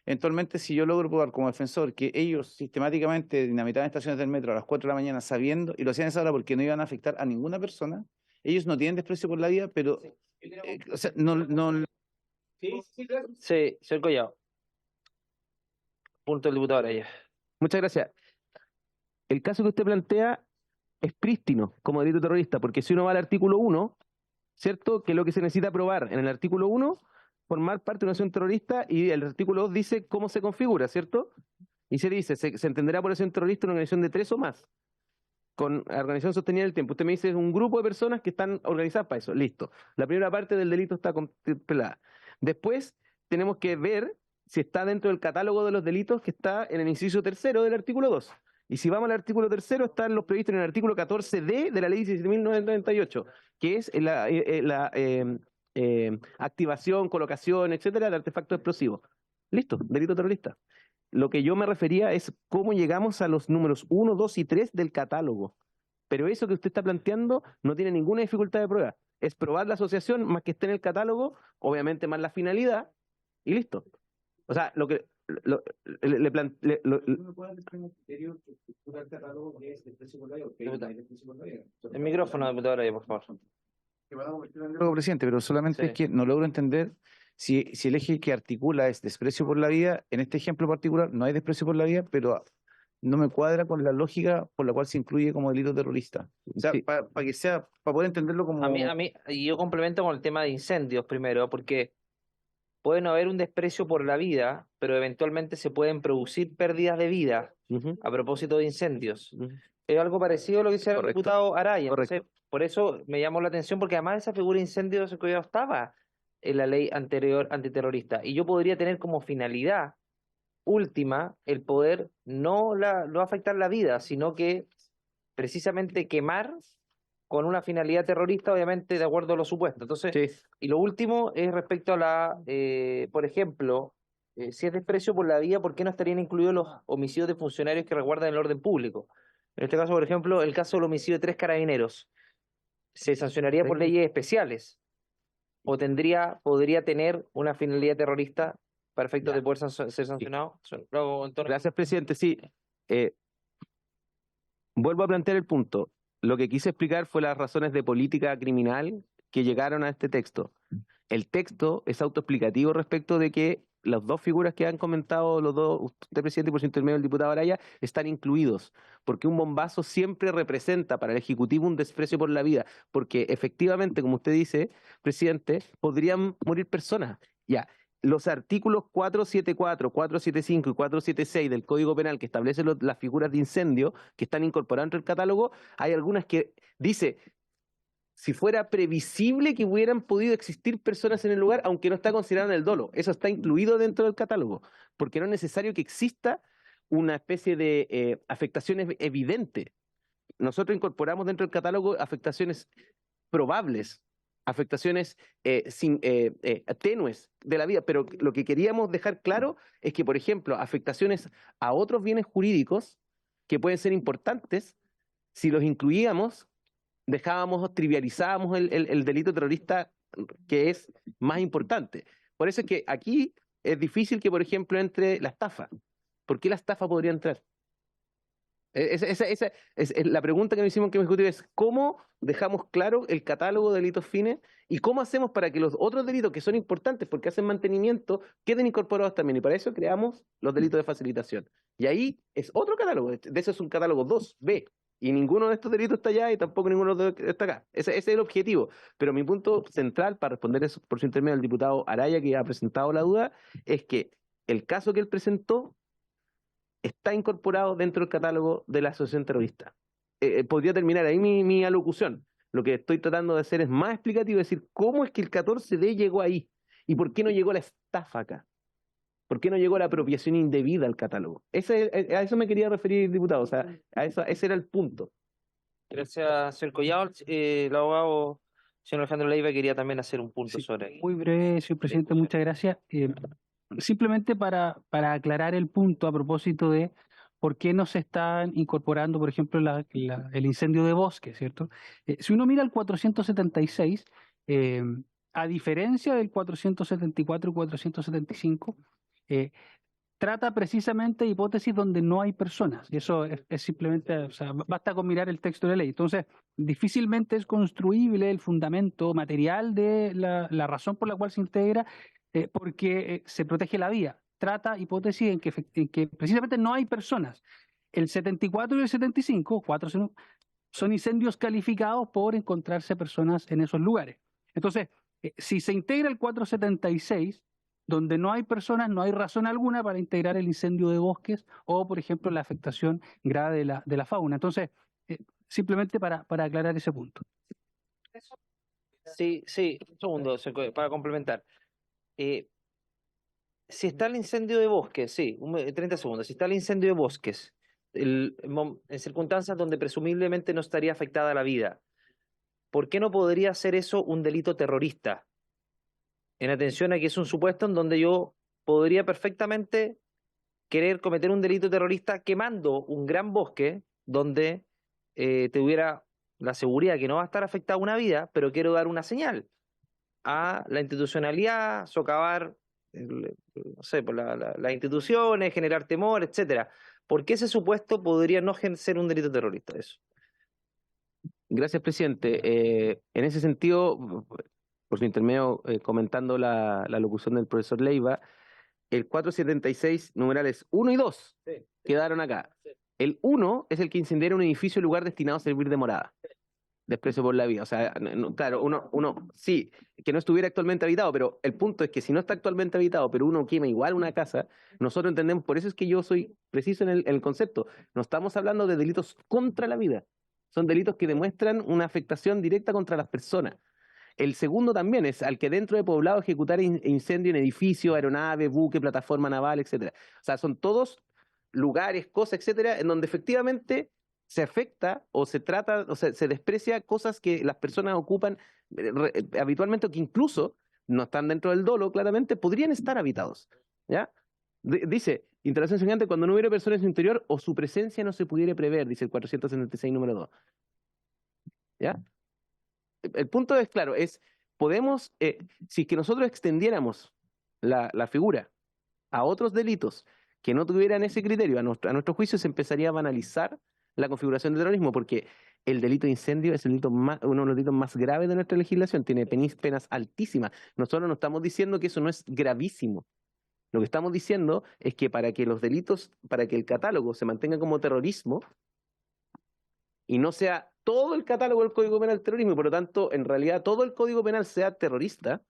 eventualmente si yo logro probar como defensor que ellos sistemáticamente dinamitaban estaciones del metro a las 4 de la mañana sabiendo, y lo hacían a esa hora porque no iban a afectar a ninguna persona, ellos no tienen desprecio por la vida, pero o sea, no. Sí, señor Collado. Punto del diputado Araya. Muchas gracias. El caso que usted plantea es prístino como delito terrorista, porque si uno va al artículo 1, ¿cierto? Que es lo que se necesita probar en el artículo 1, formar parte de una acción terrorista, y el artículo 2 dice cómo se configura, ¿cierto? Y se dice, se entenderá por acción terrorista una organización de 3 o más. con organización sostenida en el tiempo. Usted me dice es un grupo de personas que están organizadas para eso. Listo. La primera parte del delito está contemplada. Después tenemos que ver si está dentro del catálogo de los delitos que está en el inciso 3º del artículo 2. Y si vamos al artículo 3º, están los previstos en el artículo 14D de la ley 17.998, que es la activación, colocación, etcétera, de artefactos explosivos. Listo, delito terrorista. Lo que yo me refería es cómo llegamos a los números 1, 2 y 3 del catálogo. Pero eso que usted está planteando no tiene ninguna dificultad de prueba. Es probar la asociación más que esté en el catálogo, obviamente más la finalidad, y listo. O sea, lo que El micrófono, diputado Araya, por favor. Luego, presidente, pero solamente es que no logro entender si el eje que articula es desprecio por la vida, en este ejemplo particular no hay desprecio por la vida, pero no me cuadra con la lógica por la cual se incluye como delito terrorista. O sea, para que sea, para poder entenderlo como... Y yo complemento con el tema de incendios primero, porque puede no haber un desprecio por la vida, pero eventualmente se pueden producir pérdidas de vida a propósito de incendios. Es algo parecido a lo que decía el diputado Araya. Entonces, por eso me llamó la atención, porque además esa figura de incendios estaba en la ley anterior antiterrorista. Y yo podría tener como finalidad última el poder no afectar la vida, sino que precisamente quemar con una finalidad terrorista, obviamente de acuerdo a los supuestos. Entonces, y lo último es respecto a por ejemplo, si es desprecio por la vida, ¿por qué no estarían incluidos los homicidios de funcionarios que resguardan el orden público? En este caso, por ejemplo, el caso del homicidio de 3 carabineros, ¿se sancionaría por leyes especiales? ¿O podría tener una finalidad terrorista para efectos de poder ser sancionado? Gracias, presidente. Sí, vuelvo a plantear el punto. Lo que quise explicar fue las razones de política criminal que llegaron a este texto. El texto es autoexplicativo respecto de que las dos figuras que han comentado los dos, usted, presidente, y por su intermedio el diputado Araya, están incluidos, porque un bombazo siempre representa para el Ejecutivo un desprecio por la vida, porque efectivamente, como usted dice, presidente, podrían morir personas. Ya, los artículos 474, 475 y 476 del Código Penal que establecen las figuras de incendio que están incorporadas dentro del catálogo, hay algunas que dice... si fuera previsible que hubieran podido existir personas en el lugar, aunque no está considerado en el dolo. Eso está incluido dentro del catálogo, porque no es necesario que exista una especie de afectaciones evidentes. Nosotros incorporamos dentro del catálogo afectaciones probables, afectaciones tenues de la vida, pero lo que queríamos dejar claro es que, por ejemplo, afectaciones a otros bienes jurídicos que pueden ser importantes, si los incluíamos, trivializábamos el delito terrorista que es más importante. Por eso es que aquí es difícil que, por ejemplo, entre la estafa. ¿Por qué la estafa podría entrar? Esa es la pregunta que nos hicimos en el Ejecutivo, es cómo dejamos claro el catálogo de delitos fines y cómo hacemos para que los otros delitos que son importantes porque hacen mantenimiento queden incorporados también. Y para eso creamos los delitos de facilitación. Y ahí es otro catálogo. De eso es un catálogo 2B. Y ninguno de estos delitos está allá y tampoco ninguno está acá. Ese es el objetivo. Pero mi punto central, para responder eso por su intermedio al diputado Araya, que ha presentado la duda, es que el caso que él presentó está incorporado dentro del catálogo de la asociación terrorista. Podría terminar ahí mi alocución. Lo que estoy tratando de hacer es más explicativo, es decir, cómo es que el 14D llegó ahí y por qué no llegó la estafa acá. ¿Por qué no llegó la apropiación indebida al catálogo? A eso me quería referir, diputado. O sea, ese era el punto. Gracias, señor Collado. El abogado, señor Alejandro Leiva, quería también hacer un punto sobre... Muy breve, señor presidente, muchas gracias. Simplemente para aclarar el punto a propósito de por qué no se están incorporando, por ejemplo, el incendio de bosque, ¿cierto? Si uno mira el 476, a diferencia del 474 y 475, trata precisamente hipótesis donde no hay personas. Y eso es simplemente, o sea, basta con mirar el texto de la ley. Entonces, difícilmente es construible el fundamento material de la razón por la cual se integra, porque se protege la vida. Trata hipótesis en que precisamente no hay personas. El 74 y el 75, son incendios calificados por encontrarse personas en esos lugares. Entonces, si se integra el 476, donde no hay personas, no hay razón alguna para integrar el incendio de bosques o, por ejemplo, la afectación grave de la fauna. Entonces, simplemente para aclarar ese punto. Sí, un segundo, para complementar. Si está el incendio de bosques, 30 segundos, si está el incendio de bosques, en circunstancias donde presumiblemente no estaría afectada la vida, ¿por qué no podría ser eso un delito terrorista? En atención a que es un supuesto en donde yo podría perfectamente querer cometer un delito terrorista quemando un gran bosque donde tuviera la seguridad que no va a estar afectada una vida, pero quiero dar una señal a la institucionalidad, socavar, no sé, por las instituciones, generar temor, etcétera. ¿Por qué ese supuesto podría no ser un delito terrorista? Eso. Gracias, presidente. En ese sentido, por su intermedio, comentando la locución del profesor Leiva, el 476, numerales 1 y 2, quedaron acá. El 1 es el que incendiara un edificio en lugar destinado a servir de morada. Desprecio por la vida. O sea, claro, uno sí, que no estuviera actualmente habitado, pero el punto es que si no está actualmente habitado, pero uno quema igual una casa, nosotros entendemos, por eso es que yo soy preciso en el concepto. No estamos hablando de delitos contra la vida. Son delitos que demuestran una afectación directa contra las personas. El segundo también es al que dentro de poblado ejecutar incendio en edificio, aeronave, buque, plataforma naval, etcétera. O sea, son todos lugares, cosas, etcétera, en donde efectivamente se afecta o se trata, o se desprecia cosas que las personas ocupan habitualmente o que incluso no están dentro del dolo, claramente, podrían estar habitados. ¿Ya? Dice, interacción semejante cuando no hubiera personas en su interior o su presencia no se pudiera prever, dice el 476 número 2. ¿Ya? El punto es claro, podemos, si es que nosotros extendiéramos la figura a otros delitos que no tuvieran ese criterio, a nuestro juicio se empezaría a banalizar la configuración de terrorismo, porque el delito de incendio es uno de los delitos más graves de nuestra legislación, tiene penas altísimas. Nosotros no estamos diciendo que eso no es gravísimo. Lo que estamos diciendo es que para que los delitos, para que el catálogo se mantenga como terrorismo y no sea todo el catálogo del Código Penal terrorismo, y por lo tanto, en realidad, todo el Código Penal sea terrorista,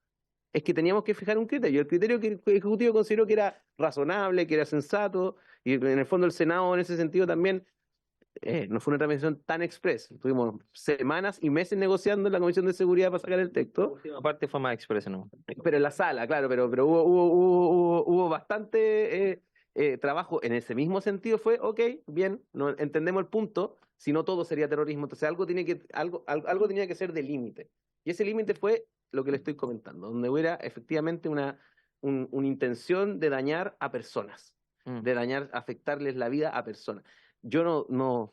es que teníamos que fijar un criterio. El criterio que el Ejecutivo consideró que era razonable, que era sensato, y en el fondo el Senado en ese sentido también no fue una tramitación tan express. Tuvimos semanas y meses negociando en la Comisión de Seguridad para sacar el texto. La última parte fue más express, ¿no? Pero en la sala, claro, pero hubo bastante trabajo en ese mismo sentido. Fue, ok, bien, no entendemos el punto, si no todo sería terrorismo. Entonces algo tenía que ser de límite. Y ese límite fue lo que le estoy comentando, donde hubiera efectivamente una intención de dañar a personas, de afectarles la vida a personas. Yo no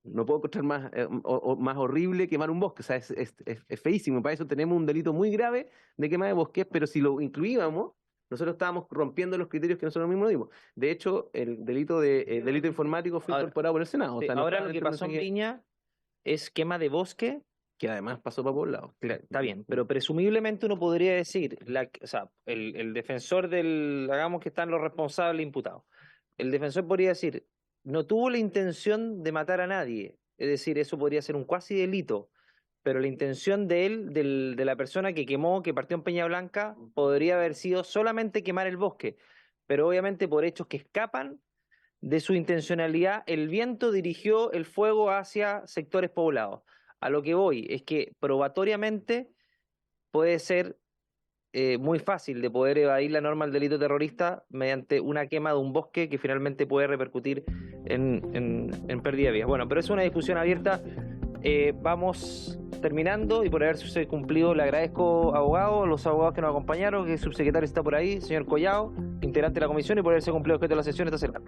puedo encontrar más horrible quemar un bosque. O sea, es feísimo. Para eso tenemos un delito muy grave de quema de bosques, pero si lo incluíamos, nosotros estábamos rompiendo los criterios que nosotros mismos dimos. De hecho, el delito informático fue incorporado por el Senado. O sea, ahora lo que pasó en Viña es quema de bosque, que además pasó para Poblado. Está bien, pero presumiblemente uno podría decir, el defensor hagamos que están los responsables imputados. El defensor podría decir, no tuvo la intención de matar a nadie, es decir, eso podría ser un cuasi delito, pero la intención de él, de la persona que quemó, que partió en Peña Blanca, podría haber sido solamente quemar el bosque, pero obviamente por hechos que escapan de su intencionalidad, el viento dirigió el fuego hacia sectores poblados. A lo que voy es que probatoriamente puede ser muy fácil de poder evadir la norma del delito terrorista mediante una quema de un bosque que finalmente puede repercutir en pérdida de vidas. Bueno, pero es una discusión abierta. Vamos terminando y por haberse cumplido le agradezco, abogado, los abogados que nos acompañaron, que el subsecretario está por ahí, señor Collao, integrante de la comisión, y por haberse cumplido el objeto de la sesión esta semana.